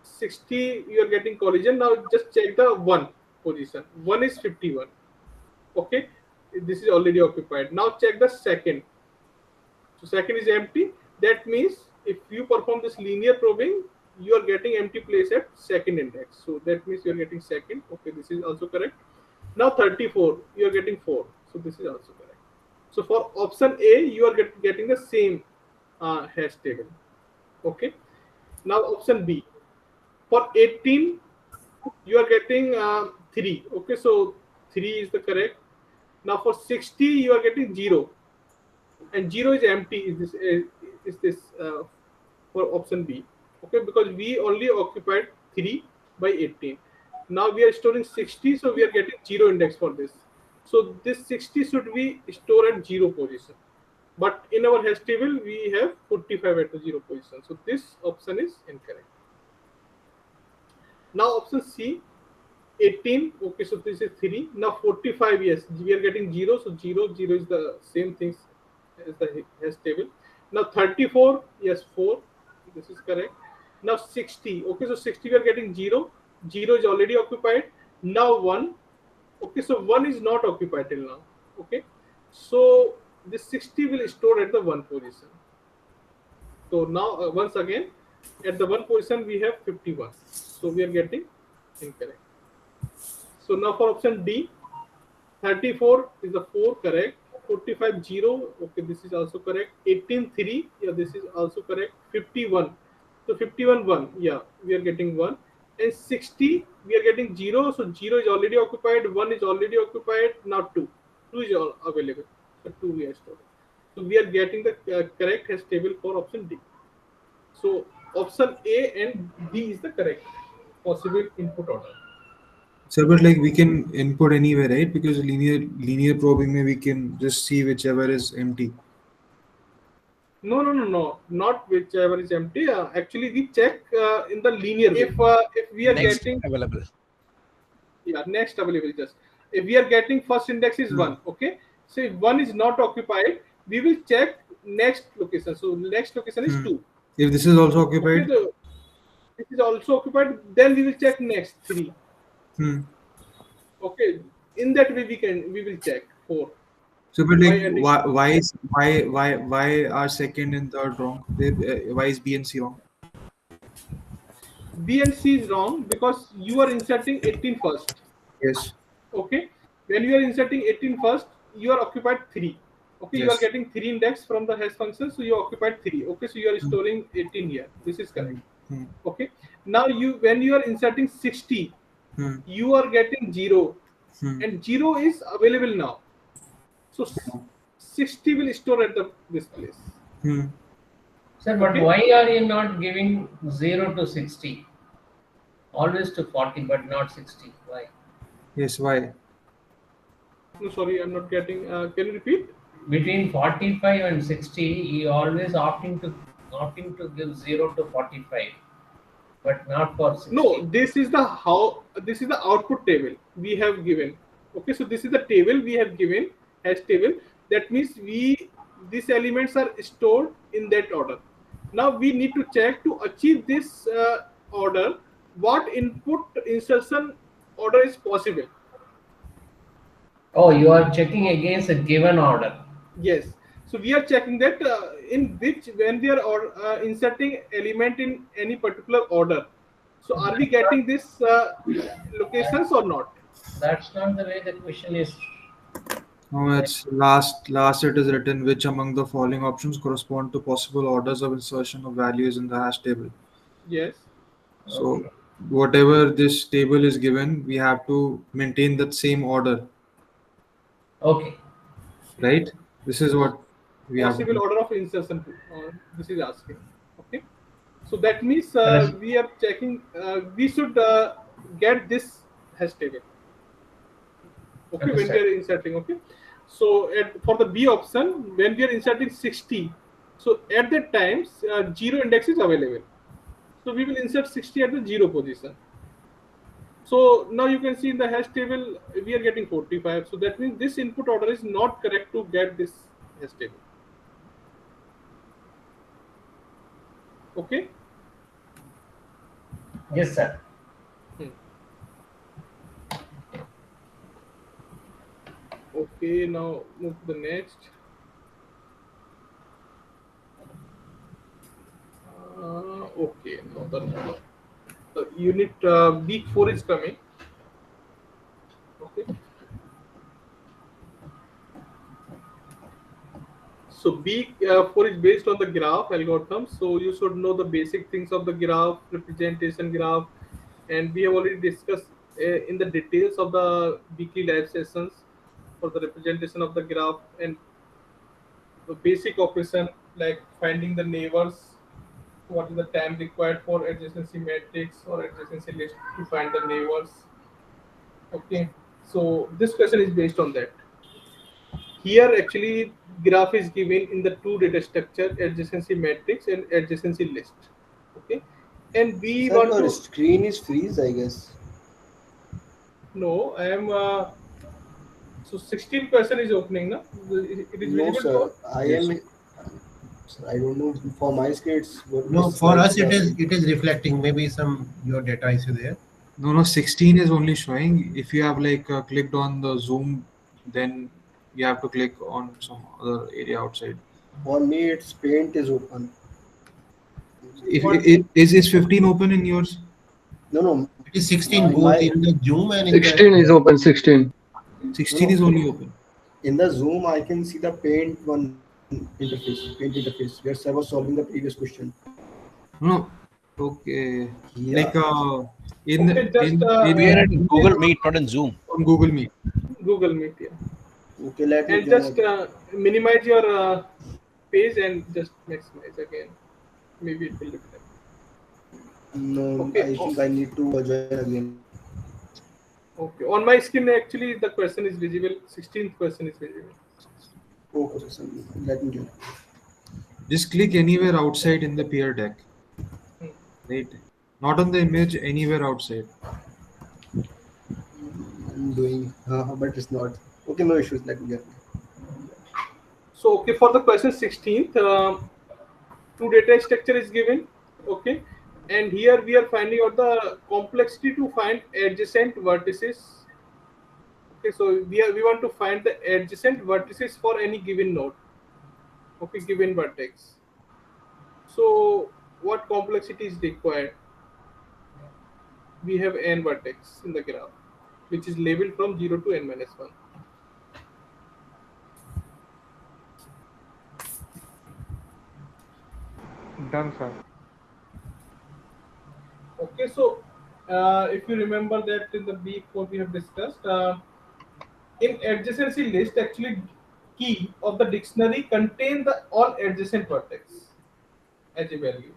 60 you are getting collision. Now just check the 1 position. 1 is 51. Okay, this is already occupied. Now check the second. So second is empty. That means if you perform this linear probing, you are getting empty place at second index. So that means you are getting second. Okay, this is also correct. Now 34 you are getting 4. So this is also correct. So for option A you are getting the same hash table. Okay, now option B, for 18 you are getting 3. Okay, so 3 is the correct. Now for 60 you are getting 0 and 0 is empty. Is this for option B? Okay, because we only occupied 3 by 18. Now we are storing 60, so we are getting 0 index for this. So this 60 should be stored at 0 position. But in our hash table, we have 45 at the 0 position. So this option is incorrect. Now option C, 18. Okay, so this is 3. Now 45, yes, we are getting 0. So 0, 0 is the same thing as the hash table. Now 34, yes, 4. This is correct. Now 60. Okay, so 60 we are getting 0. 0 is already occupied. Now 1. Okay, so 1 is not occupied till now. Okay, so this 60 will store at the 1 position. So now once again at the 1 position we have 51. So we are getting incorrect. So now for option D, 34 is the 4 correct. 45 0. Okay, this is also correct. 18 3. Yeah, this is also correct. 51. So 51 1. Yeah, we are getting 1. And 60 we are getting 0. So 0 is already occupied. 1 is already occupied. Now 2. 2 is all available. So 2 we are storing. So we are getting the correct hash table for option D. So option A and D is the correct possible input order. Sir, but like we can input anywhere, right? Because linear probing, we can just see whichever is empty. No. Not whichever is empty. Actually, we check in the linear way. If we are Next getting available. Yeah, next available. Just if we are getting first index is 1. Okay, so if 1 is not occupied, we will check next location. So next location is 2. If this is also occupied, Okay, so this is also occupied. Then we will check next 3. Okay, in that way we will check 4. So, but like, why are second and third wrong? Why is B and C wrong? B and C is wrong because you are inserting 18 first. Yes. Okay, when you are inserting 18 first, you are occupied 3. Okay, you are Yes. getting 3 index from the hash function, so you occupied 3. Okay, so you are storing 18 here. This is correct. Okay, now when you are inserting 60, you are getting 0, and 0 is available now. So 60 will store at this place. Sir, but Okay. why are you not giving 0 to 60? Always to 40, but not 60. Why? Yes, why? No, sorry, I'm not getting. Can you repeat? Between 45 and 60, you always opting to give 0 to 45, but not for 60. No, this is the output table we have given. Okay, so this is the table we have given, hash table. That means these elements are stored in that order. Now we need to check to achieve this order, what input insertion order is possible. Oh, you are checking against a given order. Yes. So we are checking that in which, when we are inserting element in any particular order, so are we getting this locations or not? That's not the way the question is. No, it's last it is written which among the following options correspond to possible orders of insertion of values in the hash table. Yes. So Okay. whatever this table is given, we have to maintain that same order, Okay. right? This is what we have to Possible do. order of insertion to, this is asking. Okay. So that means Understood. we are checking, we should get this hash table. Okay, when we Understand. are inserting. Okay, so for the B option, when we are inserting 60, so at that times 0 index is available, so we will insert 60 at the 0 position. So now you can see in the hash table we are getting 45, so that means this input order is not correct to get this hash table. Okay. Yes, sir. Okay, now move to the next. Okay, now the unit week 4 is coming. Okay. So B4 is based on the graph algorithm. So you should know the basic things of the graph, representation graph, and we have already discussed in the details of the weekly live sessions for the representation of the graph and the basic operation like finding the neighbors, what is the time required for adjacency matrix or adjacency list to find the neighbors. Okay, so this question is based on that. Here actually graph is given in the two data structure, adjacency matrix and adjacency list. Okay, and we Sir, want your to, screen is freeze, I guess. no, I am so 16% is opening now. It is No, visible for, sir. I Yes. am. Sir, I don't know. For my screen, No, it's for like us it is reflecting. Maybe some your data issue there. No, 16 is only showing. If you have like clicked on the zoom, then you have to click on some other area outside. for me. Its paint is open. what, Is 15 open in yours? No, It is 16 both my in the Zoom and in 16 is the. open, 16. 16 is only open. in the Zoom I can see the paint one interface where I was solving the previous question. No. Okay. Yeah. Like in okay, just in We are in Google Meet, not in Zoom. on Google Meet. Google Meet, yeah, Okay, let me and join just again. minimize your page and just maximize again. Maybe it will reflect. No, Okay. I think I need to join again. Okay, on my screen actually the question is visible. 16th question is visible. Okay, sir. Let me join. Just click anywhere outside in the peer deck. Right. Not on the image, anywhere outside. I'm doing, but it's not. Okay, no issues. Let me get. So okay, for the question 16th, two data structure is given. Okay, and here we are finding out the complexity to find adjacent vertices. Okay, so we want to find the adjacent vertices for any given node. Okay, given vertex. So what complexity is required? We have n vertex in the graph, which is labeled from 0 to n minus 1. Done, sir. Okay, so if you remember that in the week what we have discussed, in adjacency list, actually key of the dictionary contain the all adjacent vertex as a value.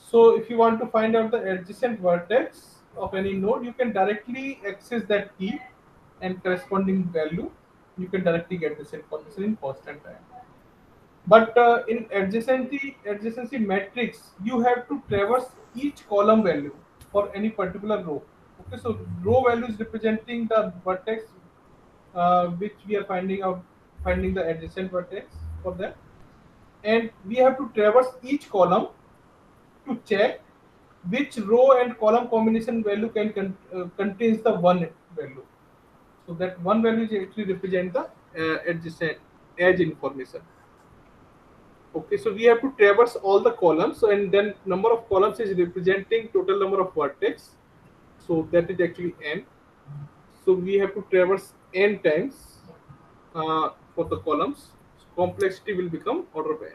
So if you want to find out the adjacent vertex of any node, you can directly access that key and corresponding value. You can directly get this information in constant time. But in adjacency matrix, you have to traverse each column value for any particular row. Okay, so row value is representing the vertex which we are finding the adjacent vertex for that, and we have to traverse each column to check which row and column combination value contains the one value. So that one value is actually represent the adjacent edge information. Okay, so we have to traverse all the columns, and then number of columns is representing total number of vertex. So that is actually n. So we have to traverse n times for the columns. So complexity will become order of n.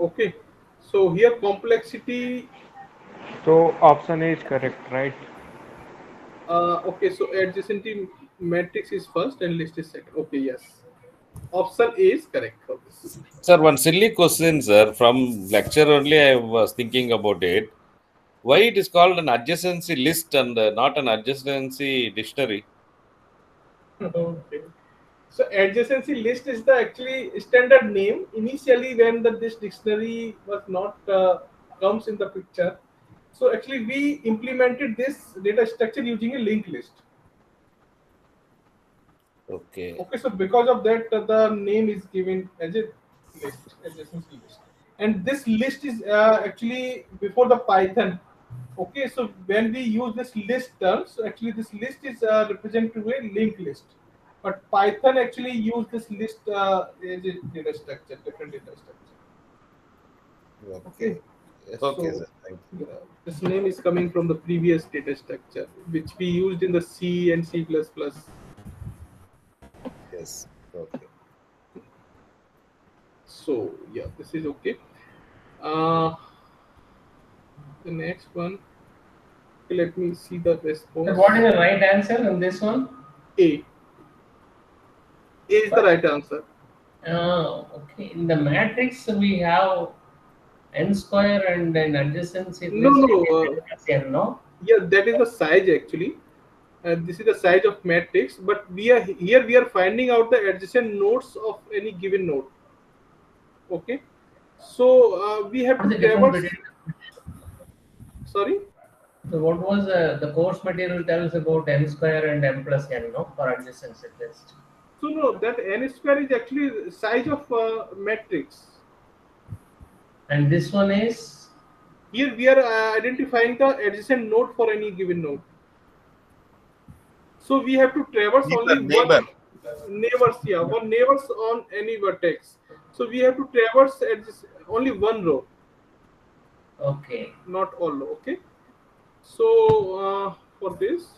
Okay, so here complexity. So option A is correct, right? Okay, so adjacency matrix is first and list is second. Okay, yes. Option A is correct for this. Sir, one silly question, sir. From lecture only, I was thinking about it. Why it is called an adjacency list and not an adjacency dictionary? Okay. So adjacency list is the actually standard name. Initially, when this dictionary was not comes in the picture, so actually we implemented this data structure using a linked list. Okay. Okay, so because of that, the name is given as a list, adjacency list, and this list is actually before the Python. Okay, so when we use this list term, so actually this list is represented to a linked list, but Python actually use this list as a data structure, different data structure. Okay. Okay, So sir. Thank you. this name is coming from the previous data structure, which we used in the C and C++. Yes. Okay. So yeah, this is okay. Uh, the next one. Okay, let me see the response. So what is the right answer in this one? A. A is the right answer. Okay. In the matrix, we have n square and an adjacency No, list. no. No. Yeah, that is the size actually. This is the size of matrix, but we are finding out the adjacent nodes of any given node. Okay, so we have What's to the difference traverse. between? Sorry. So what was the course material tells about n square and m plus n, no, for adjacency list? So no, that n square is actually size of matrix. And this one is? Here we are identifying the adjacent node for any given node. So we have to traverse only one neighbors here, one neighbors on any vertex. So we have to traverse only one row. Okay. Not all row. Okay. So for this.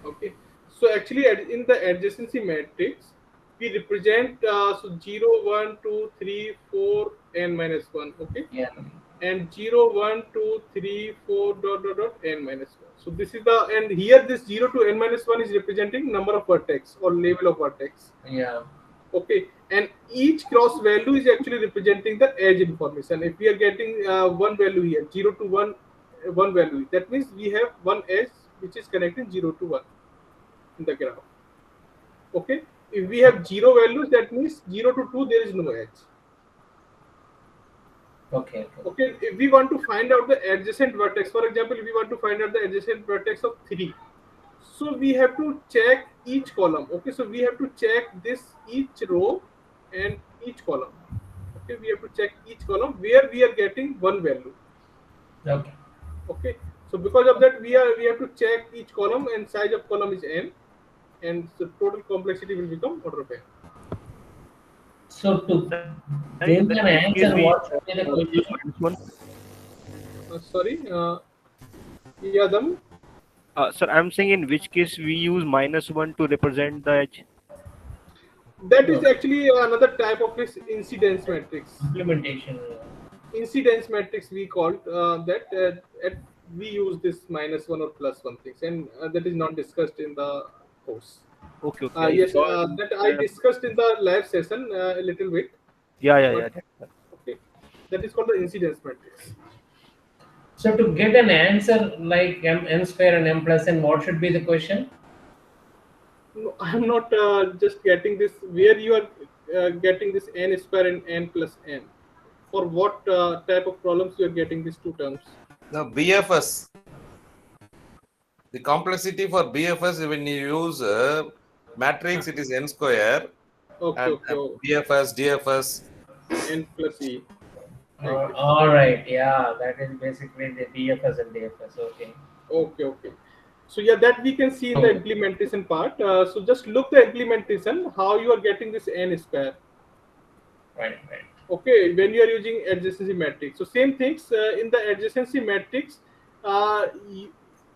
Okay. So actually in the adjacency matrix, we represent so 0, 1, 2, 3, 4, n minus 1. Okay. Yeah. And 0, 1, 2, 3, 4, dot, dot, dot, n minus 1. So this is the, and here this 0 to n minus 1 is representing number of vertex or level of vertex. Yeah. Okay. And each cross value is actually representing the edge information. If we are getting one value here, 0 to 1, one value, that means we have one edge which is connecting 0 to 1 in the graph. Okay. If we have 0 values, that means 0 to 2, there is no edge. Okay. Okay, if we want to find out the adjacent vertex, for example, if we want to find out the adjacent vertex of 3, so we have to check each column. Okay, so we have to check this each row and each column. Okay, we have to check each column where we are getting one value. Okay. Okay, so because of that, we have to check each column, and size of column is n, and the total complexity will become order of n. So to give an answer, what should be the question? Sorry, yeah, them. Sir, I'm saying in which case we use -1 to represent the edge. That is actually another type of this incidence matrix. Implementation. Incidence matrix we called that we use this -1 or +1 things, and that is not discussed in the course. Okay. Yes, that I discussed in the live session a little bit. Yeah. Okay, that is called the incidence matrix. So to get an answer like n square and m plus n, what should be the question? No, I'm not just getting this. Where you are getting this n square and n plus n? For what type of problems you are getting these two terms? The BFS. The complexity for BFS, when you use matrix, it is n square, Okay, and okay. Oh, BFS, DFS. n plus e, like this. All right, yeah, that is basically the DFS and DFS. Okay. Okay, okay. So yeah, that we can see in the Okay. implementation part. So just look the implementation, how you are getting this n square. Right, right. Okay, when you are using adjacency matrix. So same things in the adjacency matrix,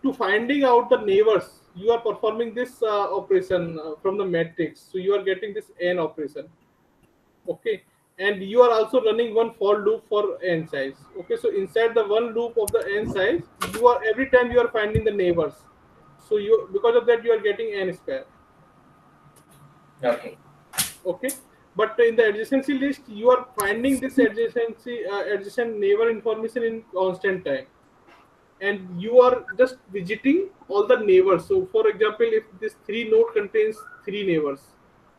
to finding out the neighbors, you are performing this operation from the matrix. So you are getting this n operation. Okay, and you are also running one for loop for n size. Okay, so inside the one loop of the n size, you are every time you are finding the neighbors. So you, because of that, you are getting n square. Okay. Okay, but in the adjacency list you are finding this adjacent neighbor information in constant time, and you are just visiting all the neighbors. So for example, if this three node contains three neighbors,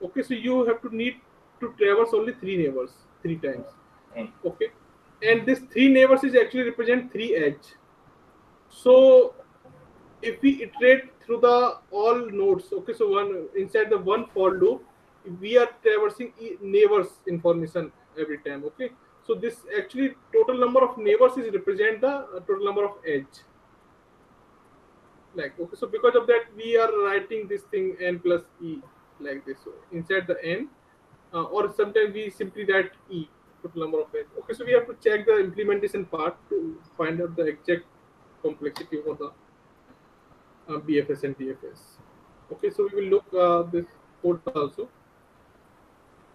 okay, so you have to need to traverse only three neighbors three times. Okay, and this three neighbors is actually represent three edge. So if we iterate through the all nodes, okay, so one inside the one for loop, we are traversing neighbors information every time. Okay, so this actually total number of neighbors is represent the total number of edge, like. Okay, so because of that we are writing this thing n plus e, like this. So inside the n, or sometimes we simply write e, total number of edge. Okay, so we have to check the implementation part to find out the exact complexity for the BFS and DFS. Okay, so we will look this code also.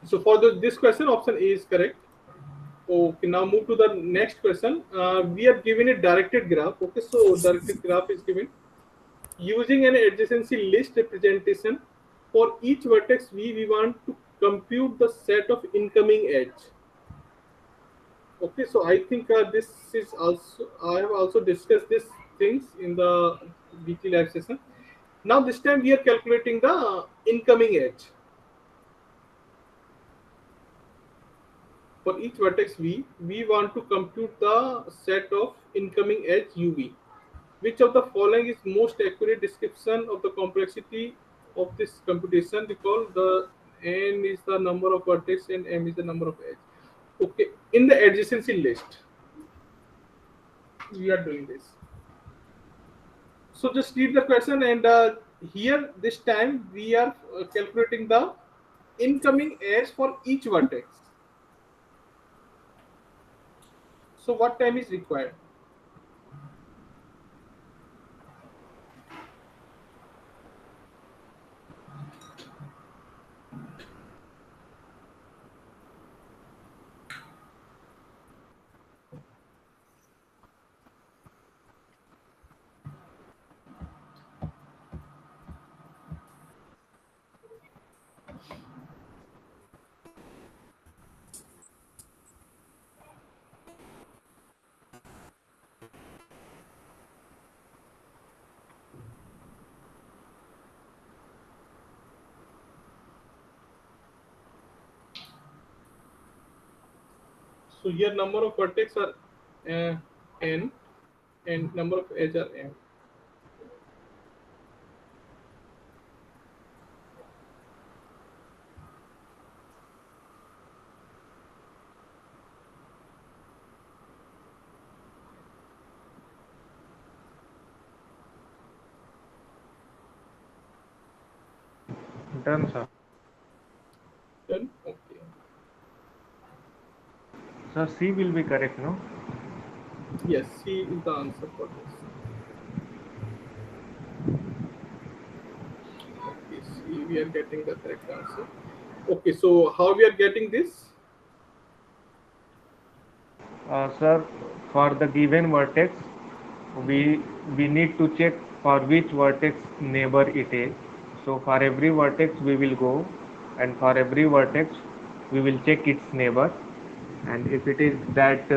So for this question, option A is correct. Okay, now move to the next question. We are given a directed graph. Okay, so directed graph is given using an adjacency list representation. For each vertex we want to compute the set of incoming edge. Okay, so I think this is also, I have also discussed these things in the weekly live session. Now this time we are calculating the incoming edge. For each vertex we want to compute the set of incoming edge UV. Which of the following is most accurate description of the complexity of this computation? Because the n is the number of vertex and m is the number of edge. Okay, in the adjacency list, we are doing this. So just read the question, and here this time we are calculating the incoming edge for each vertex. So what time is required? So here number of vertex are n and number of edge are m. Done, sir. Then okay. So C will be correct, no? Yes, C is the answer for this. Okay, C, we are getting the correct answer. Okay, so how we are getting this? Sir, for the given vertex, we we need to check for which vertex neighbor it is. So for every vertex we will go, and for every vertex we will check its neighbor, and if it is that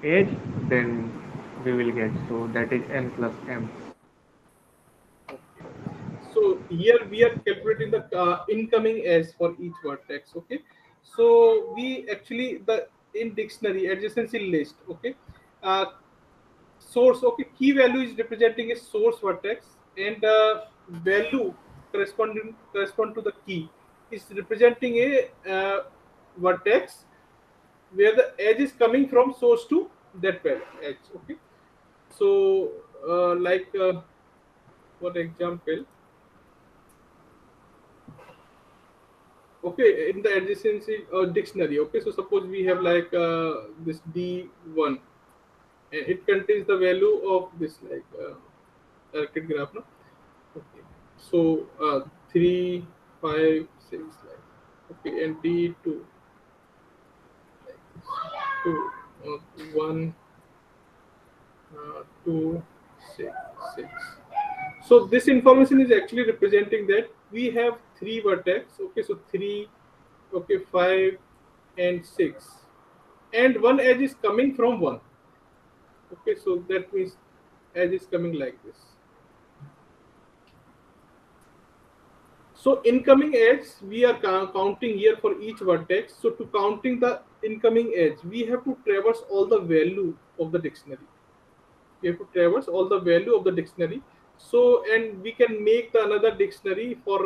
edge, then we will get. So that is n plus m. So here we are calculating the incoming edge for each vertex. Okay, so we actually the in dictionary adjacency list. Okay, uh, source. Okay, key value is representing a source vertex, and value correspond to the key is representing a vertex where the edge is coming from source to that edge. Okay, so for example, okay, in the adjacency dictionary. Okay, so suppose we have like this D1, and it contains the value of this circuit graph. No, okay, so 3, 5, 6, okay, and D2 2, 1, 2, 6, 6. So this information is actually representing that we have three vertex. Okay, so 3, okay, 5, and 6, and one edge is coming from 1. Okay, so that means edge is coming like this. So incoming edge we are counting here for each vertex. So to counting the incoming edge, we have to traverse all the value of the dictionary. We have to traverse all the value of the dictionary. So, and we can make the another dictionary for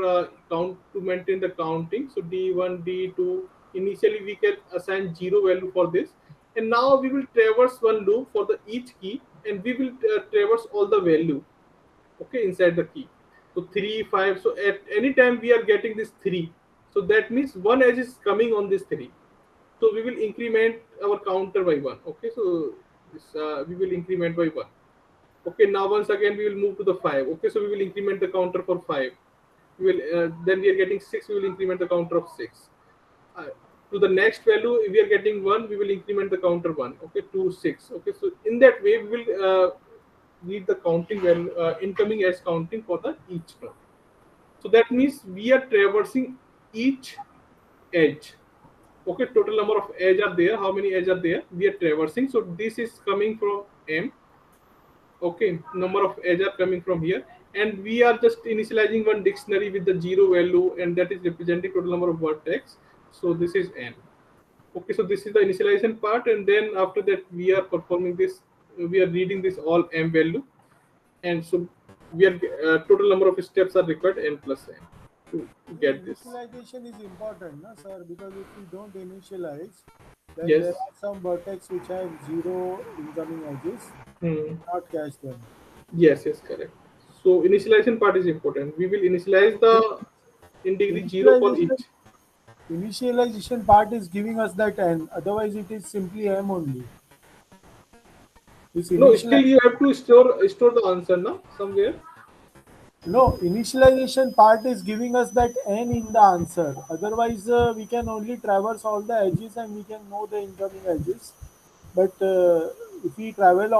count to maintain the counting. So D1, D2, initially we can assign 0 value for this, and now we will traverse one loop for the each key, and we will traverse all the value, okay, inside the key. So 3, 5, so at any time we are getting this 3, so that means one edge is coming on this 3. So we will increment our counter by 1. Okay, so this we will increment by 1. Okay, now once again we will move to the 5. Okay, so we will increment the counter for 5. We will then we are getting 6. We will increment the counter of 6. To the next value we are getting 1. We will increment the counter 1. Okay, 2, 6. Okay, so in that way we will read the counting value, incoming edge counting for the each node. So that means we are traversing each edge. Okay, total number of edge are there. How many edge are there? We are traversing. So this is coming from M. Okay, number of edge are coming from here, and we are just initializing one dictionary with the 0 value, and that is representing total number of vertex. So this is N. Okay, so this is the initialization part, and then after that we are performing this. We are reading this all M value, and so we are total number of steps are required N plus N to get this. Initialization is important, no, sir, because if we don't initialize, then Yes. there are some vertex which have 0 incoming edges. Not catch them. Yes, yes, correct. So initialization part is important. We will initialize the in degree 0 for each. Initialization part is giving us that N. Otherwise, it is simply M only. No, still you have to store the answer, no, somewhere. No, initialization part is giving us that N in the answer. Otherwise, we can only traverse all the edges and we can know the incoming edges. But if we traverse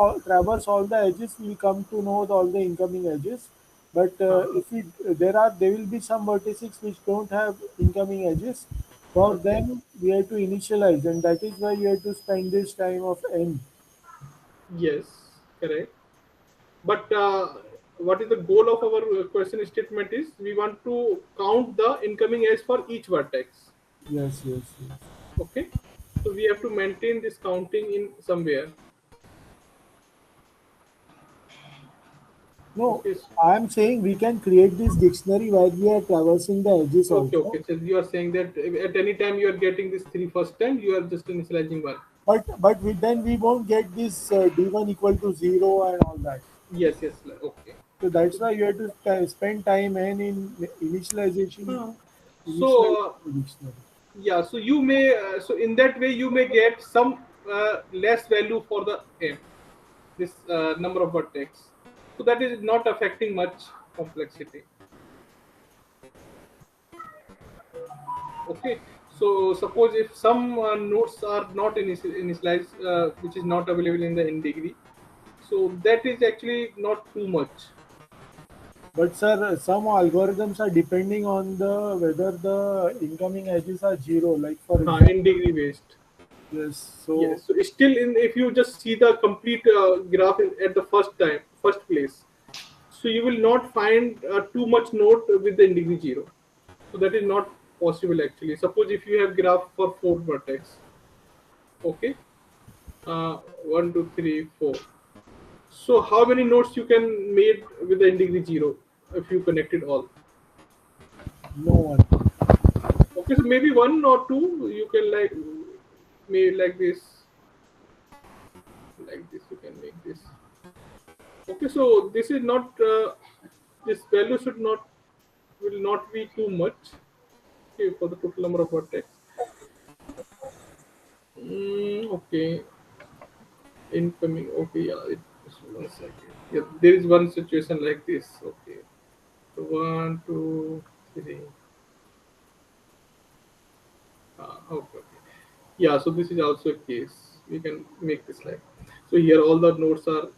all the edges, we come to know all the incoming edges. But if we there will be some vertices which don't have incoming edges. For them, we have to initialize, and that is why you have to spend this time of N. Yes, correct. But what is the goal of our question statement is we want to count the incoming edge for each vertex. Yes, yes, yes. Okay, so we have to maintain this counting in somewhere. No, I am saying we can create this dictionary where we are traversing the edges Okay, also. okay. So you are saying that at any time you are getting this 3 first time, you are just initializing 1. But then we won't get this D1 equal to 0 and all that. Yes, yes. Okay. So that's why you have to spend time and in initialization. So Dictionary. yeah, so you may so in that way you may get some less value for the M, this number of vertex. So that is not affecting much complexity. Okay, so suppose if some nodes are not initialized, which is not available in the N degree, so that is actually not too much. But sir, some algorithms are depending on the whether the incoming edges are 0. Like for example, In degree based. Yes. So yes. So still, if you just see the complete graph at the first place, so you will not find too much node with the degree 0. So that is not possible actually. Suppose if you have graph for 4 vertex, okay, 1, 2, 3, 4. So how many nodes you can made with the in degree 0 if you connected all? No one. Okay, so maybe one or two you can like make like this you can make this. Okay, so this is not this value should not will not be too much. Okay, for the total number of vertex. Okay, incoming. Okay, yeah. Just one second. Yeah, there is one situation like this. Okay, so one, two, three. Okay, okay. Yeah, so this is also a case. We can make this like so. Here, all the nodes are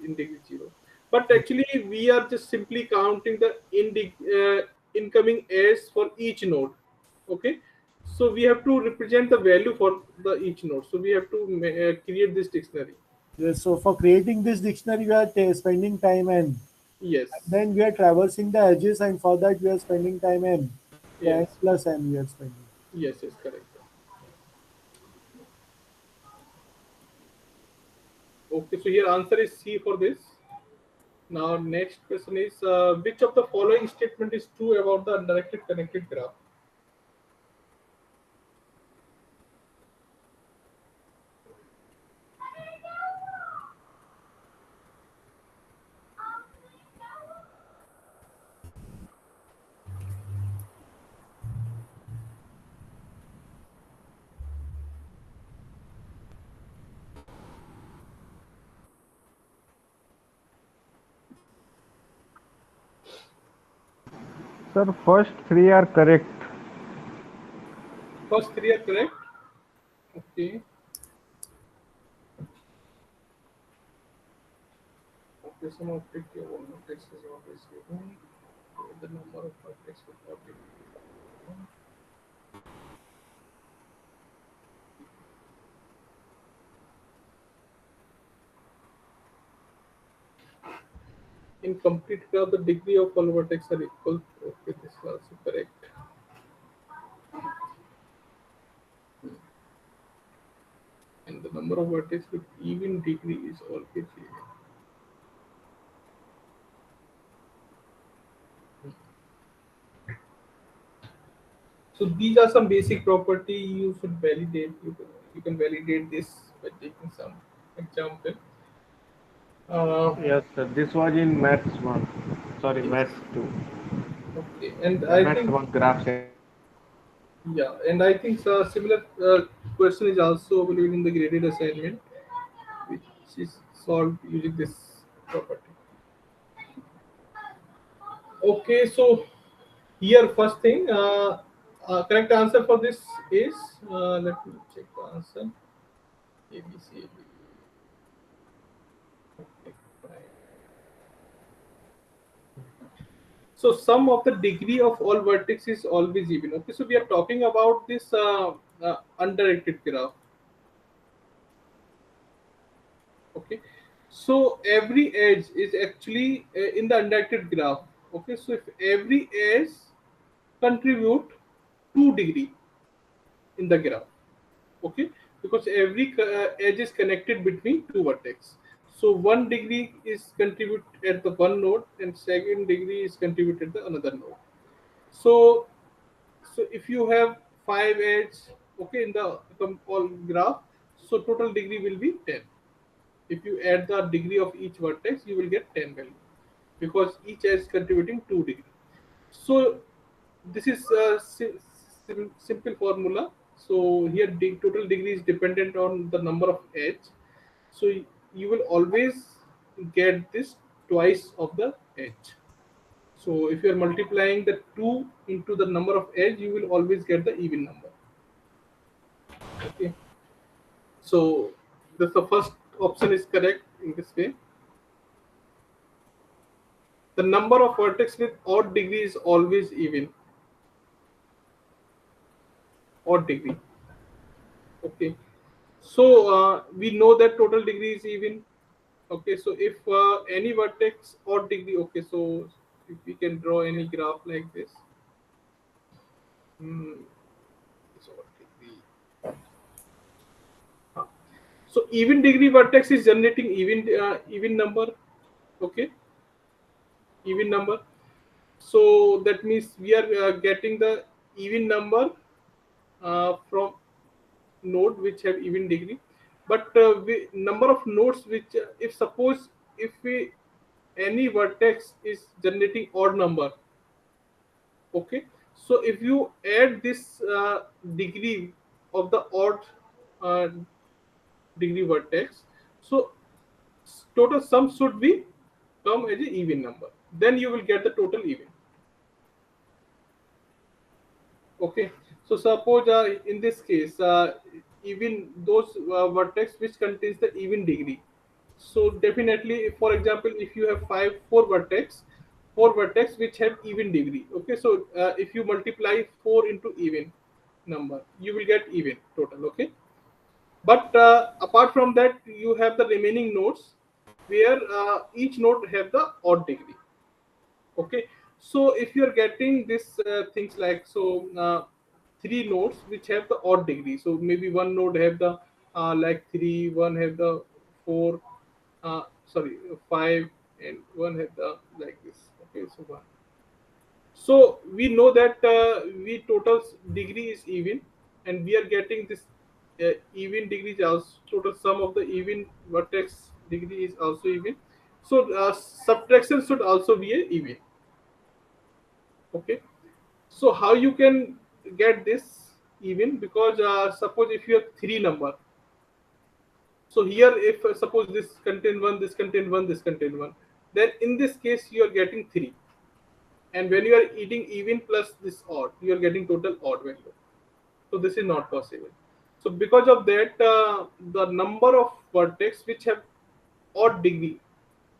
in degree 0, but actually, we are just simply counting the incoming edge for each node. Okay, so we have to represent the value for the each node. So we have to create this dictionary. So for creating this dictionary, we are spending time n. Yes. Then we are traversing the edges, and for that we are spending time n. So n Yes. plus n we are spending. Yes. Yes. Correct. Okay. So here answer is C for this. Now next question is which of the following statement is true about the undirected connected graph? Sir, first three are correct. First three are correct. Okay. Okay. Some of it your one text is always given. The number of text will not be given. In complete graph, the degree of all vertex are equal. Okay, this is also correct. And the number of vertex with even degree is always even. So these are some basic property you should validate. You can validate this by taking some example. Yes, sir. This was in Maths 1. Sorry, Yes. Maths 2. Okay, and Yeah, I Maths think 1 graph section. yeah, and I think similar question is also available in the graded assignment, which is solved using this property. Okay, so here first thing, correct answer for this is let me check the answer. A B C A B. Okay, fine. So sum of the degree of all vertex is always even. Okay, so we are talking about this undirected graph. Okay, so every edge is actually in the undirected graph. Okay, so if every edge contribute 2 degree in the graph. Okay, because every edge is connected between two vertex. So 1 degree is contribute at the one node and second degree is contributed at the another node. So if you have 5 edge, okay, in the all graph, so total degree will be 10. If you add the degree of each vertex, you will get 10 value because each edge is contributing 2 degree. So this is a simple formula. So here total degree is dependent on the number of edge. So you will always get this twice of the edge. So if you are multiplying the 2 into the number of edge, you will always get the even number. Okay. So the first option is correct in this way. The number of vertex with odd degree is always even. Odd degree. Okay. So we know that total degree is even. Okay. So if any vertex odd degree, okay. So if we can draw any graph like this. Hmm, it's odd degree. So even degree vertex is generating even number. Okay, even number. So that means we are getting the even number from node which have even degree. But number of nodes which if suppose if we any vertex is generating odd number. Okay, so if you add this degree of the odd uh, degree vertex, so total sum should be come as a even number, then you will get the total even. Okay, so suppose in this case even those vertex which contains the even degree. So definitely, for example, if you have four vertex which have even degree. Okay, so if you multiply 4 into even number, you will get even total. Okay, but apart from that, you have the remaining nodes where each node have the odd degree. Okay, so if you are getting this things like so three nodes which have the odd degree, so maybe one node have the like 3, one have the 4, sorry 5, and one have the like this. Okay, so one. So we know that we total degree is even, and we are getting this even degree is also total sum of the even vertex degree is also even. So subtraction should also be a even. Okay, so how you can get this even, because suppose if you have three number, so here if suppose this contain one, this contain one, this contain one, then in this case you are getting 3, and when you are eating even plus this odd, you are getting total odd value. So this is not possible. So because of that, the number of vertex which have odd degree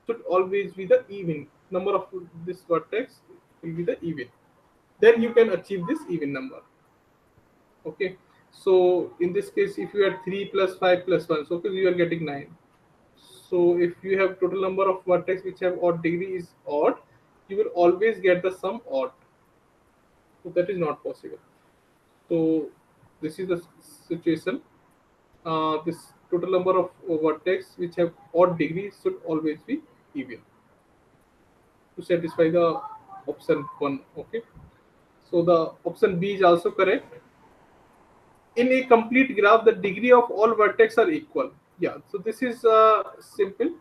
should always be the even number of this vertex will be the even, then you can achieve this even number. Okay, so in this case if you had 3 plus 5 plus 1, so you are getting 9. So if you have total number of vertex which have odd degree is odd, you will always get the sum odd. So that is not possible. So this is the situation. This total number of vertex which have odd degree should always be even to satisfy the option 1. Okay, so the option B is also correct. In a complete graph, the degree of all vertex are equal. Yeah, so this is simple.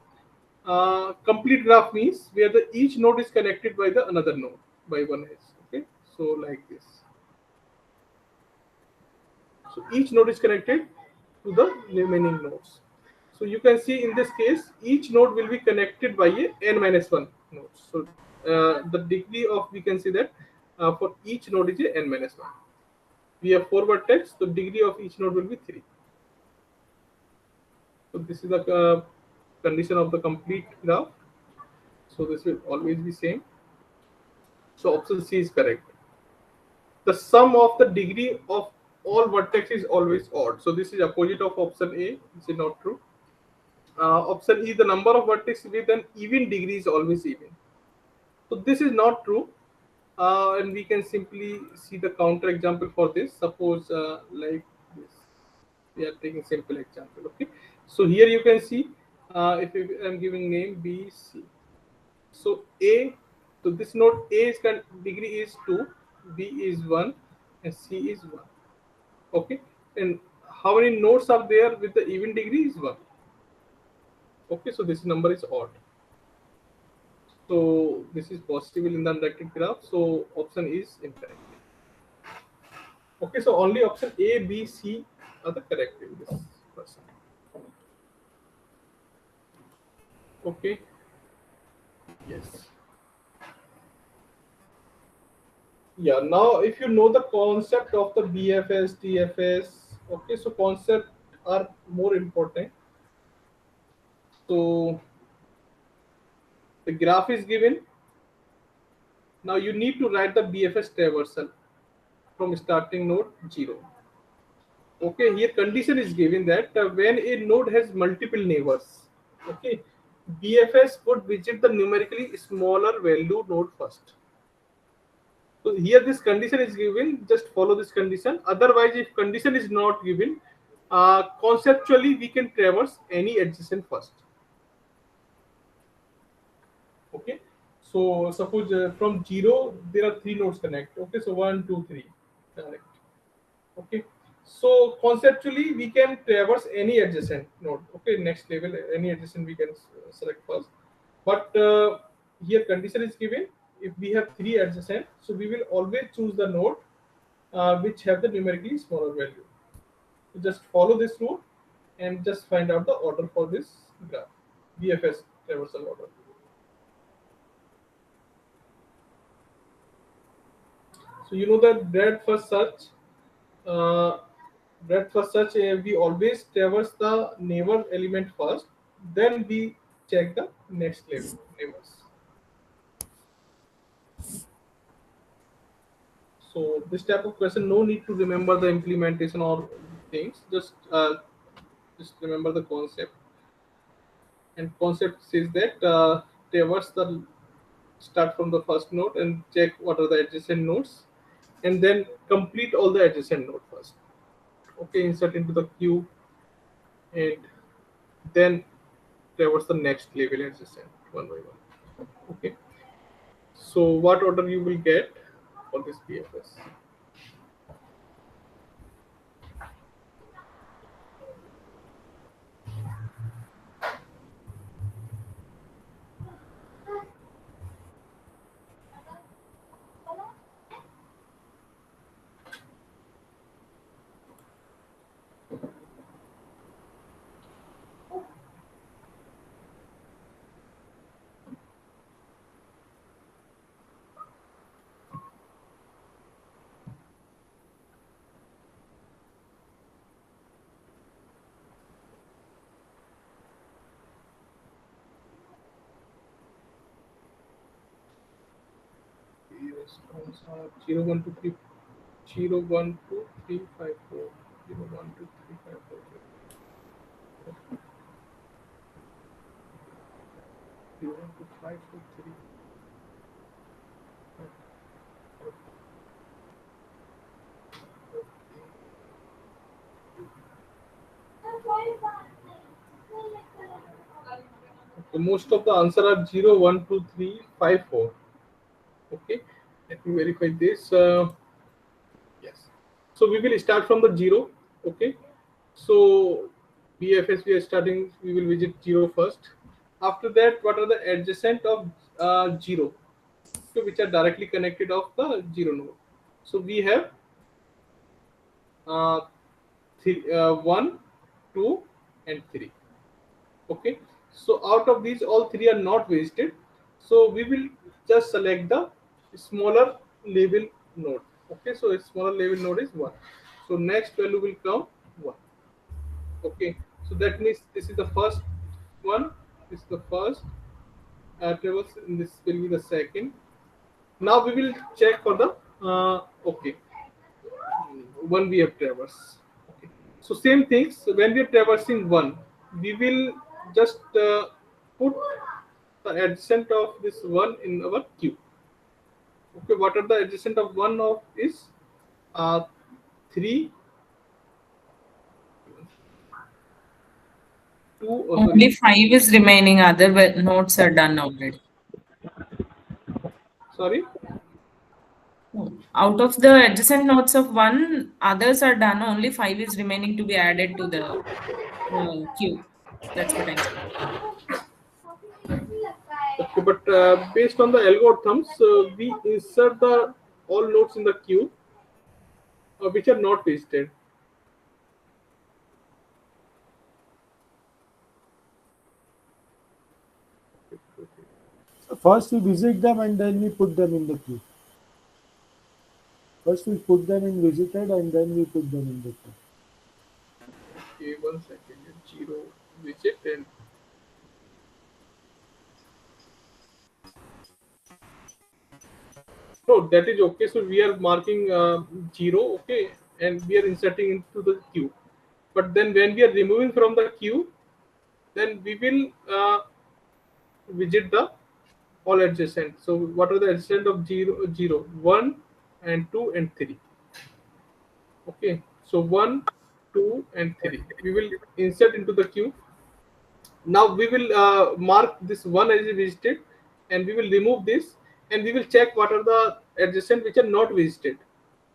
Complete graph means where the each node is connected by the another node by one edge. Okay, so like this. So each node is connected to the remaining nodes. So you can see in this case, each node will be connected by a n minus 1 node. So the degree of, we can see that for each node is a n minus 1. We have 4 vertex, so degree of each node will be 3. So this is the condition of the complete graph. So this will always be same. So option C is correct. The sum of the degree of all vertex is always odd. So this is opposite of option A. This is not true. Option E, the number of vertex with an even degree is always even. So this is not true. And we can simply see the counter example for this. Suppose like this. We are taking simple example. Okay, so here you can see if I'm giving name B, C. So A, so this node A is degree is 2, B is 1, and C is 1. Okay, and how many nodes are there with the even degree is 1. Okay, so this number is odd. So this is possible in the undirected graph. So option is incorrect. Okay, so only option A, B, C are the correct in this person. Okay. Yes. Yeah. Now, if you know the concept of the BFS, TFS, okay, so concept are more important. So the graph is given. Now you need to write the BFS traversal from starting node 0. Okay, here condition is given that when a node has multiple neighbors, okay, BFS would visit the numerically smaller value node first. So here this condition is given, just follow this condition. Otherwise, if condition is not given, conceptually we can traverse any adjacent first. Okay, so suppose from 0 there are 3 nodes connect. Okay, so 1 2 3 connect. Okay, so conceptually we can traverse any adjacent node. Okay, next level any adjacent we can select first, but here condition is given. If we have 3 adjacent, so we will always choose the node which have the numerically smaller value. So just follow this rule and just find out the order for this graph, BFS traversal order. So you know that breadth first search, uh, we always traverse the neighbor element first, then we check the next level neighbors. So this type of question, no need to remember the implementation or things. Just remember the concept. And concept says that traverse the start from the first node and check what are the adjacent nodes, and then complete all the adjacent node first. Okay, insert into the queue, and then traverse the next level adjacent one by one. Okay, so what order you will get for this BFS? Response are 0 1 2 3 0 1 2 3 5 4 0 1 2 3 5 4 0 1 2 5 4 3. Okay, most of the answer are 0 1 2 3 5 4. Okay, let me verify this. Yes, so we will start from the 0. Okay, so BFS we are starting, we will visit 0 first. After that, what are the adjacent of 0, okay, which are directly connected of the 0 node? So we have uh, 1 2 and 3. Okay, so out of these all 3 are not visited, so we will just select the smaller level node. Okay, so a smaller level node is 1, so next value will come 1. Okay, so that means this is the first one, this is the first traverse, and this will be the second. Now we will check for the okay, one we have traversed. Okay, so same things, when we are traversing one, we will just put the adjacent of this one in our queue. Okay, what are the adjacent of one of is 3 2, oh Only sorry, 5 is remaining. Other notes are done already. sorry, Out of the adjacent nodes of 1, others are done. Only 5 is remaining to be added to the queue. That's what I'm saying. okay, but based on the algorithms, we insert the all nodes in the queue which are not visited. So first we visit them and then we put them in the queue. First we put them in visited and then we put them in the queue. Okay, 1 second. 0 visit and no, that is okay. So we are marking 0, okay, and we are inserting into the queue. But then when we are removing from the queue, then we will visit the all adjacent. So what are the adjacent of 0 0 1 and 2 and 3? Okay, so 1 2, and 3. We will insert into the queue. Now we will mark this one as visited, and we will remove this, and we will check what are the adjacent which are not visited.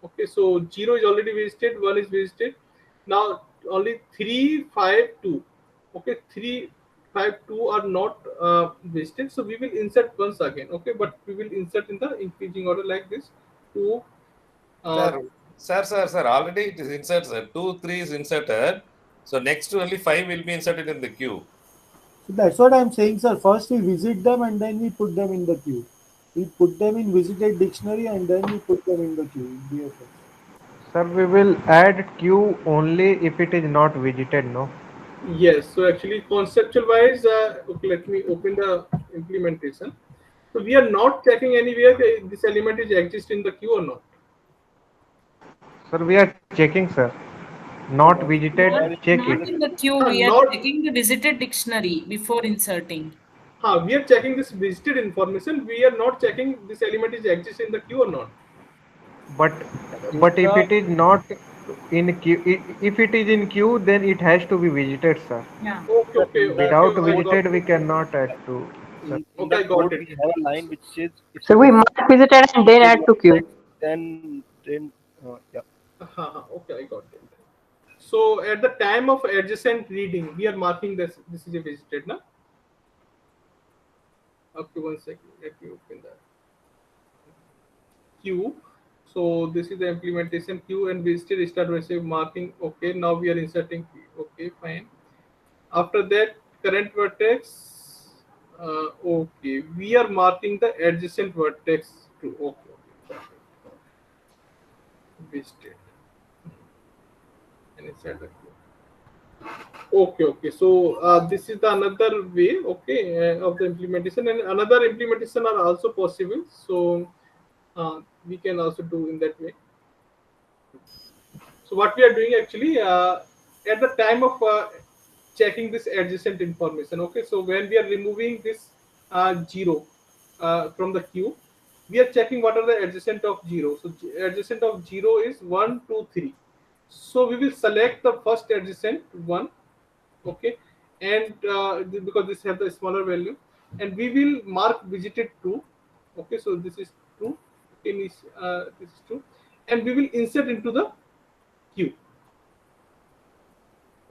Okay, so 0 is already visited, 1 is visited. Now only 3, 5, 2. Okay, 3, 5, 2 are not visited, so we will insert once again. Okay, but we will insert in the increasing order like this. 2, Sir. Already it is inserted, sir. 2, 3 is inserted. So next only 5 will be inserted in the queue. So that's what I'm saying, sir. First we visit them and then we put them in the queue. We put them in visited dictionary and then we put them in the queue in BFS. Sir, we will add queue only if it is not visited, no? yes, so actually conceptual wise, okay, let me open the implementation. So we are not checking anywhere this element is exist in the queue or not. Sir, we are checking, sir. Not visited, check it. Not in the queue. We are Not checking the visited dictionary before inserting. we are checking this visited information. We are not checking this element is exist in the queue or not. But if it is not in queue, if it is in queue, then it has to be visited, sir. Yeah. Okay, okay, Without okay. I got visited, we cannot add to. Sir. In okay. the I got code it. we have a line which says if So it we is mark visited and then add to queue. then yeah. Okay, I got it. So at the time of adjacent reading, we are marking this. This is a visited, na? Okay, one second. Let me open that queue. So this is the implementation queue, and we still start receive marking. Okay, now we are inserting queue. Okay, fine. After that, current vertex. Okay, we are marking the adjacent vertex too. Okay, okay, visited and inside the queue. Okay, okay. So this is the another way, okay, of the implementation, and another implementation are also possible. So we can also do in that way. So what we are doing actually at the time of checking this adjacent information. Okay, so when we are removing this 0 from the queue, we are checking what are the adjacent of 0. So adjacent of 0 is 1, 2, 3. So we will select the first adjacent 1. Okay, and because this have the smaller value, and we will mark visited 2. Okay, so this is 2. This is 2, and we will insert into the queue.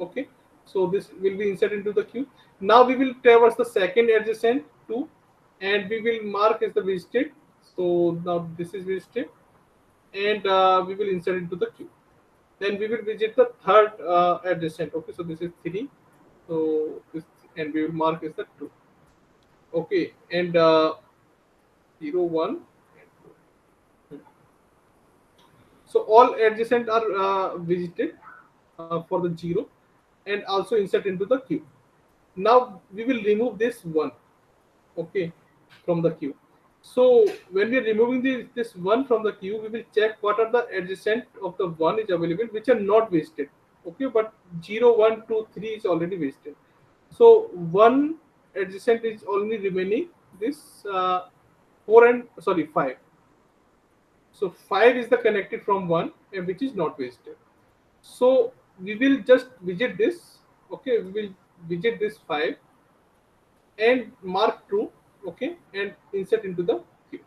Okay, so this will be inserted into the queue. Now we will traverse the second adjacent 2, and we will mark as the visited. So now this is visited, and we will insert into the queue. Then we will visit the third adjacent. Okay, so this is 3. So this, and we will mark as the 2. Okay, and 0, 1. So all adjacent are visited for the 0, and also insert into the queue. Now we will remove this 1, okay, from the queue. So when we are removing this 1 from the queue, we will check what are the adjacent of the 1 is available which are not visited. Okay, but 0, 1, 2, 3 is already visited. So 1 adjacent is only remaining this 4 and sorry 5. So 5 is the connected from 1 and which is not visited. So we will just visit this. Okay, we will visit this 5 and mark true. Okay, and insert into the queue.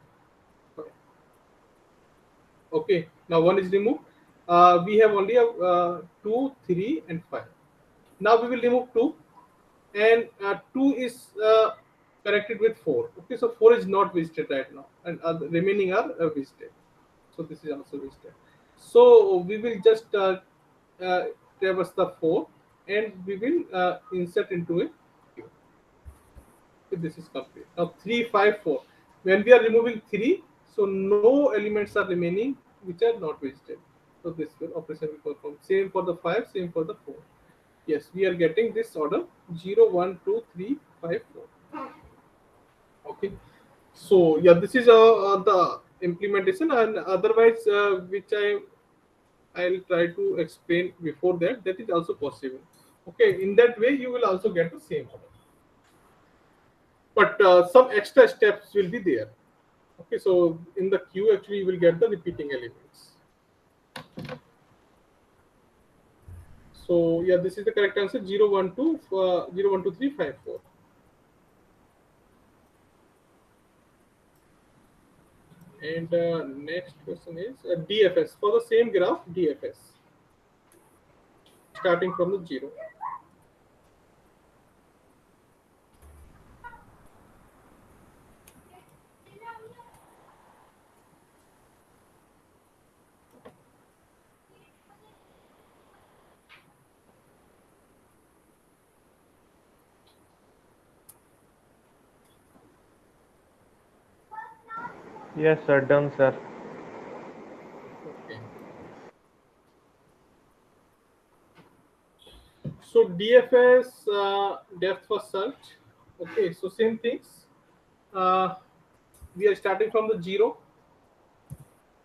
Okay, now 1 is removed. We have only a 2, 3, and 5. Now we will remove 2, and 2 is connected with 4. Okay, so 4 is not visited right now, and the remaining are visited. So this is also visited. So we will just uh, traverse the 4, and we will insert into a queue. Okay, this is complete. Now 3, 5, 4. When we are removing 3, so no elements are remaining which are not visited. So this will operation will perform. Same for the 5, same for the 4. Yes, we are getting this order 0, 1, 2, 3, 5, 4. Okay. So yeah, this is the implementation, and otherwise which I'll try to explain before that. That is also possible. Okay, in that way you will also get the same order, but some extra steps will be there. Okay, so in the queue actually you will get the repeating elements. So yeah, this is the correct answer. 0, 1, 2, 0, 1, 2, 3, 5, 4. And next question is DFS for the same graph. DFS starting from the 0. Yes, sir. Done, sir. Okay. So DFS, depth first search. Okay, so same things. Uh, we are starting from the 0.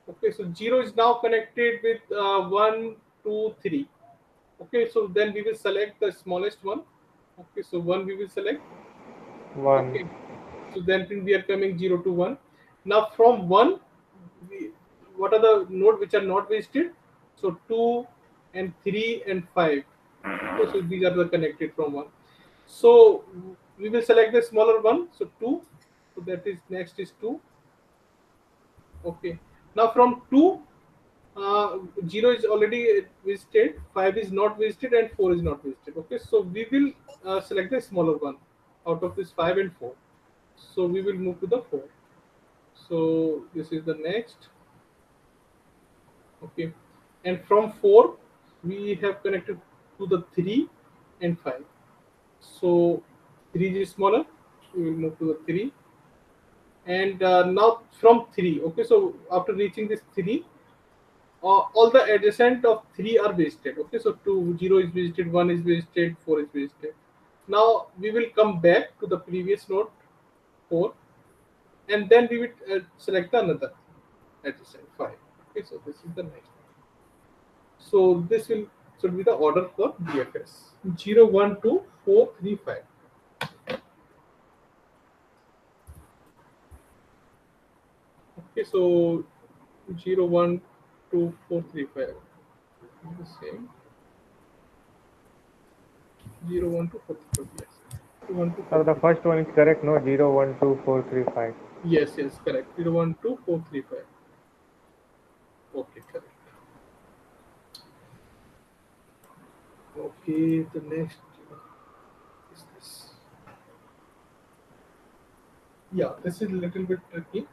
Okay, so 0 is now connected with 1, 2, 3. Okay, so then we will select the smallest one. Okay, so 1 we will select. 1. Okay, so then we are coming 0 to 1. Now from 1, what are the nodes which are not visited? So 2 and 3 and 5. Okay, so these are the connected from 1. So we will select the smaller one. So 2. So that is next is 2. Okay. Now from 2, 0 is already visited, 5 is not visited, and 4 is not visited. Okay. So we will select the smaller one out of this 5 and 4. So we will move to the 4. So this is the next. Okay. And from 4, we have connected to the 3 and 5. So 3 is smaller. We will move to the 3. And now from 3. Okay. So after reaching this 3, all the adjacent of 3 are visited. Okay. So 2, 0 is visited, 1 is visited, 4 is visited. Now we will come back to the previous node 4, and then we will select another adjacent 5. Okay. So this is the next. So this will should be the order for DFS 0, 1, 2, 4, 3, 5. Okay, so 0, 1, 2, 4, 3, 5. The same. 0, 1, 2, 4, 3, 5. Yes. 1, 2, 4, Sir, the 3, 5. first one is correct, no? 0, 1, 2, 4, 3, 5. Yes, yes, correct. 0, 1, 2, 4, 3, 5. Okay, correct. Okay, the next is this. Yeah, this is a little bit tricky.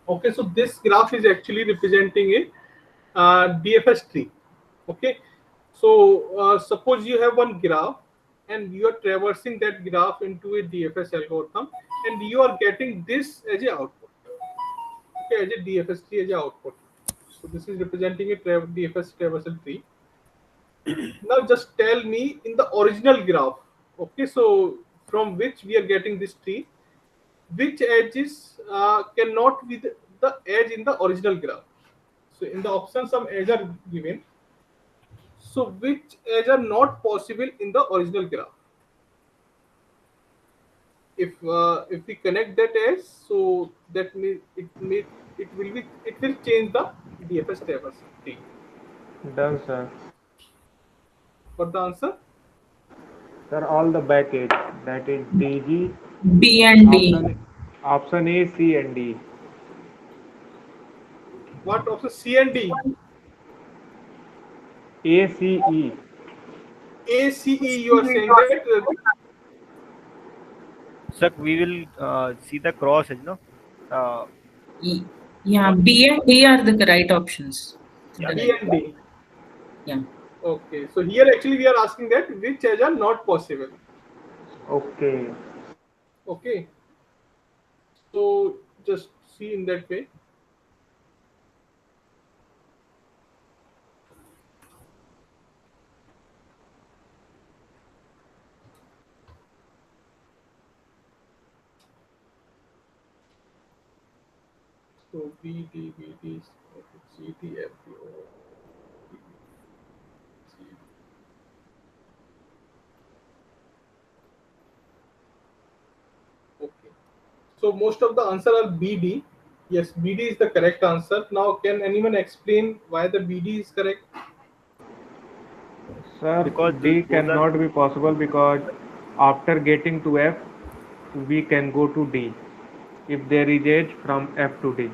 Okay, so this graph is actually representing a DFS tree. Okay, so suppose you have one graph and you are traversing that graph into a DFS algorithm, and you are getting this as a output. Okay, as a DFS tree as a output. So this is representing a DFS traversal tree. Now just tell me in the original graph. Okay, so from which we are getting this tree, which edges cannot be the edge in the original graph. So in the option, some edge are given. So which edge are not possible in the original graph? If we connect that edge, so that means it will change the DFS traversal tree. Done, sir. What the answer? Sir, all the back edge. That is DG. B and D. Option A, C, and D. What option? C and D. A, C, E. ACE. You are saying that. Sir, we will see the cross edge, no? Yeah, B and D are the right options. Yeah, B and D. Yeah. Okay, so here actually we are asking that which edge are not possible. Okay. Okay, so just see in that way. So B D B D C D F B O D C. Okay. So most of the answer are BD. Yes, BD is the correct answer. Now, can anyone explain why the BD is correct? Sir, because D those are cannot be possible because after getting to F, we can go to D if there is edge from F to D.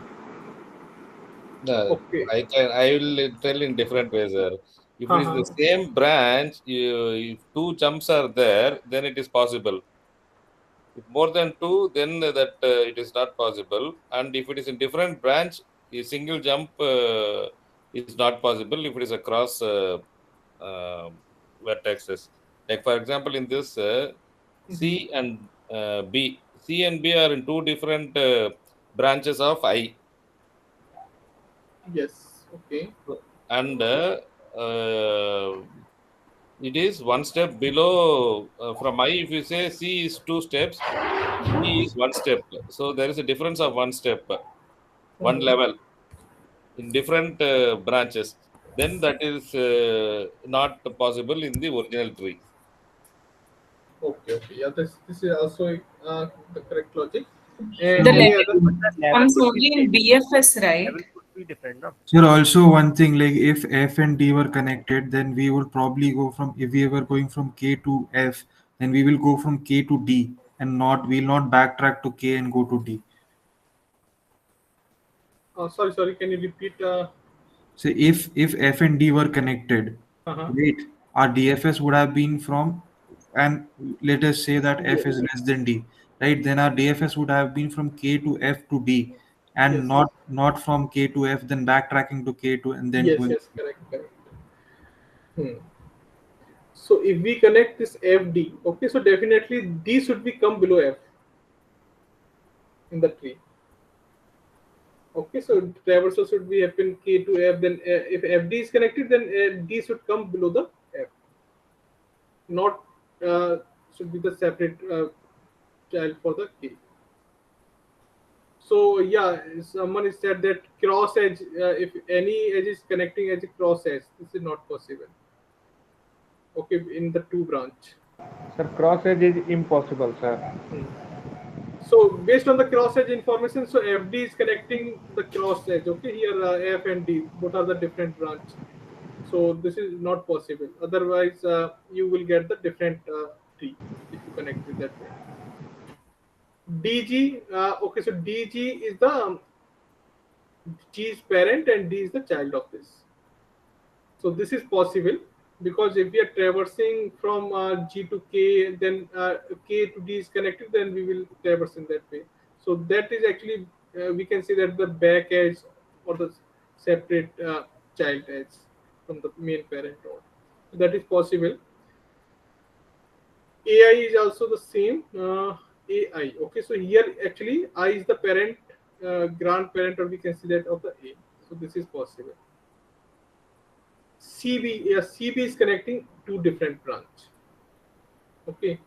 No, Okay. I will tell in different ways, sir. If it is the Uh-huh. same branch, if two jumps are there, then it is possible. If more than two, then that it is not possible. And if it is in different branch, a single jump is not possible if it is across uh, vertexes. Like for example, in this Mhm. C and B, C and B are in two different branches of I, Yes. Okay. and it is one step below from I. If you say C is two steps, B is one step. So there is a difference of one step, one Mhm. level in different branches. Then that is not possible in the original tree. Okay. Okay. Yeah. This is also the correct logic. so And The any level other? level comes could be only in same. BFS, right? Level could be different, no? Sir, also one thing, like if F and D were connected, then we would probably go from, if we were going from K to F, then we will go from K to D and we'll not backtrack to K and go to D. Sorry. Sorry. Can you repeat? So if F and D were connected, Uh-huh. right, our DFS would have been from, and let us say that F is Yes. less than D, right? Then our DFS would have been from K to F to D, and Yes. Yes. not from K to F, then backtracking to K to and then Yes. to F. Yes. Correct. Correct. Hmm. So if we connect this FD, okay, so definitely D should be come below F in the tree. Okay, so traversal should be happen K to F. Then if FD is connected, then D should come below the F. Not should be the separate child for the K. So yeah, someone is said that cross edge. If any edge is connecting as a cross edge, this is not possible. Okay, in the two branch. Sir, cross edge is impossible, sir. Hmm. So based on the cross edge information, so FD is connecting the cross edge. Okay, here F and D, both are the different branch. So this is not possible. Otherwise, you will get the different tree if you connect it that way. DG, okay, so DG is the G is parent and D is the child of this. So this is possible because if we are traversing from G to K, then K to D is connected, then we will traverse in that way. So that is actually we can say that the back edge or the separate child edge from the main parent node. That is possible. AI is also the same. AI. Okay, so here actually I is the parent, grandparent, or we can say that of the A. So this is possible. CB, yeah, CB is connecting two different branch. Okay,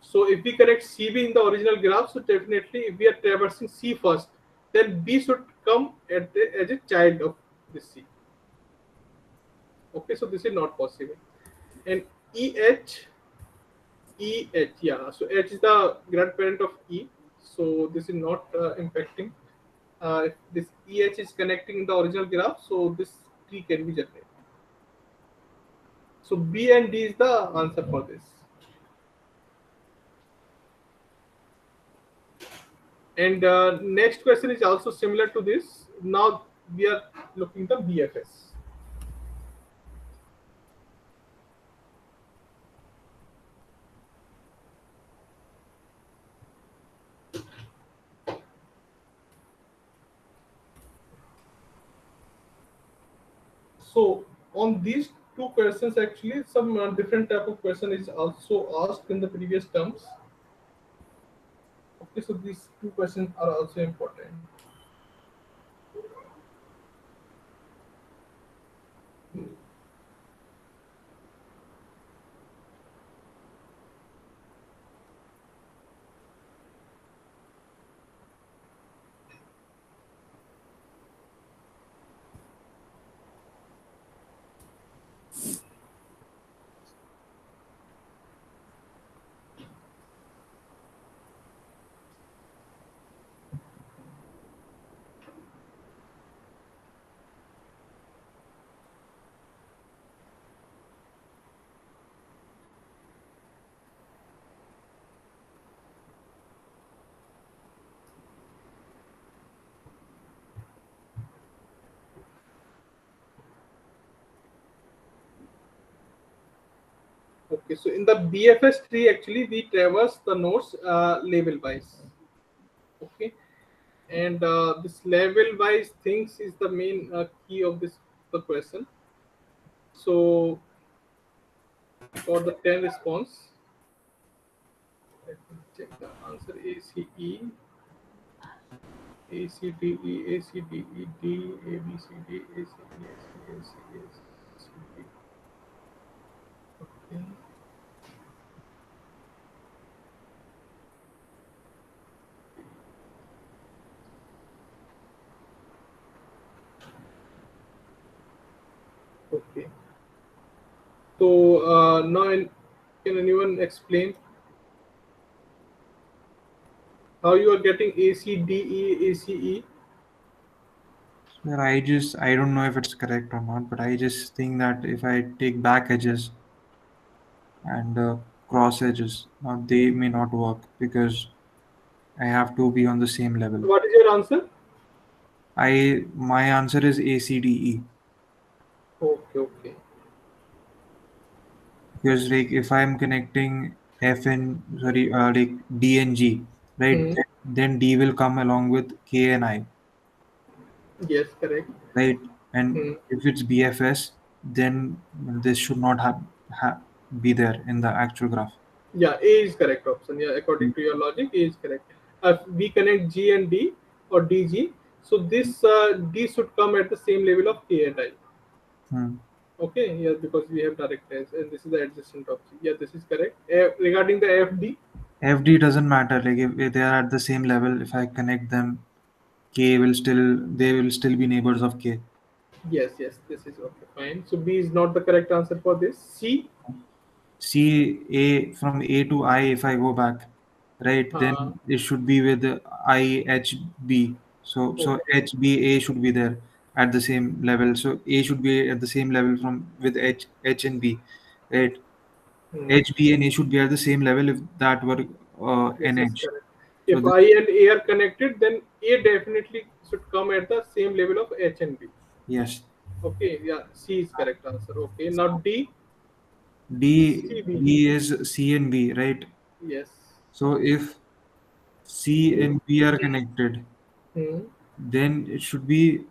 so if we connect CB in the original graph, so definitely if we are traversing C first, then B should come as a child of this C. Okay, so this is not possible. And EH, EH, yeah, so H is the grandparent of E, so this is not impacting. If this EH is connecting in the original graph, so this tree can be generated. So B and D is the answer for this. And next question is also similar to this. Now we are looking the BFS. So on these two questions, actually, some different type of question is also asked in the previous terms. Okay, so these two questions are also important. Okay, so in the BFS tree, actually, we traverse the nodes level wise. Okay, and this level wise things is the main key of this the question. So for the 10 response, let me check the answer. ACE, Okay. Okay. So can anyone explain how you are getting ACDE, ACE? Sir, I don't know if it's correct or not, but I just think that if I take back edges and cross edges, now they may not work because I have to be on the same level. What is your answer? My answer is ACDE Okay, okay. because like if I'm connecting F and sorry like D and G, right? Hmm. Then D will come along with K and I, Yes, correct. right? And Hmm. if it's BFS, then this should not ha- be there in the actual graph. Yeah, A is correct option. Yeah, according to your logic, A is correct. If we connect G and D or DG, so this D should come at the same level of K and I. Hmm. Okay, yeah, because we have direct lines, and this is the adjacent of G. Yeah, this is correct. Regarding the FD, FD doesn't matter. Like if they are at the same level, if I connect them, they will still be neighbors of K. yes, yes, this is okay, fine. So B is not the correct answer for this. C, See A from A to I, if I go back, right, uh, then it should be with I H B. So okay. H B A should be there at the same level. So A should be at the same level from with H and B, right? Hmm. H B and A should be at the same level if that were This is NH. correct. So If this, I and A are connected, then A definitely should come at the same level of H and B. yes, Okay, yeah, C is correct answer. Okay, now D, CB. D is C and B, right? Yes. So if C and B are connected, Hmm. then it should be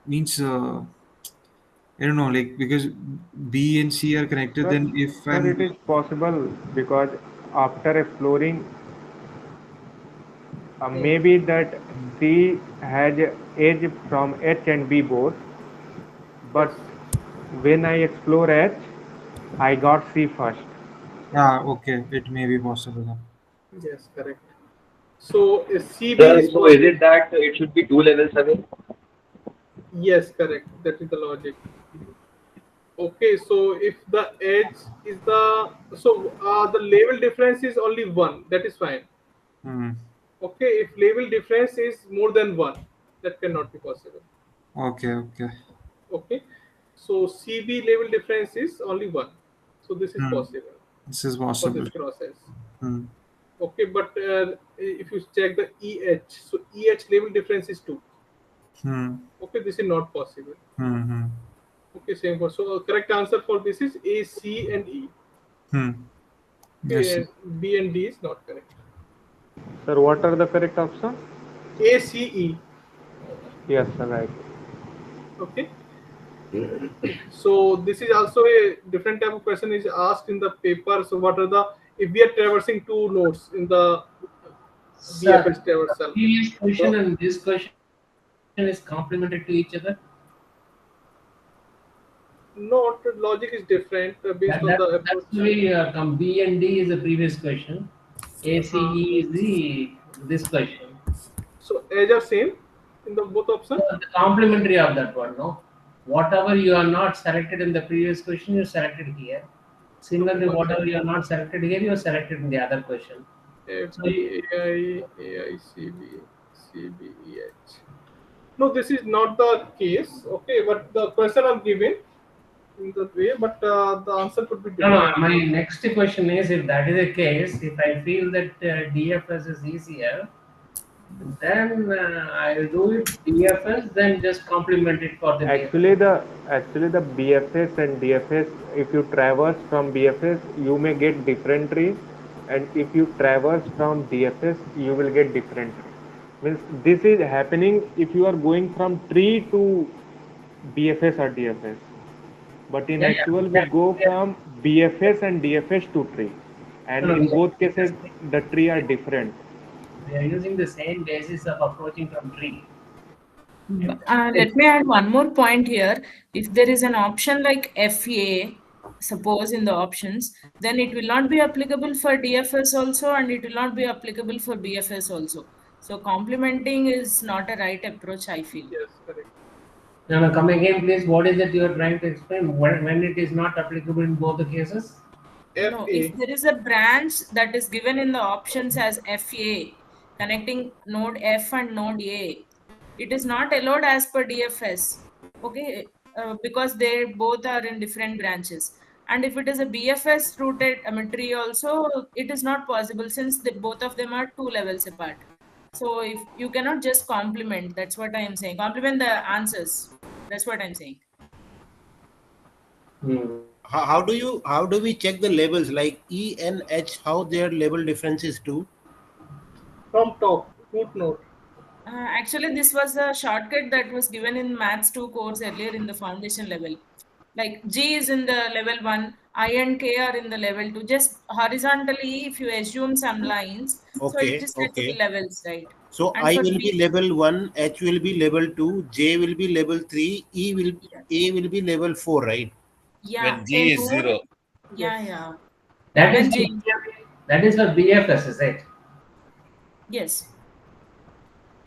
means I don't know, like because B and C are connected. Sir, Then if sir, I'm it is possible because after exploring, Hmm. maybe that C has edge from H and B both, Yes. but when I explore H, I got C first. okay, it may be possible then. Yes, correct. So CB Sir, is so is possible. it that it should be two levels away? Yes, correct. That is the logic. Okay, so if the edge is the level difference is only one, that is fine. Hmm. Okay, if level difference is more than one, that cannot be possible. Okay, okay. Okay, so CB level difference is only one, so this is Hmm. possible This is for possible. this process. Hmm. Okay, but if you check the EH, so EH level difference is 2. Hmm. Okay, this is not possible. Hmm. Hmm. Okay, same for so correct answer for this is A, C, and E. Hmm. Okay, Yes. and B and D is not correct. Sir, what are the correct options? A, C, E. Yes, sir, right. Okay. So this is also a different type of question is asked in the paper. So what are the if we are traversing two nodes in the Sir, BFS the traversal? previous question So and this question is complementary to each other. not logic is different based on the That's approach. why B and D is the previous question. ACE Uh, is the this question. so edge are same in the both option. The complementary of that one, no? Whatever you are not selected in the previous question, you selected here. Okay, Similarly, one whatever second. you are not selected here, you are selected in the other question. So FD, AI, AICB, CBEH. No, this is not the case. Okay, but the question I'm giving in the way, but the answer could be no, different. my next question is if that is the case, if I feel that DFS is easier, Then I'll do it DFS, then just complement it for the Actually, DFS. the BFS and DFS, if you traverse from BFS, you may get different trees, and if you traverse from DFS, you will get different tree. Means this is happening if you are going from tree to BFS or DFS. But in Yeah, actual, we yeah. go from BFS and DFS to tree, and No, no, in we both cases, the tree are different. are using the same basis of approaching from tree. Let me add one more point here. If there is an option like FA, suppose in the options, then it will not be applicable for DFS also, and it will not be applicable for BFS also. So complementing is not a right approach, I feel. Yes, correct. No, no, come again, please. What is it you are trying to explain? When it is not applicable in both the cases? No, if FA. there is a branch that is given in the options as FA, connecting node F and node A, it is not allowed as per DFS. Okay, because they both are in different branches. And if it is a BFS rooted tree also, it is not possible since both of them are two levels apart. So if you cannot just complement, that's what I am saying. Complement the answers. That's what I'm saying. How do we check the labels like E and H? How their label differences too? From top, footnote. Actually, this was a shortcut that was given in Maths 2 course earlier in the foundation level. Like G is in the level 1, I and K are in the level 2. Just horizontally, if you assume some lines, so it Okay, is okay. setting levels, right? So And I for will B, be level 1, H will be level 2, J will be level 3, A will be level 4, right? yeah, When a G is node, 0. yeah, yeah. That is When for J, that is for BFS, is it? yes.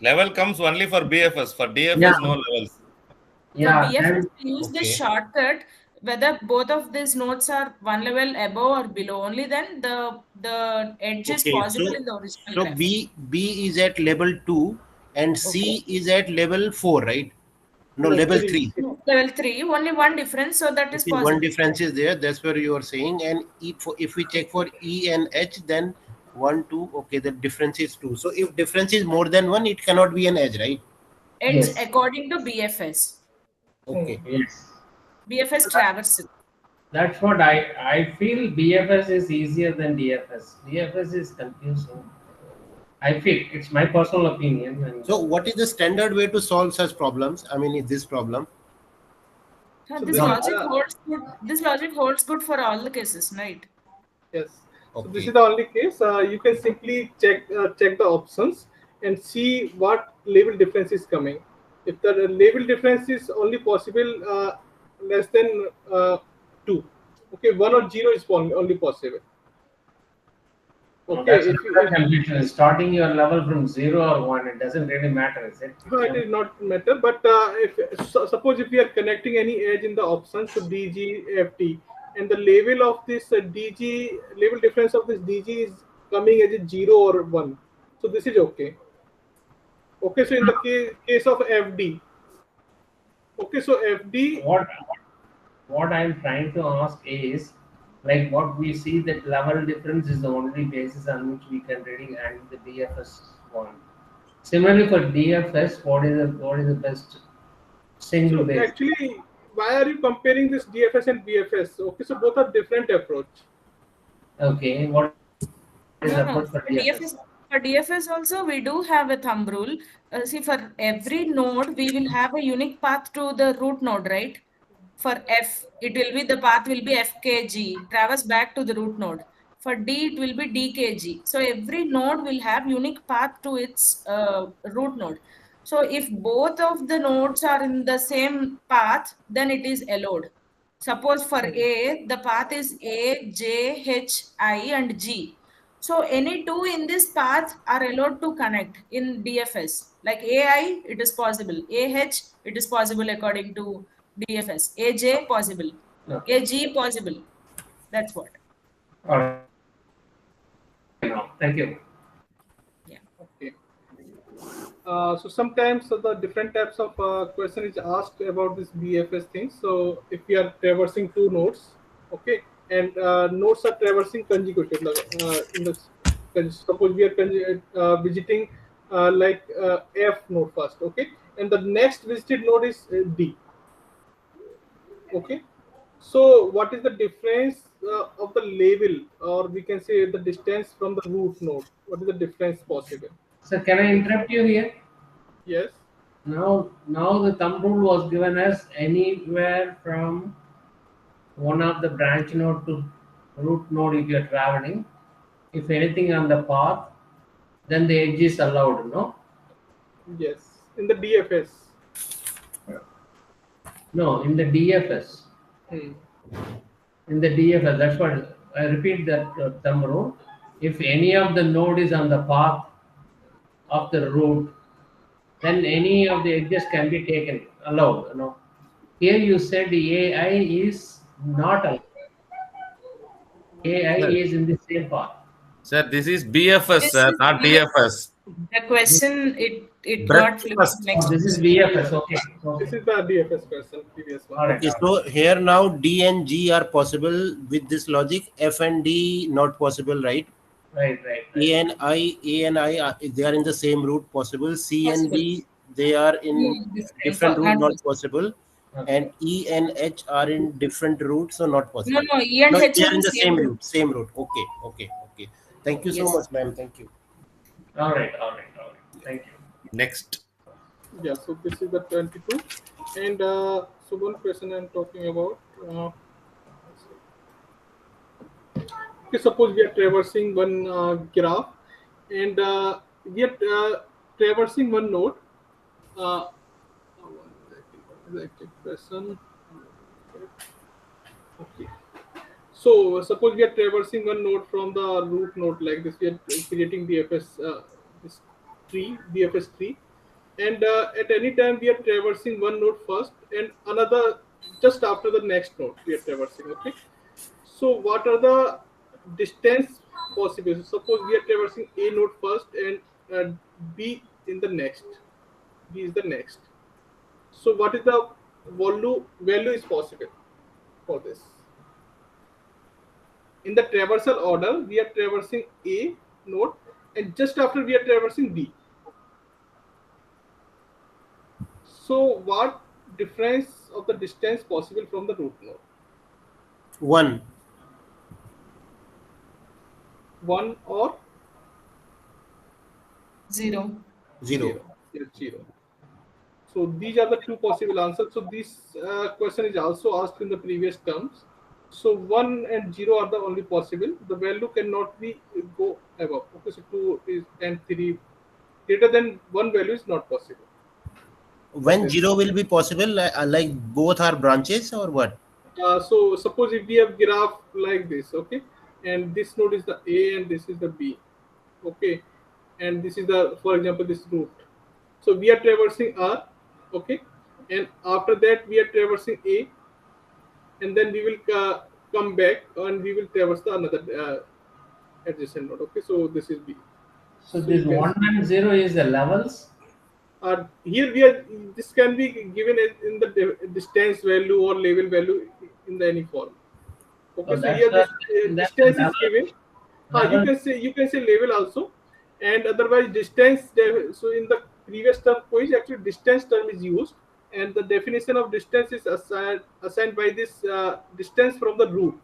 Level comes only for BFS. For Yeah. DFS, no levels. For Yeah. BFS, Then, we use the Okay. shortcut whether both of these nodes are one level above or below. Only then the edge is Okay, possible in the original so graph. B is at level 2 and Okay. C is at level 4, right? No, No, level 3. 3. No, level 3, only one difference, so that is Okay, one possible. difference is there. That's where you are saying. And if we check for E and H, then 1, 2. Okay, the difference is 2. So if difference is more than 1, it cannot be an edge, right? Edge yes. according to BFS. Okay. Yes. BFS traversal. That's what I feel BFS is easier than DFS. DFS is confusing. I feel it's my personal opinion. And So what is the standard way to solve such problems? I mean, is this problem? So This this is logic holds good. This logic holds good for all the cases, right? yes. So this Okay. is the only case. You can simply check the options and see what label difference is coming. If the label difference is only possible less than 2, okay, 1 or 0 is only possible. no, Okay, that's if another confusion. Starting your level from 0 or 1, it doesn't really matter, is it? no, it is not matter. But suppose if we are connecting any edge in the options to DG, FT, and the level of this DG level difference of this DG is coming as a 0 or 1, so this is okay. Okay, so in the case of FD, okay, so FD, What I'm trying to ask is, like what we see that level difference is the only basis on which we can really handle the DFS one. Similarly for DFS, what is the best single so base? actually, why are you comparing this DFS and BFS? Okay, so both are different approach. Okay, what is No, approach no. for For DFS? DFS, for DFS also, we do have a thumb rule. See, for every node, we will have a unique path to the root node, right? For F, it will be the path will be FKG, traverse back to the root node. For D, it will be DKG. So every node will have unique path to its root node. So if both of the nodes are in the same path, then it is allowed. Suppose for A, the path is A, J, H, I, and G. So any two in this path are allowed to connect in DFS. Like AI, it is possible. AH, it is possible according to DFS. AJ, possible. Okay. AG, possible. That's what. All right. Now, thank you. Yeah. Okay. So sometimes the different types of question is asked about this BFS thing. So if we are traversing two nodes, okay, and nodes are traversing consecutively. In the suppose we are visiting F node first, okay, and the next visited node is D. Okay, so what is the difference of the label, or we can say the distance from the root node? What is the difference possible? So can I interrupt you here? Yes. Now the thumb rule was given as anywhere from one of the branch node to root node if you're traveling. If anything on the path, then the edge is allowed, no? Yes, in the DFS. No, in the DFS. Hmm. In the DFS, that's what I repeat that thumb rule. If any of the node is on the path of the root, then any of the edges can be taken, allowed. You know. Here you said AI is not allowed. AI Sir, is in the same path. sir, this is BFS, This sir, is not DFS. the question. It got Breadth flipped to first. next This is question. BFS. Okay. This is the DFS question, previous one. All right. Okay, so here now D and G are possible with this logic. F and D not possible, right? Right. A and I they are in the same route possible. C and Possible. D they are in different route Not not possible. possible. Okay. And E and H are in different routes, so not No, possible. no. E and No, H they are are in in the same same route. route. Same route. Okay. Thank you so Yes. much, ma'am. Thank you. All right. Thank you. Next. Yeah, so this is the 22, and so one question I'm talking about. Okay, suppose we are traversing one graph, and we are traversing one node. One second, what is the active question? Okay. So suppose we are traversing one node from the root node like this. We are creating DFS this tree, DFS tree, and at any time we are traversing one node first and another just after the next node we are traversing. Okay. So what are the distance possible? So suppose we are traversing A node first and B in the next. B is the next. So what is the value is possible for this? In the traversal order, we are traversing A node, and just after we are traversing B. So what difference of the distance possible from the root node? 1. 1 or 0. 0. Yes, 0. So these are the two possible answers. So this question is also asked in the previous terms. So 1 and 0 are the only possible. The value cannot be go above. Okay, so 2 is and 3 greater than 1 value is not possible. When 0 will be possible, like both are branches or what? So suppose if we have graph like this, okay, and this node is the A and this is the B, okay, and this is the, for example, this root. So we are traversing R, okay, and after that we are traversing A, and then we will come back and we will traverse the another adjacent node. Okay, so this is B. So this 1 and 0 is the levels. Here we are. This can be given in the distance value or level value in the any form. Okay, Oh, so that's here this that's distance the is given. level. You can say level also, and otherwise distance. So in the previous term, quiz actually distance term is used, and the definition of distance is assigned by this distance from the root.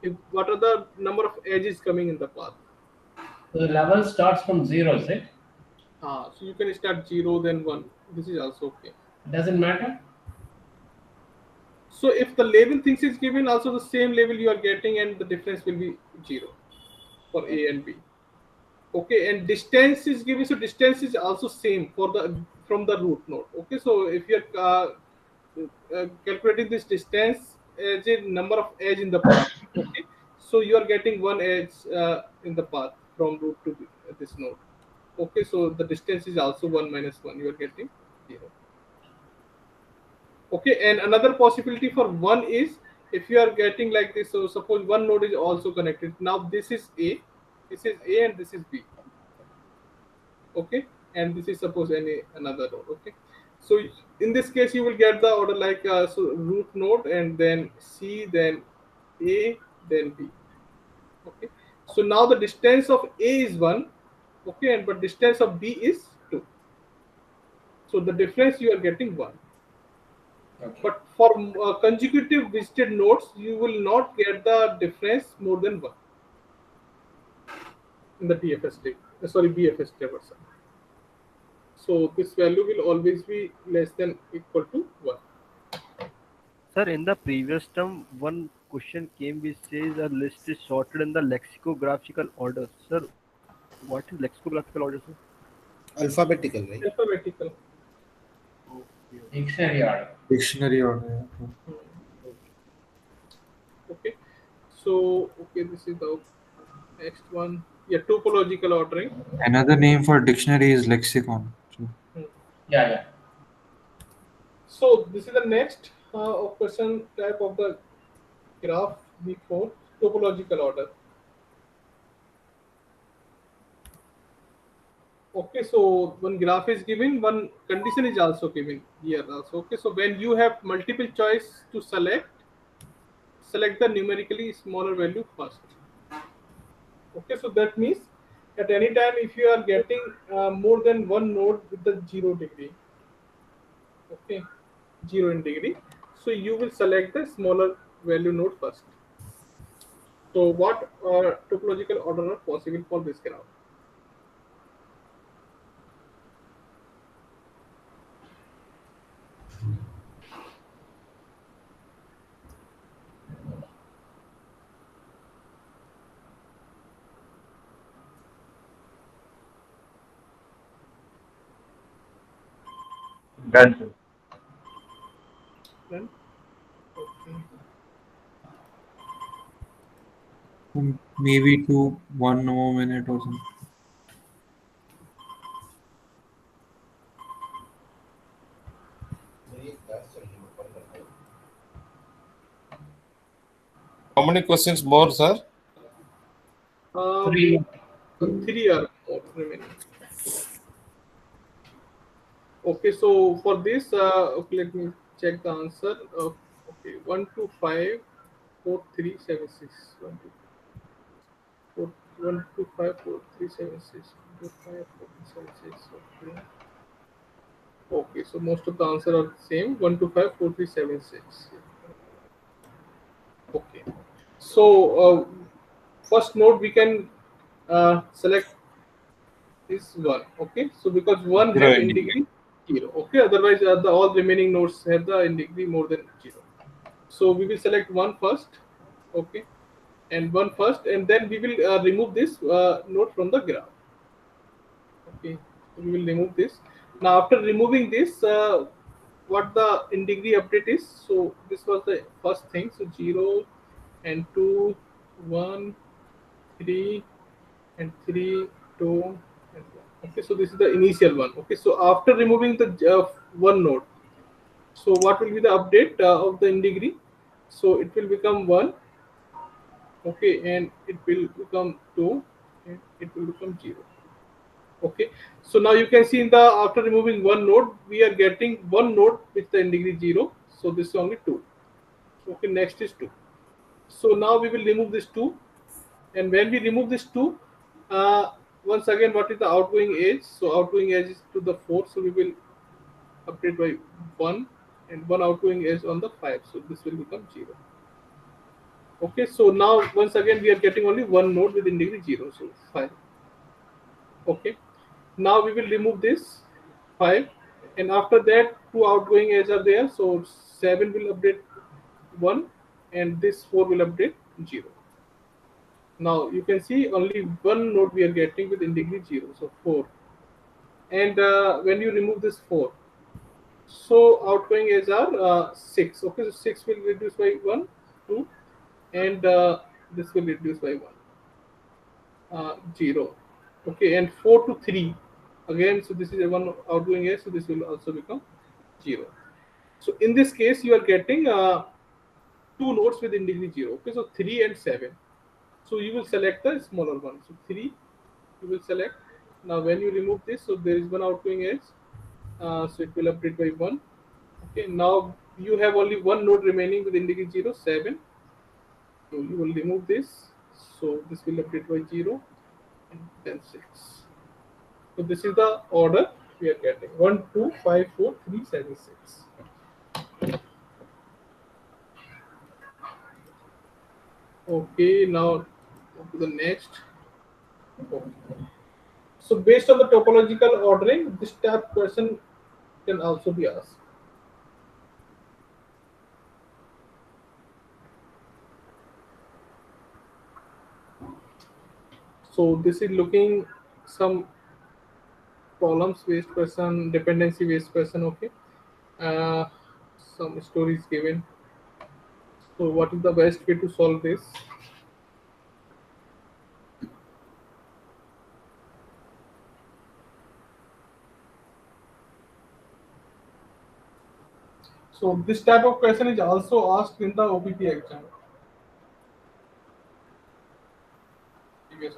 If what are the number of edges coming in the path? So the level starts from 0, is it? So you can start 0 then 1. This is also okay. Doesn't matter. So if the label things is given, also the same label you are getting, and the difference will be 0 for A and B. Okay, and distance is given, so distance is also same for the from the root node. Okay, so if you are calculating this distance as a number of edge in the path, okay, so you are getting one edge in the path from root to this node. Okay, so the distance is also 1 minus 1. You are getting 0. Okay, and another possibility for 1 is if you are getting like this. So suppose one node is also connected. Now this is A, and this is B. Okay, and this is suppose any another node. Okay, so in this case you will get the order like so root node and then C, then A, then B. Okay, so now the distance of A is 1. Okay, and but distance of B is 2. So the difference you are getting 1. Okay. But for consecutive visited nodes, you will not get the difference more than 1 in the TFS table. BFS traversal. So this value will always be less than equal to 1. Sir, in the previous term, one question came which says a list is sorted in the lexicographical order. Sir, what is lexicographical order, sir? Alphabetical, right? Alphabetical. Dictionary order. Dictionary order. Yeah. Okay. So this is the next one. Yeah, topological ordering. Another name for dictionary is lexicon. So, Yeah. So this is the next question type of the graph before topological order. Okay, so one graph is given, one condition is also given here also. Okay, so when you have multiple choice to select the numerically smaller value first. Okay, so that means at any time if you are getting more than one node with the 0 degree, okay, 0 in degree, so you will select the smaller value node first. So what topological order are possible for this graph? Done, sir. Then, okay. maybe 1 more minute or something. How many questions more, sir? 3. 3 are more remaining. Okay, so for this, okay, let me check the answer. Okay, 1 2 5 4 3 7 6. 1 2 4 1 2 5 4 3 7 6. 1 2 5 4 3 7 6. Okay. Okay, so most of the answer are the same. 1 2 5 4 3 7 6. Okay. So first node we can select is 1. Okay, so because 1 Zero have in in degree. degree 0. Okay, otherwise all remaining nodes have the in degree more than 0. So we will select 1 first. Okay, and 1 first, and then we will remove this node from the graph. Okay, so we will remove this. Now after removing this, what the in degree update is? So this was the first thing. So 0 and 2 1 3 and 3 2 and 1. Okay, so this is the initial one. Okay, so after removing the one node, so what will be the update of the in degree? So it will become 1. Okay, and it will become 2, and it will become 0. Okay, so now you can see in the after removing one node, we are getting one node with the in degree 0. So this is only 2. Okay, next is 2. So now we will remove this 2, and when we remove this 2, once again, what is the outgoing edge? So outgoing edge is to the 4, so we will update by 1, and one outgoing edge on the 5, so this will become 0. Okay, so now once again we are getting only one node with in degree 0, so 5. Okay, now we will remove this 5, and after that two outgoing edges are there, so 7 will update 1, and this 4 will update 0. Now you can see only one node we are getting with in degree 0, so 4. And when you remove this 4, so outgoing edges are 6. Okay, so 6 will reduce by 1, 2, and this will reduce by 1, 0. Okay, and 4 to 3 again, so this is a one outgoing edge, so this will also become 0. So in this case, you are getting two nodes with in degree 0. Okay, so 3 and 7. So you will select the smaller one. So 3 you will select. Now when you remove this, so there is one outgoing edge, so it will update by 1. Okay, now you have only one node remaining with in degree 0, 7. So you will remove this, so this will update by 0, and then 6. So this is the order we are getting 1, 2, 5, 4, 3, 7, 6. Okay, now to the next. Okay. So based on the topological ordering, this type question can also be asked. So this is looking some columns based question, dependency based question. Okay, uh, some stories given. So what is the best way to solve this? So this type of question is also asked in the OPT exam. Yes,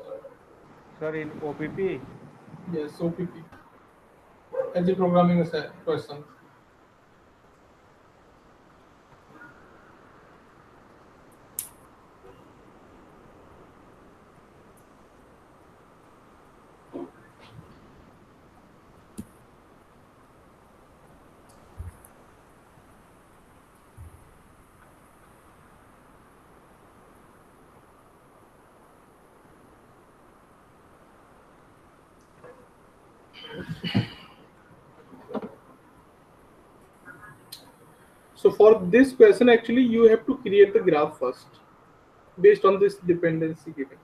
Sir, in OPP? yes, OPP. As a programming question. So for this question, actually, you have to create the graph first based on this dependency given.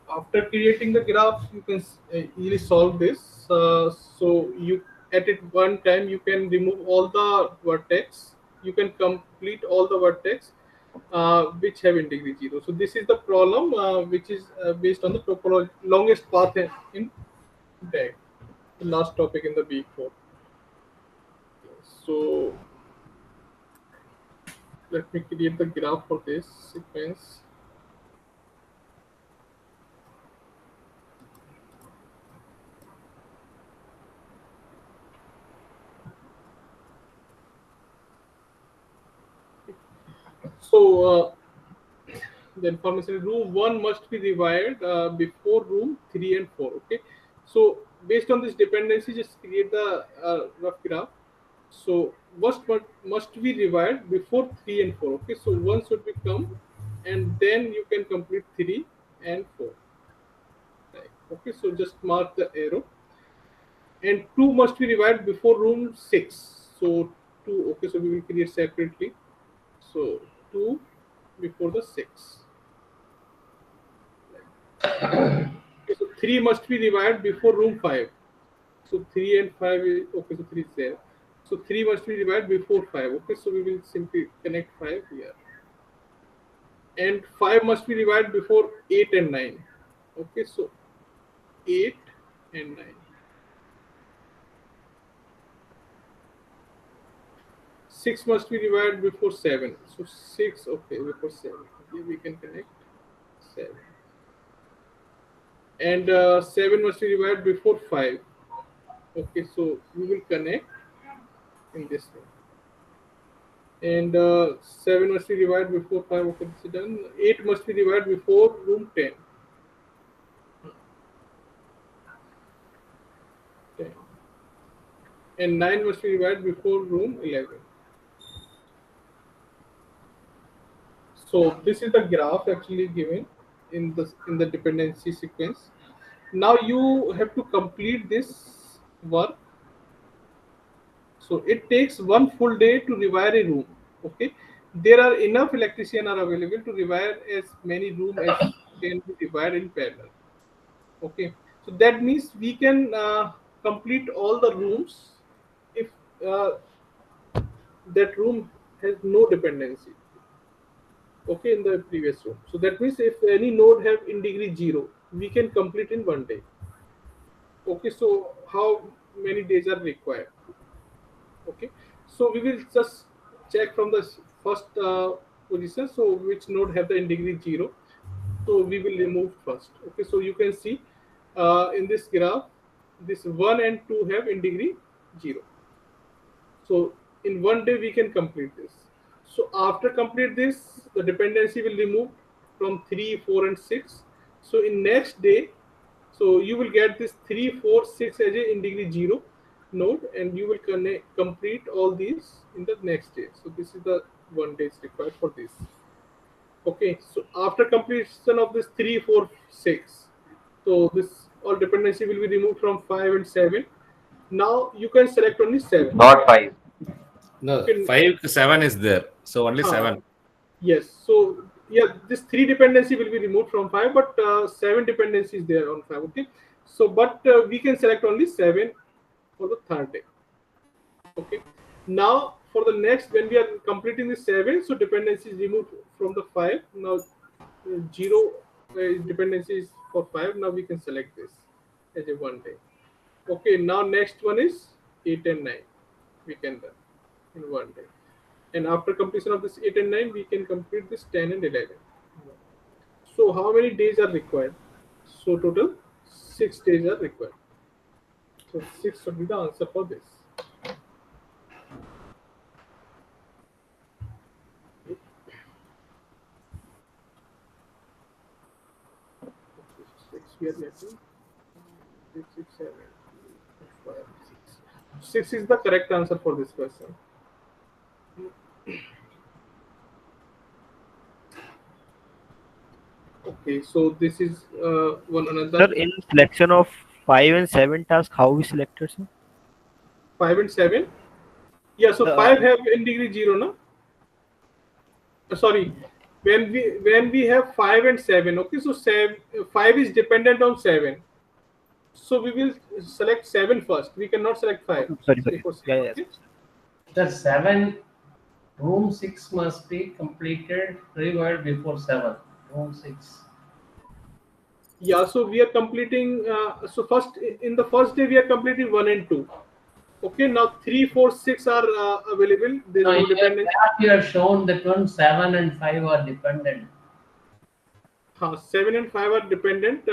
After creating the graph, you can easily solve this. So you at it one time you can remove all the vertex. You can complete all the vertex which have integrity 0. So this is the problem which is based on the topology longest path in DAG, the last topic in the week 4. So let me create the graph for this sequence. So the information room 1 must be rewired before room 3 and 4. Okay, so based on this dependency, just create the rough graph. So must be rewired before 3 and 4. Okay, so 1 should become, and then you can complete 3 and 4. Right. Okay, so just mark the arrow, and 2 must be rewired before room 6. So 2. Okay, so we will create separately. So 2 before the 6. Okay, so 3 must be rewired before room 5. So 3 and 5 is okay, so 3 is there. So 3 must be rewired before 5. Okay, so we will simply connect 5 here. And 5 must be rewired before 8 and 9. Okay, so 8 and 9. 6 must be rewired before 7. So 6, okay, before 7. Here we can connect 7. And 7 must be rewired before 5. Okay, so we will connect in this way. And 7 must be divided before 5. Okay, this is done. 8 must be divided before room 10. 10. And 9 must be divided before room 11. So this is the graph actually given in the dependency sequence. Now you have to complete this work. So it takes one full day to rewire a room. Okay, there are enough electricians are available to rewire as many rooms as can be rewired in parallel. Okay, so that means we can complete all the rooms if that room has no dependency. Okay, in the previous room. So that means if any node have in degree 0, we can complete in one day. Okay, so how many days are required? Okay, so we will just check from the first position. So which node have the in degree 0? So we will remove first. Okay, so you can see in this graph, this 1 and 2 have in degree 0. So in one day we can complete this. So after complete this, the dependency will remove from 3, 4, and 6. So in next day, so you will get this 3, 4, 6 as a in degree 0 node, and you will complete all these in the next day. So this is the 1 day is required for this. Okay, so after completion of this 3, 4, 6, so this all dependency will be removed from 5 and 7. Now you can select only 7. Not 5. No, Okay. 5 to 7 is there. So only Huh. 7. Yes. So yeah, this 3 dependency will be removed from 5, but 7 dependency is there on 5. Okay. So but we can select only 7 for the third day. Okay. Now for the next, when we are completing the 7, so dependency is removed from the 5. Now 0 dependency is for 5. Now we can select this as a 1 day. Okay. Now next one is 8 and 9. We can done in 1 day. And after completion of this 8 and 9, we can complete this 10 and 11. So how many days are required? So total 6 days are required. So 6 should be the answer for this. Six we are getting. 6, 6, 7, 5, 6. 6 is the correct answer for this question. Okay, so this is one another. Sir, in selection of 5 and 7 task, how we selected, sir? 5 and 7. Yeah, so 5 have in degree 0, no? Sorry, when we have 5 and 7. Okay, so 5 is dependent on 7. So we will select 7 first. We cannot select 5. Sorry. Before 6, Yeah, okay? The 7, room 6 must be completed required before 7. Room 6. Yeah, so we are completing. So first, in the first day, we are completing 1 and 2. Okay, now 3, 4, 6 are available. There is No, no here dependency. you have shown that 7 and 5 are dependent. 7 and 5 are dependent.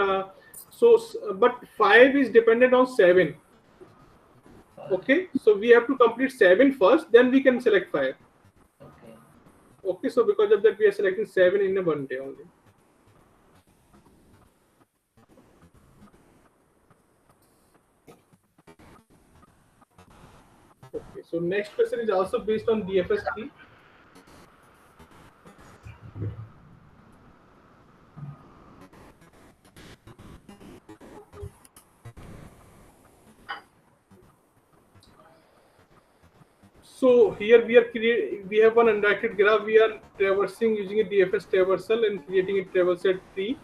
But 5 is dependent on 7. Okay, so we have to complete 7 first, then we can select 5. Okay. Okay, so because of that, we are selecting 7 in a 1 day only. Okay, so next question is also based on DFS3. So here we have one undirected graph. We are traversing using a DFS traversal and creating a traversal tree.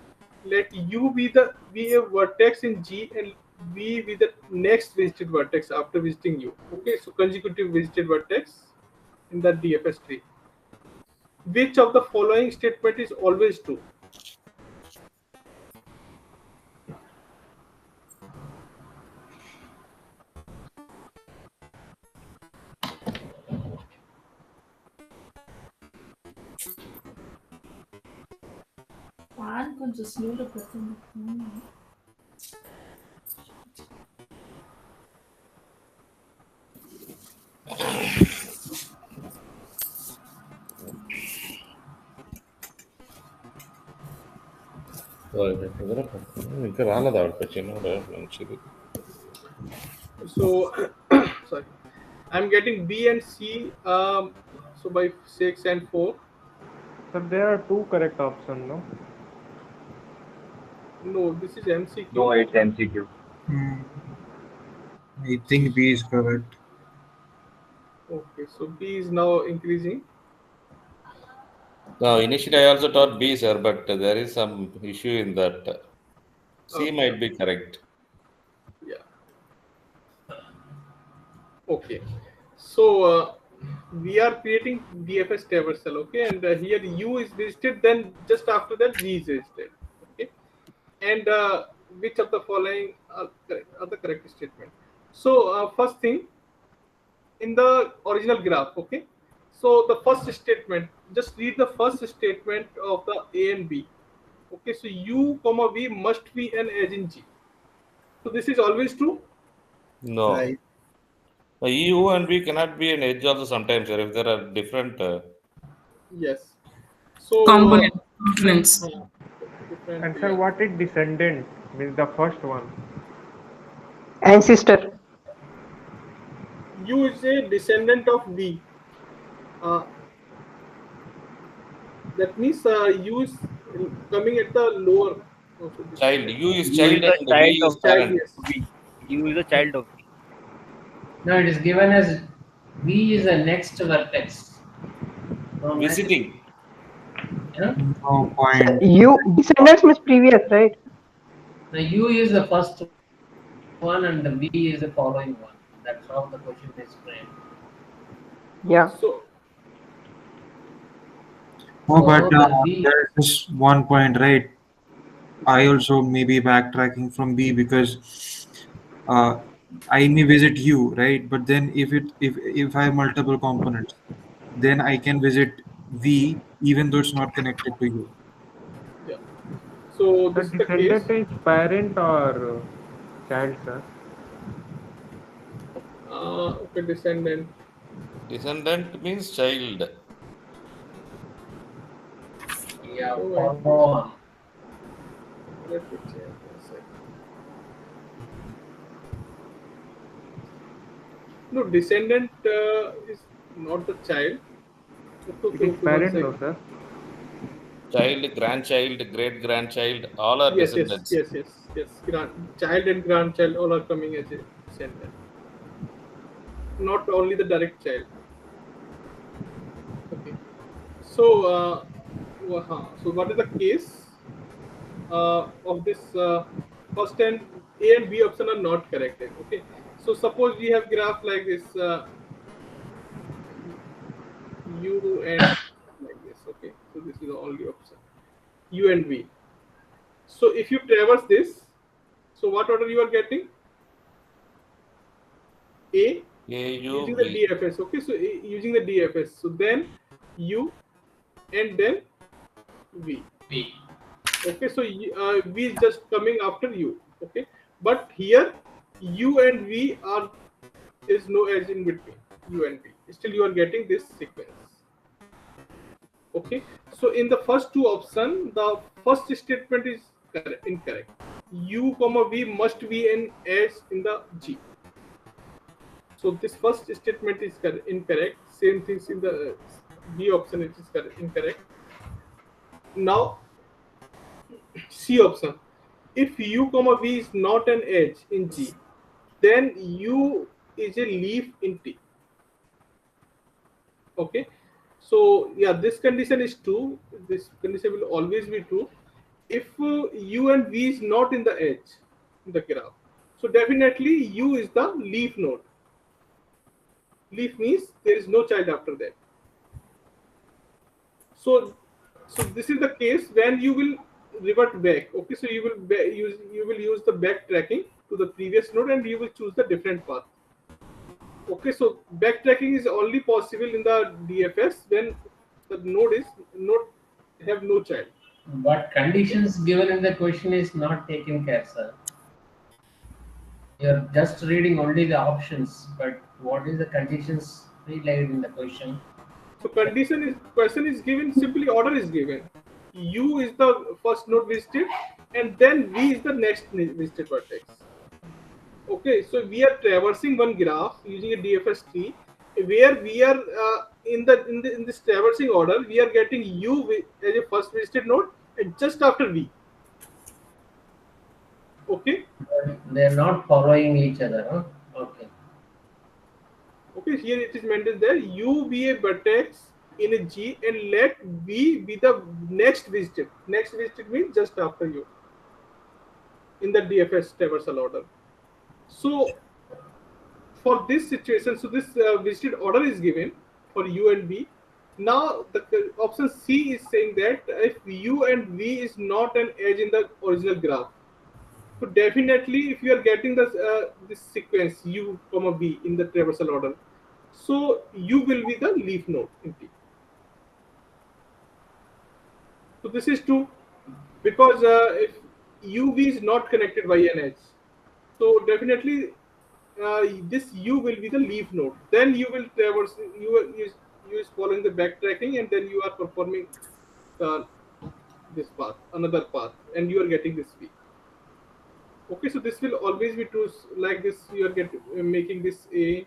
Let U be a vertex in G and V be the next visited vertex after visiting U. Okay, so consecutive visited vertex in the DFS tree. Which of the following statement is always true? కొంచెం స్లోగా పెట్టండి. ఇంకా రాలేదు ఆవిడ చిన్న మంచిది. So sorry, I'm getting B and C. So by 6 and 4. So there are 2 correct options, no? No, this is MCQ. No, it's MCQ. I think B is correct. Okay, so B is now increasing. Now, initially I also thought B, sir, but there is some issue in that. C might be correct. Yeah. Okay. So we are creating DFS traversal. Okay, and here U is visited. Then just after that V is visited. Okay, and which of the following are the correct statement? So first thing, in the original graph. Okay, so the first statement. Just read the first statement of the A and B. Okay, so U comma V must be an edge in G. So this is always true. No. Right. EU and V cannot be an edge also sometimes, sir, if there are different Yes. So Components. different. And sir, Yeah. what is descendant? Means the first one. Ancestor. U is a descendant of V. Uh, that means U is coming at the lower. Also, this is Child. like U is U is child the and child V is of child. parent. Yes. V. U is the child of V. No, it is given as V is the next vertex. No, match. Visiting. Yeah? No point. You descendants means previous, right? Now U is the first one and the V is the following one. That's how the question is framed. Yeah. So No, but So the V, there's just one point, right? I also may be backtracking from B because uh, I may visit U, right? But then if I have multiple components, then I can visit V even though it's not connected to U. yeah. So The this is the case. descendant is parent or child, sir? Okay, descendant. Descendant means child. yeah, Oh, I follow think. on. Let me check one second. No, descendant is not the child. Okay, It okay, is okay, one parent, no, second. sir. Child, grandchild, great grandchild, all are Yes, yes, descendants. yes, yes, yes. Child and grandchild all are coming as a descendant. Not only the direct child. Okay. So, so what is the case of this first and A and B option are not corrected? Okay. So suppose we have graph like this U and like this. Okay. So this is the only option U and V. So if you traverse this, so what order you are getting? A A, U, using the V. DFS. Okay. So using the DFS. So then U and then V. V. Okay, so V is just coming after U. Okay, but here U and V are is no edge in between U and V. Still, you are getting this sequence. Okay, so in the first two option, the first statement is incorrect. U comma V must be an edge in the G. So this first statement is incorrect. Same things in the B option, it is incorrect. Now C option. If U comma V is not an edge in G, then U is a leaf in T. Okay. So yeah, this condition is true. This condition will always be true. If U and V is not in the edge in the graph, so definitely U is the leaf node. Leaf means there is no child after that. So, so this is the case when you will revert back. Okay, so you will use the backtracking to the previous node and you will choose the different path. Okay, so backtracking is only possible in the DFS when the node have no child. But conditions given in the question is not taken care, sir. You're just reading only the options, but what is the conditions relayed in the question? So question is given, simply order is given. U is the first node visited, and then V is the next visited vertex. Okay, so we are traversing one graph using a DFS tree, where we are in this traversing order, we are getting as a first visited node, and just after V. Okay. They're not following each other, huh? Okay. Okay, here it is mentioned there U be a vertex in a G and let V be the next visited. Next visited means just after U in the DFS traversal order. So for this situation, so this visited order is given for U and V. Now the option C is saying that if U and V is not an edge in the original graph, so definitely if you are getting this sequence U comma V in the traversal order, so U will be the leaf node in T. So this is true because if UV is not connected by an edge, so definitely this U will be the leaf node. Then you will traverse. U is following the backtracking, and then you are performing uh, this path, another path, and you are getting this V. Okay, so this will always be true. Like this, you are making this A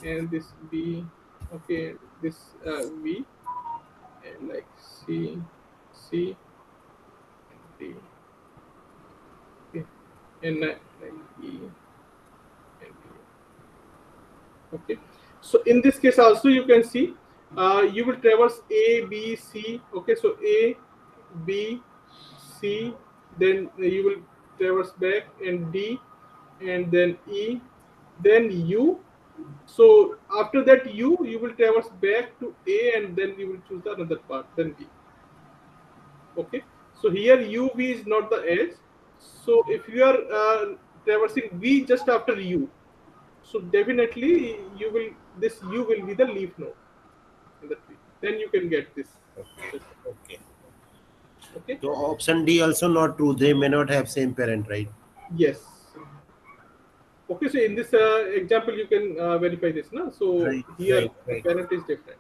and this B. Okay, this V, and like C, C, and D. Okay, and like E and D. Okay, so in this case also you can see you will traverse A, B, C. Okay, so A, B, C, then you will traverse back, and D, and then E, then U. So after that you will traverse back to A, and then you will choose the another part, then B. Okay, so here U V is not the edge. So if you are traversing V just after U, so definitely you will this U will be the leaf node in the tree. Then you can get this. Okay. Okay. So option D also not true. They may not have same parent, right? Yes. Okay, so in this example, you can verify this, no? So Right, here right, the right. parent is different.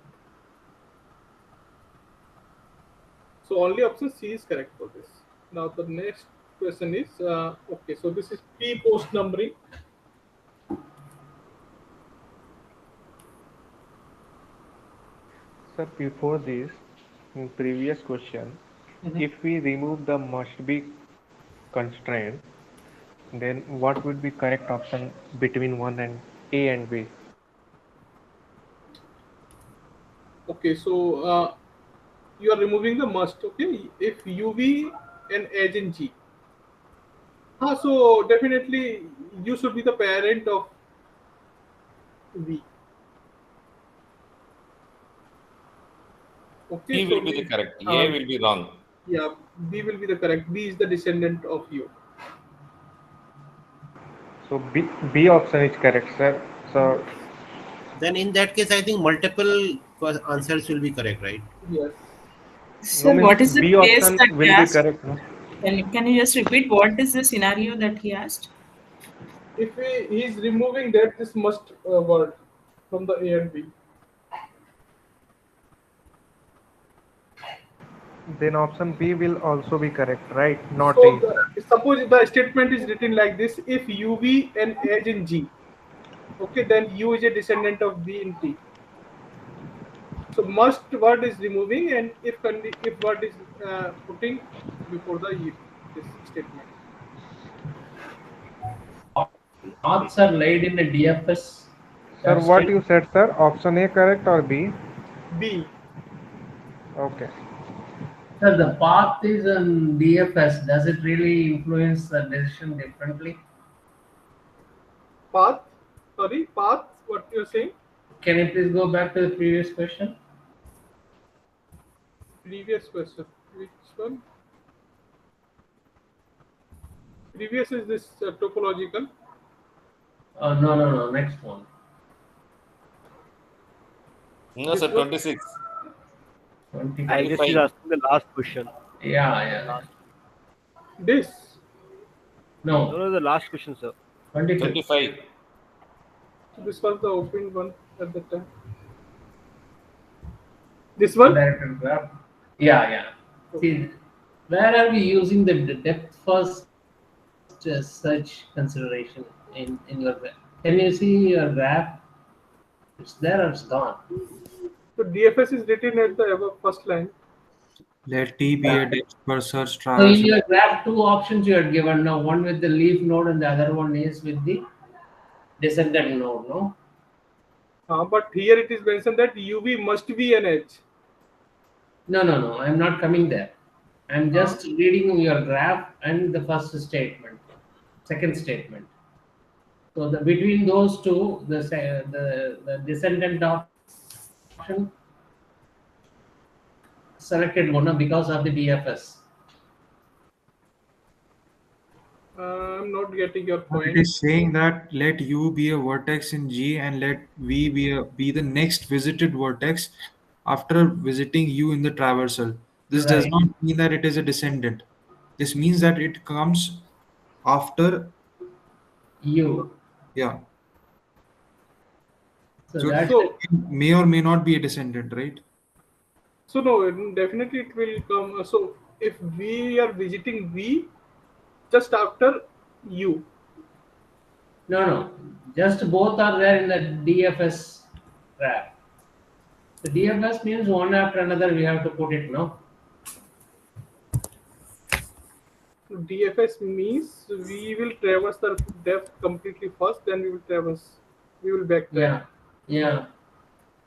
So only option C is correct for this. Now the next question is okay. So this is pre-post numbering. Sir, before this, in previous question, if we remove the must be constraint, then what would be correct option between one and A and B? Okay, so you are removing the must. Okay, if UV and edge in G. So definitely you should be the parent of V. Okay, B so will be the correct. A uh, will be wrong. yeah, B will be the correct. B is the descendant of U. So B option is correct, sir. So Then in that case, I think multiple answers will be correct, right? Yes. no Sir, means what is the B case option that he will be asked? correct. No? Can you just repeat what is the scenario that he asked? If he is removing that this must word from the A and B. Then option B will also be correct, right? Not So A. suppose the statement is written like this: if UV and edge in G, okay, then U is a descendant of B in T. So must word is removing, and if word is putting before the if this statement. Paths are laid in a DFS. Sir, That's what still. you said, sir? Option A correct or B? B. Okay. Sir, the path is in DFS. Does it really influence the decision differently? Path. Sorry, path. What you're saying? Can you please go back to the previous question? Previous question. Which one? Previous is this topological. No. Next one. No, This sir, one. 26. I guess he's 25. asking the last question. Yeah. Last. This. No, No. the last question, sir. 25. 25. So this was the open one at the time. This one? Directed graph. Yeah. See, where are we using the depth first search consideration in your graph? Can you see your graph? It's there or it's gone. So DFS is written at the above first line. Let T be Yeah. a depth first search So in traversal. your graph, two options you are given now. One with the leaf node and the other one is with the descendant node. No. But here it is mentioned that UV must be an edge. No. I'm not coming there. I'm Uh, just reading your graph and the first statement, second statement. So between those two, the descendant option selected one because of the DFS. I'm not getting your It point. is saying that let U be a vertex in G and let V be the next visited vertex after visiting U in the traversal. This does Right. not mean that it is a descendant. This means that it comes after U. yeah. So So that's So may or may not be a descendant, right? so no, definitely it will come. So if we are visiting V just after U. no. Just both are there in the DFS graph. The DFS means one after another we have to put it, no? DFS means we will traverse the depth completely first, then we will backtrack. Yeah.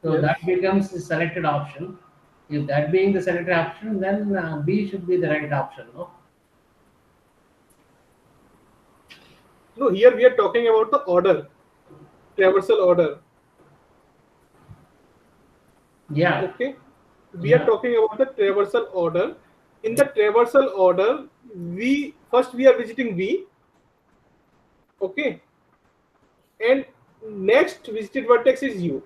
So Yes. that becomes the selected option. If that being the selected option, then B should be the right option, no? No, here we are talking about the order, traversal order. Yeah. Okay. We are talking about the traversal order. In the traversal order, we are visiting V. Okay. And next visited vertex is U.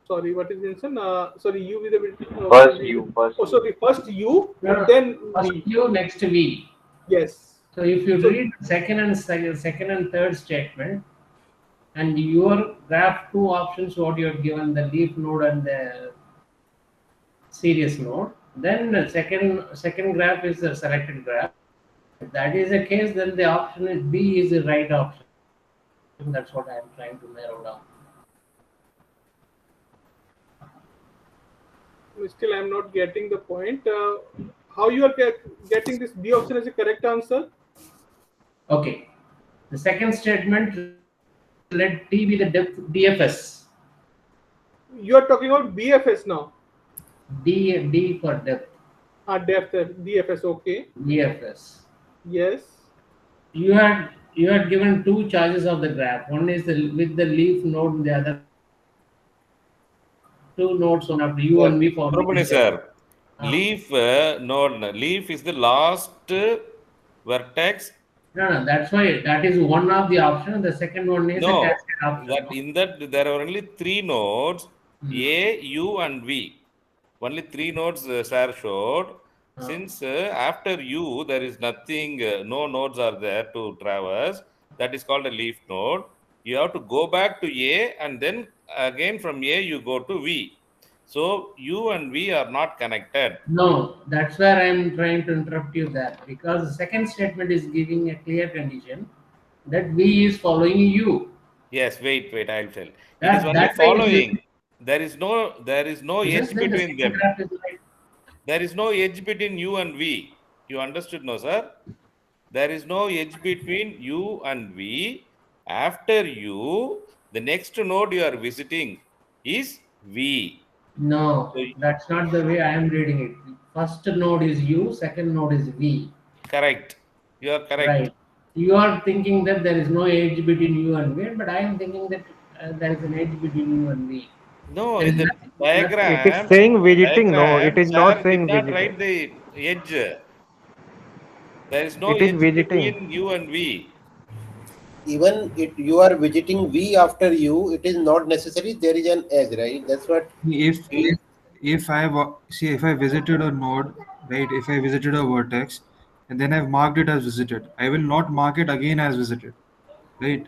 Sorry, what is mentioned? Sorry, U with the First U, first oh, U. sorry, first U, No, then first V. U, next V. Yes. So if you So read second and third statement, and your graph two options, what you have given, the leaf node and the series node, then the second graph is the selected graph. If that is the case, then the option is B is the right option. That's what I am trying to narrow down. still, I am not getting the point. How you are getting this B option as a correct answer? Okay. The second statement, let T be the depth DFS. You are talking about BFS now. D for depth. Depth, DFS, okay. DFS. Yes. You had given two choices of the graph. One is with the leaf node, the other two nodes on after U and V forming. Subrahmanya sir, leaf is the last vertex. No, that's why that is one of the options. The second one is a No, cascade option. that in that there are only three nodes, A, U, and V. Only three nodes sir showed. Since after U there is nothing, no nodes are there to traverse. That is called a leaf node. You have to go back to A, and then again from A you go to V. So U and V are not connected. No, that's where I am trying to interrupt you there, because the second statement is giving a clear condition that V is following U. Yes, wait, I'll tell. It is That only way it following. will. There is no edge Then the between second them. graph is right. There is no edge between U and V. You understood, no, sir? There is no edge between U and V. After U, the next node you are visiting is V. No, So, that's not the way I am reading it. First node is U, second node is V. correct. You are correct. Right. You are thinking that there is no edge between U and V, but I am thinking that there is an edge between U and V. No, There in is the nothing. It is diagram, saying visiting. No, it is not sir did saying not visiting. write the edge. There is no It is edge visiting. between U and V. Even if you are visiting V after U, it is not necessary there is an edge, right? That's what. If I visited a node, right? If I visited a vertex and then I've marked it as visited, I will not mark it again as visited, right?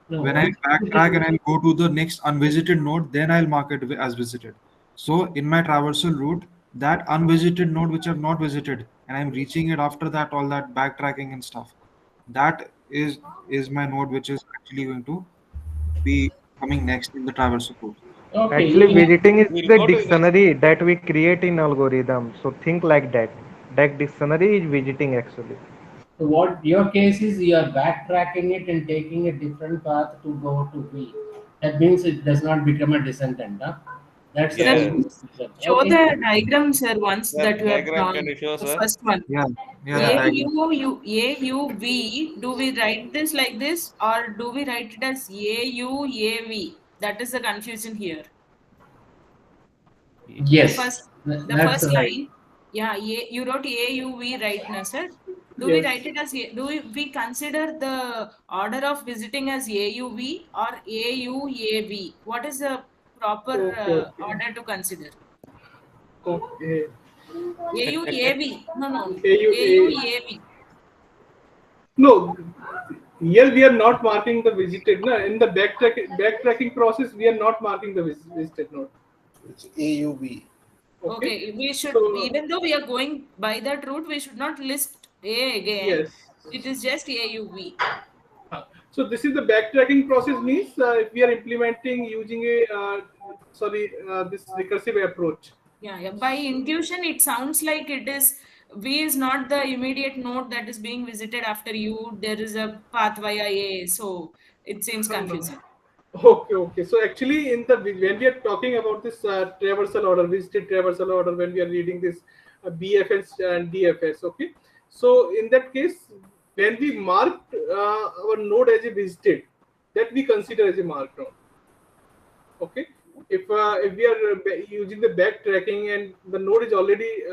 No, When I once backtrack and I'll go to the next unvisited node, then I'll mark it as visited. So in my traversal route, that unvisited node which I've not visited, and I'm reaching it after that, all that backtracking and stuff, that is my node which is actually going to be coming next in the traversal route. Okay, Actually, visiting is We'll the go to the next. dictionary that we create in algorithm. So think like that. That dictionary is visiting actually. So what your case is, you are backtracking it and taking a different path to go to V. That means it does not become a descendant. Huh? That's the Yes. confusion. Show Okay. the diagram, sir, once Sir, that you have diagram can drawn. you show, The sir? first one. Yeah, the A diagram. U A U V. Do we write this like this, or do we write it as A U A V? That is the confusion here. Yes, The that's first right. line. Yeah, you wrote A U V, right, now, sir? Do we Yes. write it as we consider the order of visiting as A U V or A U A V? What is the proper Okay. order to consider? Okay. AUAV. No. AU, AUAV. No, Here we are not marking the visited. No, in the backtracking process, we are not marking the visited node. It's AUV. Okay. Okay, we should, So even though we are going by that route, we should not list A again. yes. It is just AUV. So this is the backtracking process means if we are implementing using a this recursive approach. Yeah, yeah. By intuition, it sounds like it is V is not the immediate node that is being visited after U. There is a path via A, so it seems No, no. confusing. Okay, okay. So actually, in the when we are talking about this traversal order, visited traversal order, when we are reading this BFS and DFS, okay. So in that case, when we mark our node as a visited, that we consider as a marked node. Okay. If we are using the backtracking and the node is already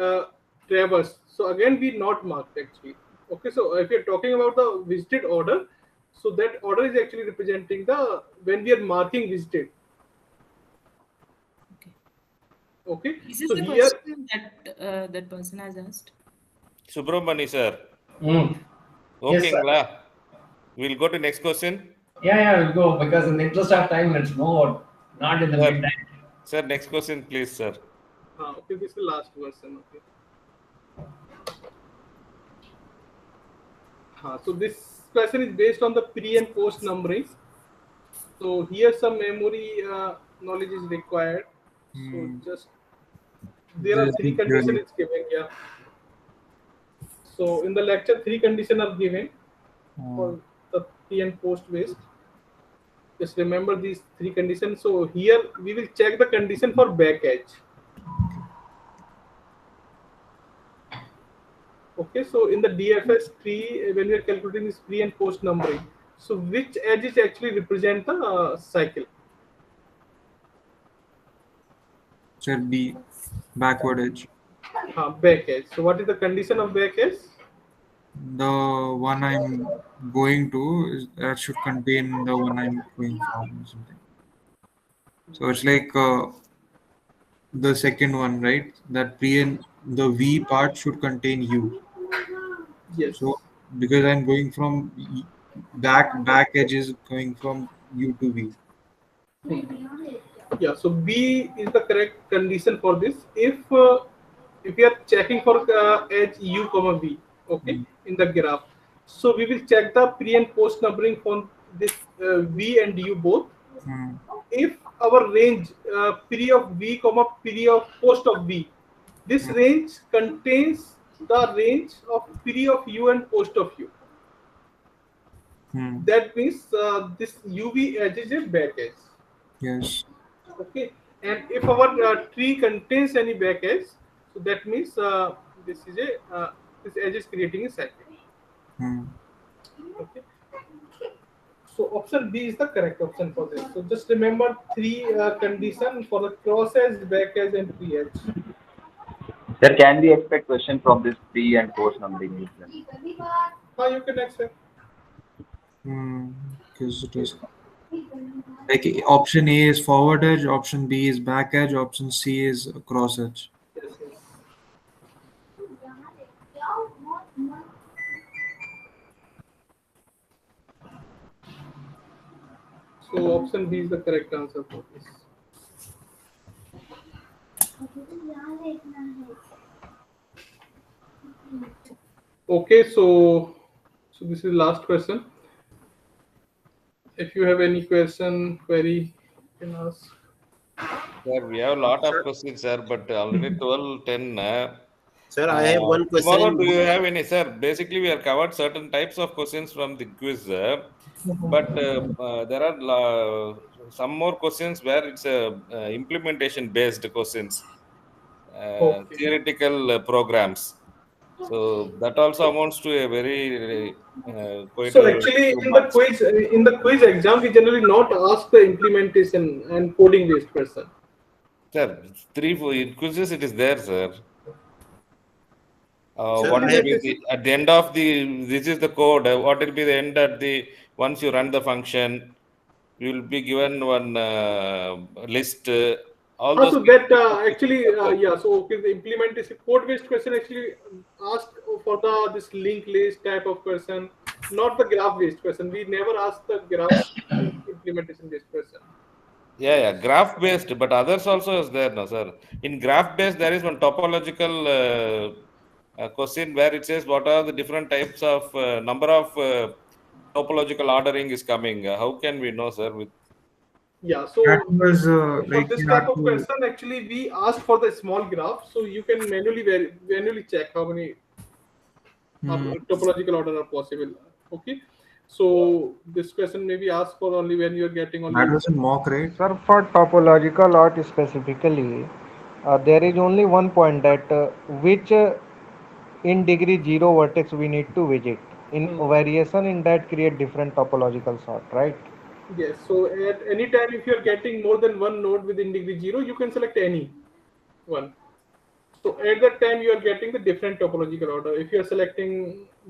traversed, so again we not marked actually. Okay. So if you're talking about the visited order, so that order is actually representing the when we are marking visited. Okay. Is this So the here, question that that person has asked? Subramani sir. Yes, sir. Okay, we'll go to next question. Yeah, we'll go because in the interest of time, let's move not in the Sir, midnight. sir, next question, please, sir. okay, this is the last version. Okay. So this question is based on the pre and post numbering. So here some memory knowledge is required. So just there are three conditions it's given. Yeah. So in the lecture, three conditions are given for the pre and post based. Just remember these three conditions. So here we will check the condition for back edge. Okay, so in the DFS tree, when we are calculating this pre and post numbering, so which edges actually represent the cycle? Should be backward edge. Back edge. So what is the condition of back edge? The one I'm going to that should contain the one I'm going from or something. So it's like the second one, right? That pre and the V part should contain U. Yes. So because I'm going from back edge is going from U to V. Yeah. So B is the correct condition for this. If we are checking for edge U comma V, okay, in the graph, so we will check the pre and post numbering for this V and U both. If our range pre of V comma pre of post of V, this range contains the range of pre of U and post of U. That means this UV edge is a back edge. Yes. Okay, and if our tree contains any back edge, so that means this is a this edge is creating a cycle. Okay. So option B is the correct option for this. So just remember three conditions for the cross edge, back edge, and pre edge. Sir, can we expect question from this pre and post numbering? You can accept. Because it is like option A is forward edge, option B is back edge, option C is cross edge. Yes, yes. So option B is the correct answer for this. Okay, so this is last question. If you have any query, you can ask. Sir, we have a lot of questions, sir, but already 12:10. Sir, I have one question. Tomorrow, do you have any, sir? Basically, we have covered certain types of questions from the quiz, but there are some more questions where it's implementation-based questions, theoretical programs. So that also amounts to a very So actually, in the quiz exam, we generally not ask the implementation and coding based person. Sir, 3-4 quizzes it is there, sir. Sir, What will be at the end of this is the code. What will be the end at once you run the function, you will be given one list. All those so that actually, yeah. So okay, the implementation code based question actually asked for this linked list type of question. not the graph-based question. We never ask the graph implementation-based question. Yeah, graph based, but others also is there, no, sir. In graph based, there is one topological question where it says what are the different types of number of topological ordering is coming. How can we know, sir? With Yeah, That so was for like this you type have of to. question, actually, we ask for the small graph, so you can manually check how many Hmm. topological order are possible. Okay, so this question may be asked for only when you are getting That only. was in mock, right? Sir, for topological art specifically, there is only one point that which in degree 0 vertex we need to visit. In Hmm. variation in that create different topological sort, right? Yes, so at any time, if you are getting more than one node within degree 0, you can select any one. So at that time, you are getting the different topological order. If you are selecting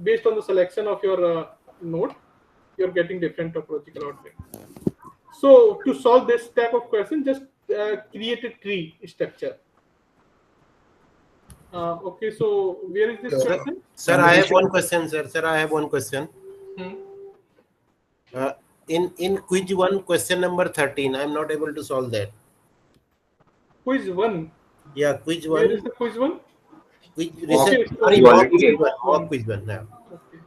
based on the selection of your node, you are getting different topological order. So to solve this type of question, just create a tree structure. Okay, so where is this Sir, question? sir, I have one question, sir. Sir, I have one question. Hmm. In Quiz-1 question number 13, I'm not able to solve that. Quiz-1. Yeah, Where is Quiz-1. the Quiz-1? Sorry, Okay, so mock Quiz-1. Mock Quiz-1 now. okay.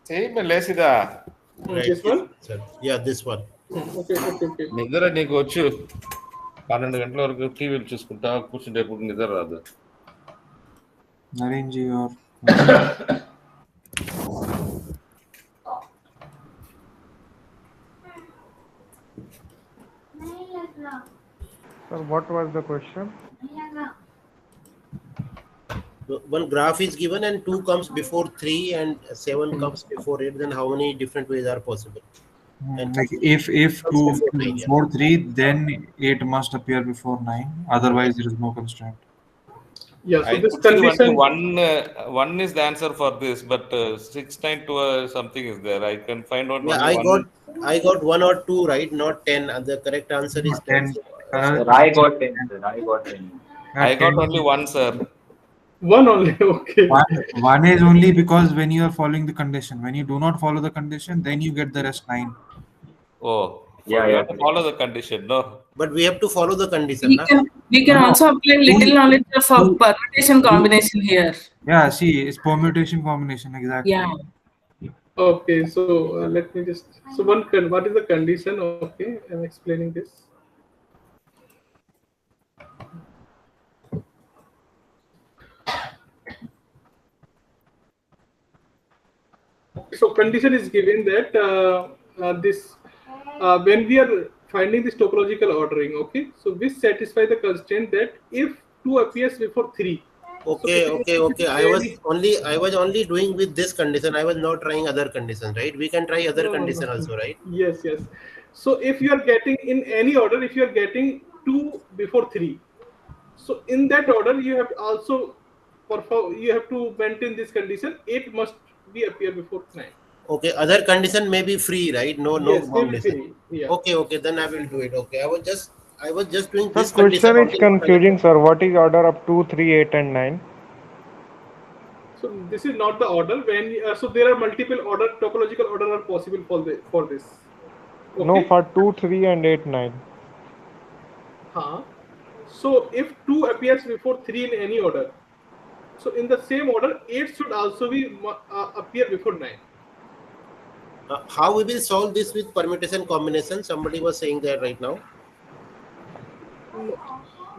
same lesida. Right. This one? Sir. Yeah, this one. Okay. నిద్ర నీకు వచ్చు 12 గంటల వరకు టీవీలు చూసుకుంటా కూర్చుంటే ఎప్పుడు నిద్ర రాదు. Arrange your. Sir, what was the question? One graph is given and 2 comes before 3 and 7 comes before 8. Then how many different ways are possible? And Like if comes 2 before 9, yeah. before 3, then 8 must appear before 9. Otherwise, there is no constraint. Yeah, so I this could see only condition. one is the answer for this, but 692 something is there. I can find out Yeah, only one. I got 1 or 2 right, not 10. And the correct answer is 10. 10. Sir, I got 10, sir. I got 10. I got only one, sir. One only, okay. One is only because when you are following the condition. When you do not follow the condition, then you get the rest 9. Oh, Yeah, we yeah. have to follow the condition, no? But we have to follow the condition. We can No. also apply little knowledge of permutation combination here. Yeah, see, it's permutation combination, exactly. Yeah. Okay, so let me just. So what is the condition? Okay, I'm explaining this. So condition is given that this when we are finding this topological ordering, okay, so we satisfy the constraint that if 2 appears before 3. Okay. Really- I was only doing with this condition. I was not trying other conditions, right? We can try other No. condition also, right? Yes. So if you are getting in any order, if you are getting 2 before 3, so in that order you have also you have to maintain this condition. 8 must be appear before 9. Okay, other condition may be free, right? No Yes, maybe combination. free. Yeah. Okay, then I will do it. Okay, I was just doing Sir, this condition. question is only. confusing, sir. What is order of 2, 3, 8, and 9? So this is not the order. When so there are multiple order topological order are possible for this. Okay? No, for 2, 3, and 8, 9. So if 2 appears before 3 in any order, so in the same order 8 should also be appear before 9. How we will solve this with permutation combination? Somebody was saying that right now.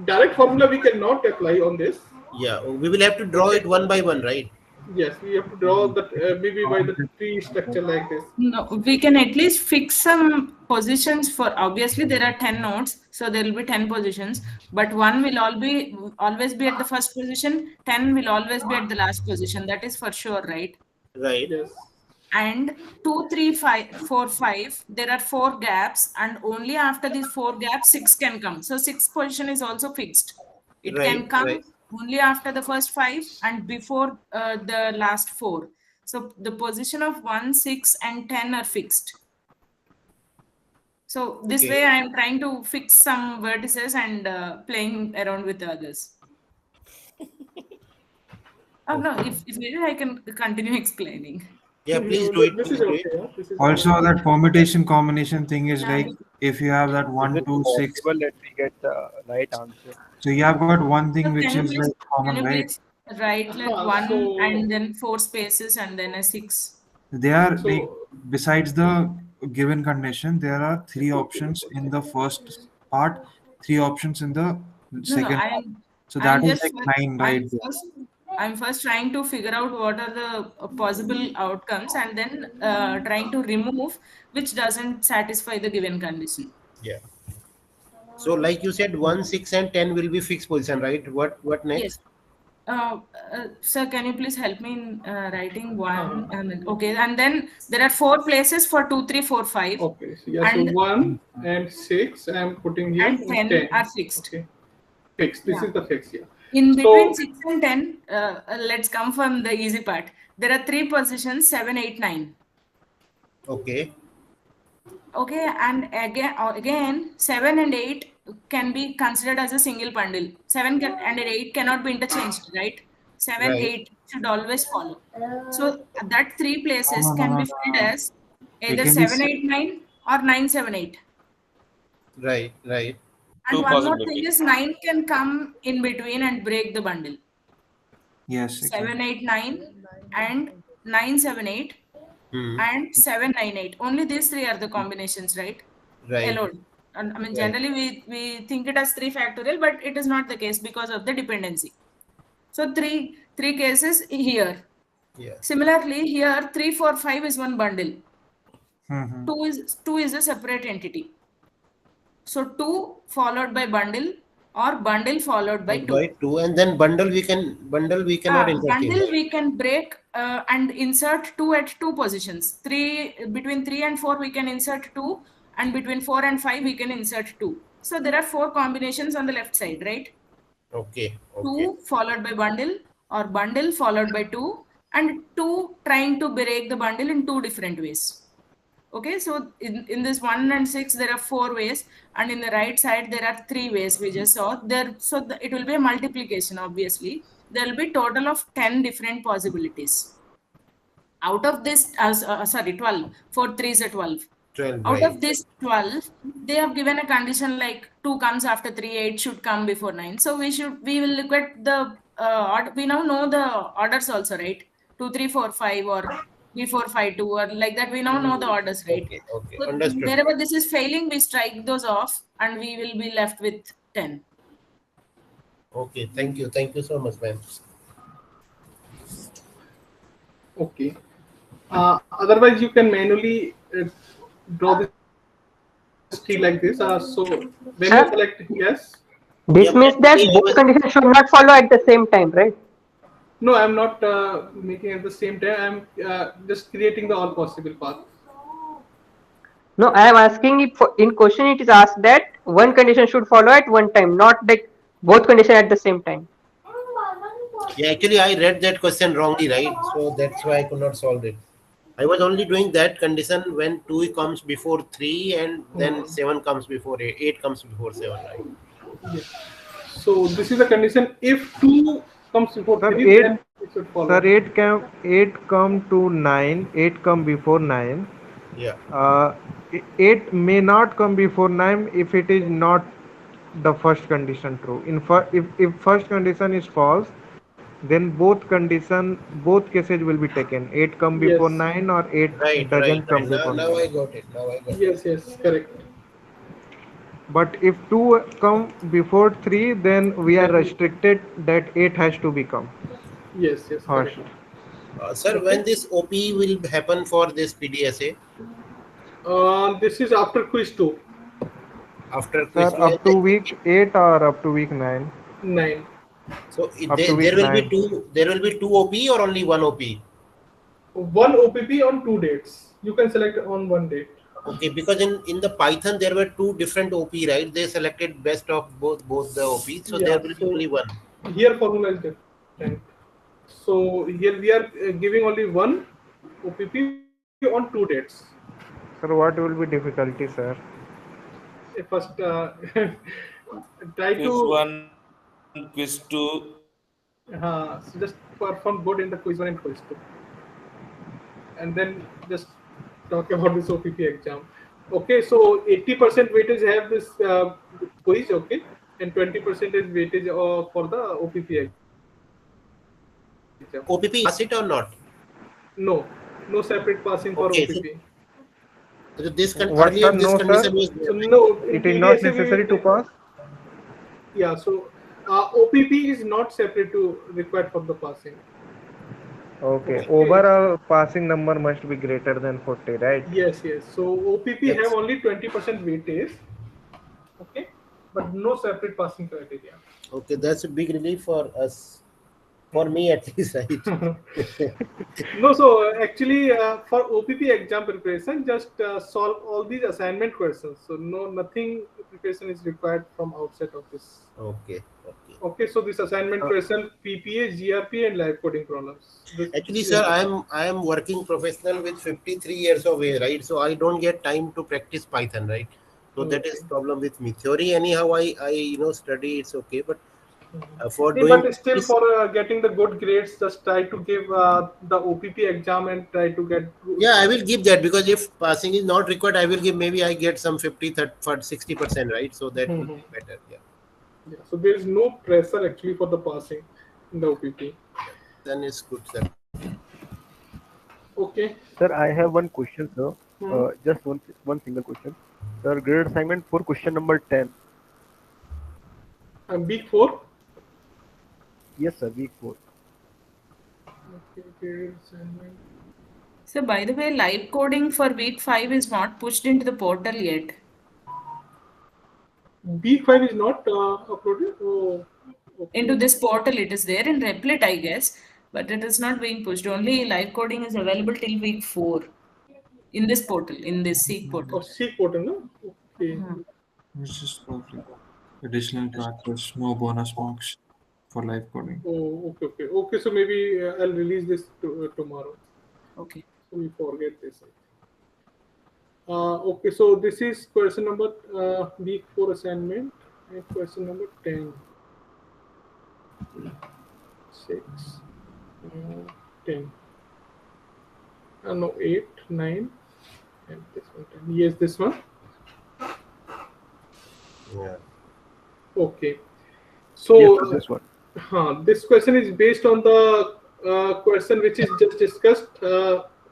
Direct formula we cannot apply on this. Yeah, we will have to draw it one by one, right? Yes, we have to draw that maybe by the tree structure like this. No, we can at least fix some positions for, obviously there are 10 nodes, so there will be 10 positions, but one will always be at the first position, 10 will always be at the last position. That is for sure, right? Right. Yes. And 2, 3, 5, 4, 5, there are 4 gaps, and only after these 4 gaps 6 can come. So 6th position is also fixed. It can come only after the first 5 and before the last 4. So the position of 1, 6, and 10 are fixed. So this Okay. way I am trying to fix some vertices and playing around with the others. Oh no, if needed, I can continue explaining. Yeah, please do it. This is Please do okay. it. Yeah? This is Also, fine. that permutation combination thing is Yeah. like if you have that Is 1, it 2, 6. possible that we get the right answer? So you have got one thing So which is like can common, you right? please write like Huh, 1 so and then 4 spaces and then a 6? They are like, so besides the given condition, there are 3 options in the first part, 3 options in the No, second part. So I'm that is just like 9 right there. I'm first trying to figure out what are the possible outcomes and then trying to remove which doesn't satisfy the given condition. Yeah. So like you said, 1, 6, and 10 will be fixed position, right? What Yes. next? Sir, can you please help me in writing one? Okay, and then there are 4 places for 2, 3, 4, 5. okay. So yeah. So And 1 and 6 I am putting here, and and 10 are 10. fixed. Okay. Fixed. This Yeah. is the fix. Yeah. In between So 6 and 10, let's come from the easy part. There are 3 positions, 7, 8, 9. Okay. Okay, and again 7 and 8 can be considered as a single bundle. 7 and 8 cannot be interchanged, right? 7, Right. 8 should always follow. So that 3 places No, no, can no, be no, filled no. as It either can be 7, 8, 9 or 9, 7, 8. Right. Right. And Two one more thing possibilities. is 9 can come in between and break the bundle. Yes, it can. 7, 8, 9 and 9, 7, 8 Hmm. and 7, 9, 8. Only these 3 are the combinations, right? Right. Alone. And I mean, Right. generally we think it as 3 factorial, but it is not the case because of the dependency. So three cases here. Yeah. Similarly, here 3, 4, 5 is one bundle. Mm-hmm. 2 is a separate entity. So 2 followed by bundle or bundle followed by 2. By 2, and then bundle we cannot interchange. Bundle we can break and insert 2 at 2 positions. Between 3 and 4 we can insert 2, and between 4 and 5 we can insert 2. So there are 4 combinations on the left side, right? Okay. Okay. 2 followed by bundle or bundle followed by 2, and 2 trying to break the bundle in 2 different ways. Okay, so in this 1 and 6 there are 4 ways, and in the right side there are 3 ways we just saw there. So it will be a multiplication. Obviously there will be total of 10 different possibilities. Out of this 12, 4 3s are 12. 12. Out Right. of this 12, they have given a condition like 2 comes after 3, 8 should come before 9. So we will look at the we now know the orders also, right? 2, 3, 4, 5 or 3, 4, 5, 2 or like that. We now know the orders, right? Okay. Okay. So Understood. wherever this is failing, we strike those off and we will be left with 10. Okay. Thank you. Thank you so much, ma'am. okay. Otherwise, you can manually draw this tree like this. So when you Sir? select yes, This means that both conditions should not follow at the same time, right? no, I'm not making at the same time. I'm just creating the all possible path. No, I am asking if in question it is asked that one condition should follow at one time, not like both conditions at the same time. Yeah, actually, I read that question wrongly, right? So that's why I could not solve it. I was only doing that condition when 2 comes before 3 and then 7 comes before 8, 8 comes before 7, right? Yes. So this is the condition. If 2 comes before Sir, 3, 8, then it should follow. sir, 8 come to 9, 8 come before 9. Yeah. 8 may not come before 9 if it is not the first condition true. If first condition is false, then both cases will be taken. 8 come before Yes. 9 or 8 Right. doesn't come Now, before now 9. I got it. Now I got it. Yes, yes, correct. But if 2 come before 3, then we are restricted that 8 has to become Yes, yes, first. correct. Sir, when this OP will happen for this PDSA? This is after quiz 2. After Sir, quiz 2. up to week 8 or up to week 9? 9. So Up to week there will be 9. there will be 2 OP or only 1 OP? One OPP on 2 dates. You can select on one date. Okay, because in the Python there were 2 different OP, right? They selected best of both the OP, so Yeah, there will be so only one. here formula is different. So here we are giving only one, OPP on 2 dates. Sir, what will be difficulty, sir? First, try Quiz to 1, quiz 2. so just perform good in the quiz 1 and quiz 2, and then just talk about this OPP exam. Okay, so 80% weightage have this quiz, okay, and 20% is weightage for the OPP exam. OPP, you pass it or not? No, no separate passing for Okay, OPP. so this What, earlier sir? this No, sir. condition was So there, right? no, in It is not PDSA necessary to pass. yeah. So OPP is not separate to required for the passing. Okay. Okay. Overall passing number must be greater than 40, right? Yes, yes. So OPP have Yes. only 20% weightage. Okay, but no separate passing criteria. Okay, that's a big relief for us, for me at least, right? No, so actually for OPP exam preparation, just solve all these assignment questions. So no, nothing preparation is required from outside of this. Okay, okay. Okay, so this assignment question, PPA, GRP, and live coding problems. This Actually, is sir, I am working professional with 53 years of age, right? So I don't get time to practice Python, right? So that is okay. problem with me. Theory, anyhow, I study. It's okay, but for Hey, doing but still, this, for getting the good grades, just try to give the OPP exam and try to get good. yeah, I will give that, because if passing is not required, I will give, maybe I get some 50, 30, for 60%, right? So that will be better. Yeah. Yeah, so there is no pressure actually for the passing in the OPP. Then it's good, sir. Okay. Sir, I have one question, sir. Hmm. Just one single question. Sir, grade assignment for question number 10. Week 4. Yes, sir, week 4. Okay, grade assignment. So by the way, live coding for week 5 is not pushed into the portal yet. Week 5 is not uploaded. Oh, okay. Into this portal, it is there in Replit, I guess, but it is not being pushed. Only live coding is available till week 4 in this portal, in this Seek portal. Oh, Seek portal, no? Okay. It's just for like additional practice, no bonus marks for live coding. Oh, okay, okay, okay. So maybe I'll release this tomorrow. Okay. So we forget this. Okay, so this is question number week 4 assignment and question number 10. 6, 10. No, 8, 9, and this one 10. Yes, this one. Yeah. Okay. So Yes, this one. this question is based on the question which is just discussed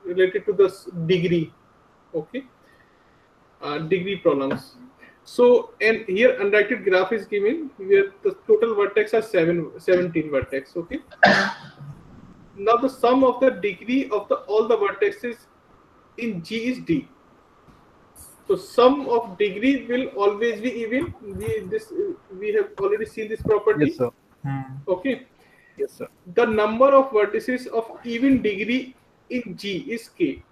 related to this degree. Okay. Degree problems. So, and here undirected graph is given where the total vertex are 17 vertex. Okay. Now the sum of the degree of all the vertices in G is D. So sum of degree will always be even. We have already seen this property. Yes, sir. Okay. Yes, sir. The number of vertices of even degree in G is K.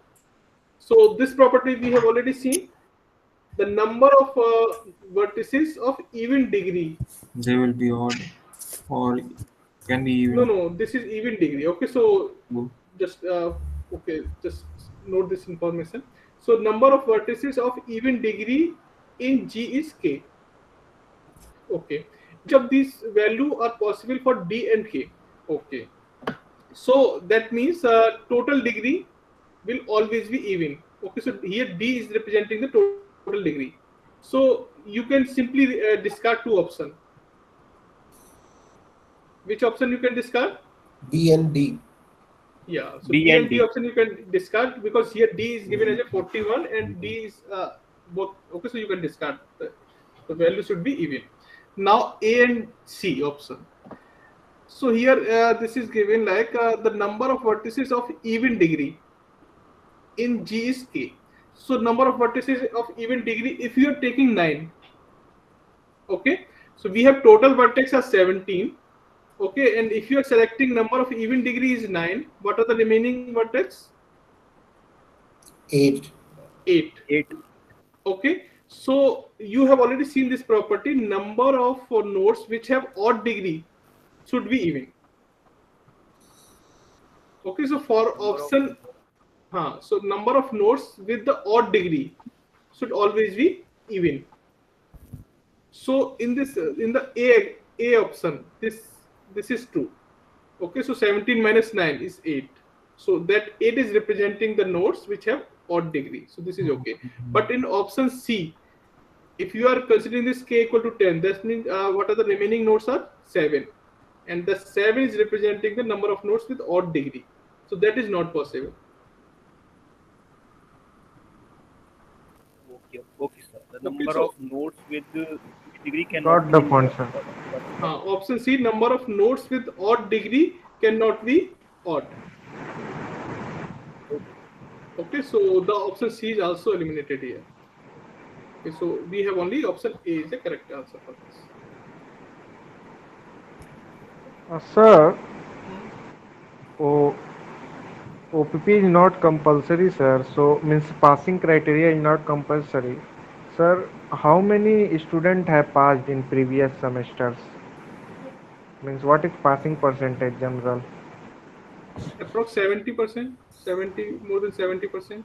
So this property we have already seen. The number of vertices of even degree. They will be odd or can be even. No, this is even degree. Okay, so just just note this information. So number of vertices of even degree in G is K. Okay, each of these value are possible for D and K. Okay, so that means total degree will always be even. Okay, so here D is representing the total degree. So you can simply discard two options. Which option you can discard? B and D. Yeah, so B B and and D D. option you can discard because here D is given as a 41 and D is both. Okay, so you can discard. The value should be even. Now A and C option. So here this is given like the number of vertices of even degree in G is K. So number of vertices of even degree, if you are taking 9, okay, so we have total vertex are 17. Okay, and if you are selecting number of even degree is 9, what are the remaining vertex? 8. 8. 8. Okay, so you have already seen this property. Number of nodes which have odd degree should be even. Okay, so for option So number of nodes with the odd degree should always be even. So in this in the A option, this is true. Okay, so 17 minus 9 is 8. So that 8 is representing the nodes which have odd degree. So this is okay. But in option C, if you are considering this k equal to 10, that means what are the remaining nodes are 7. And the 7 is representing the number of nodes with odd degree. So that is not possible. Okay, sir. The Okay, number of so nodes with degree cannot Got be the the point, sir. option C, number of nodes with odd degree cannot be odd. Okay, so the option C is also eliminated here. Okay, so we have only option A is the correct answer for this. Sir, O OPP is not compulsory, sir. So means passing criteria is not compulsory. Sir, how many students have passed in previous semesters? Means what is passing percentage general? Approx 70%, 70 more than 70%.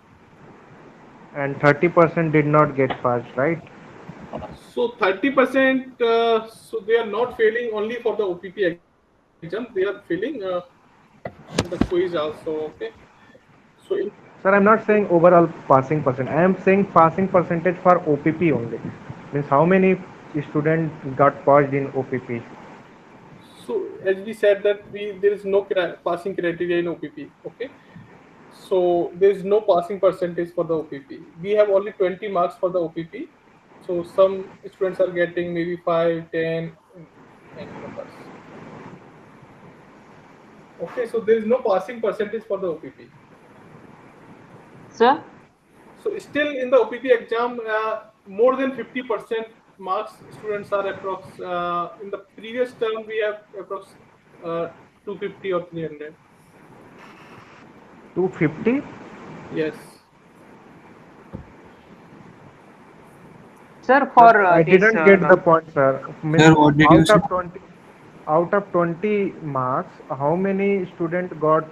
And 30% did not get passed, right? So 30%, so they are not failing only for the OPP exam. They are failing in the quiz also. Okay. So in Sir, I'm not saying overall passing percent. I am saying passing percentage for OPP only. Means how many students got passed in OPP? so as we said that there is no passing criteria in OPP. Okay. So there is no passing percentage for the OPP. We have only 20 marks for the OPP. So some students are getting maybe 5, 10, and many numbers. Okay, so there is no passing percentage for the OPP. Sir? So still in the OPP exam, more than 50% marks students are approx. In the previous term, we have approx 250 or 300. 250? Yes. Sir, Sir, for I this didn't get the point, sir. Means Sir, what did you say? out of 20 marks, how many students got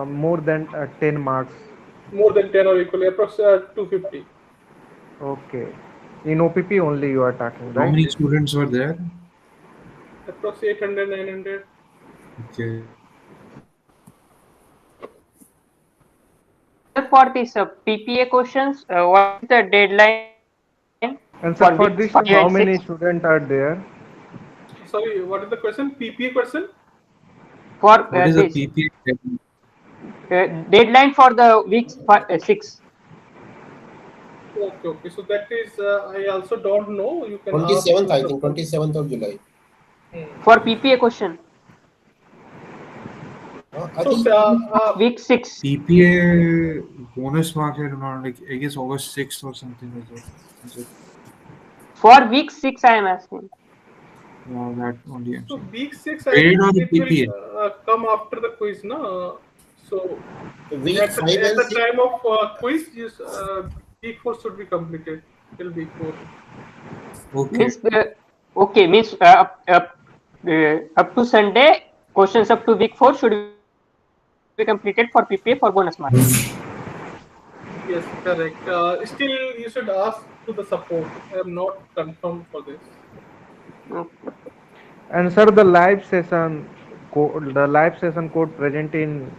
more than 10 marks? More than 10 or equally, approx 250. Okay. In OPP only you are talking, How right? many students were there? Approx 800, 900. Okay. sir, for this PPA questions, what is the deadline for weeks And sir, 5 for and this 6? term, how many students are there? Sorry, what is the question? PPA question? For What is the this PPA? deadline for the weeks 6. Okay, okay. So that is, I also don't know. You can ask 27th, to I the think, 27th of July. For PPA question. I So, think Week 6. PPA bonus marks, I don't know, like I guess August 6th or something like that. Is it? For week 6, I am asking. Yeah, that only I'm so saying. week 6, I Grade think or the it will PPA? come after the quiz, no? So week 5 at and the 6. time of quiz, week 4 should be completed till week 4. Okay. Means okay, means up to Sunday, questions up to week 4 should be completed for PPA for bonus marks. Yes, correct. Still, you should ask to the support. I am not confirmed for this. And sir, the live session code present in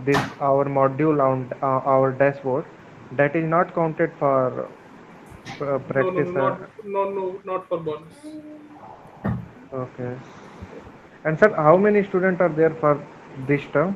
this our module on our dashboard, that is not counted for No, no, practice. not for bonus. Okay. And sir, how many students are there for this term?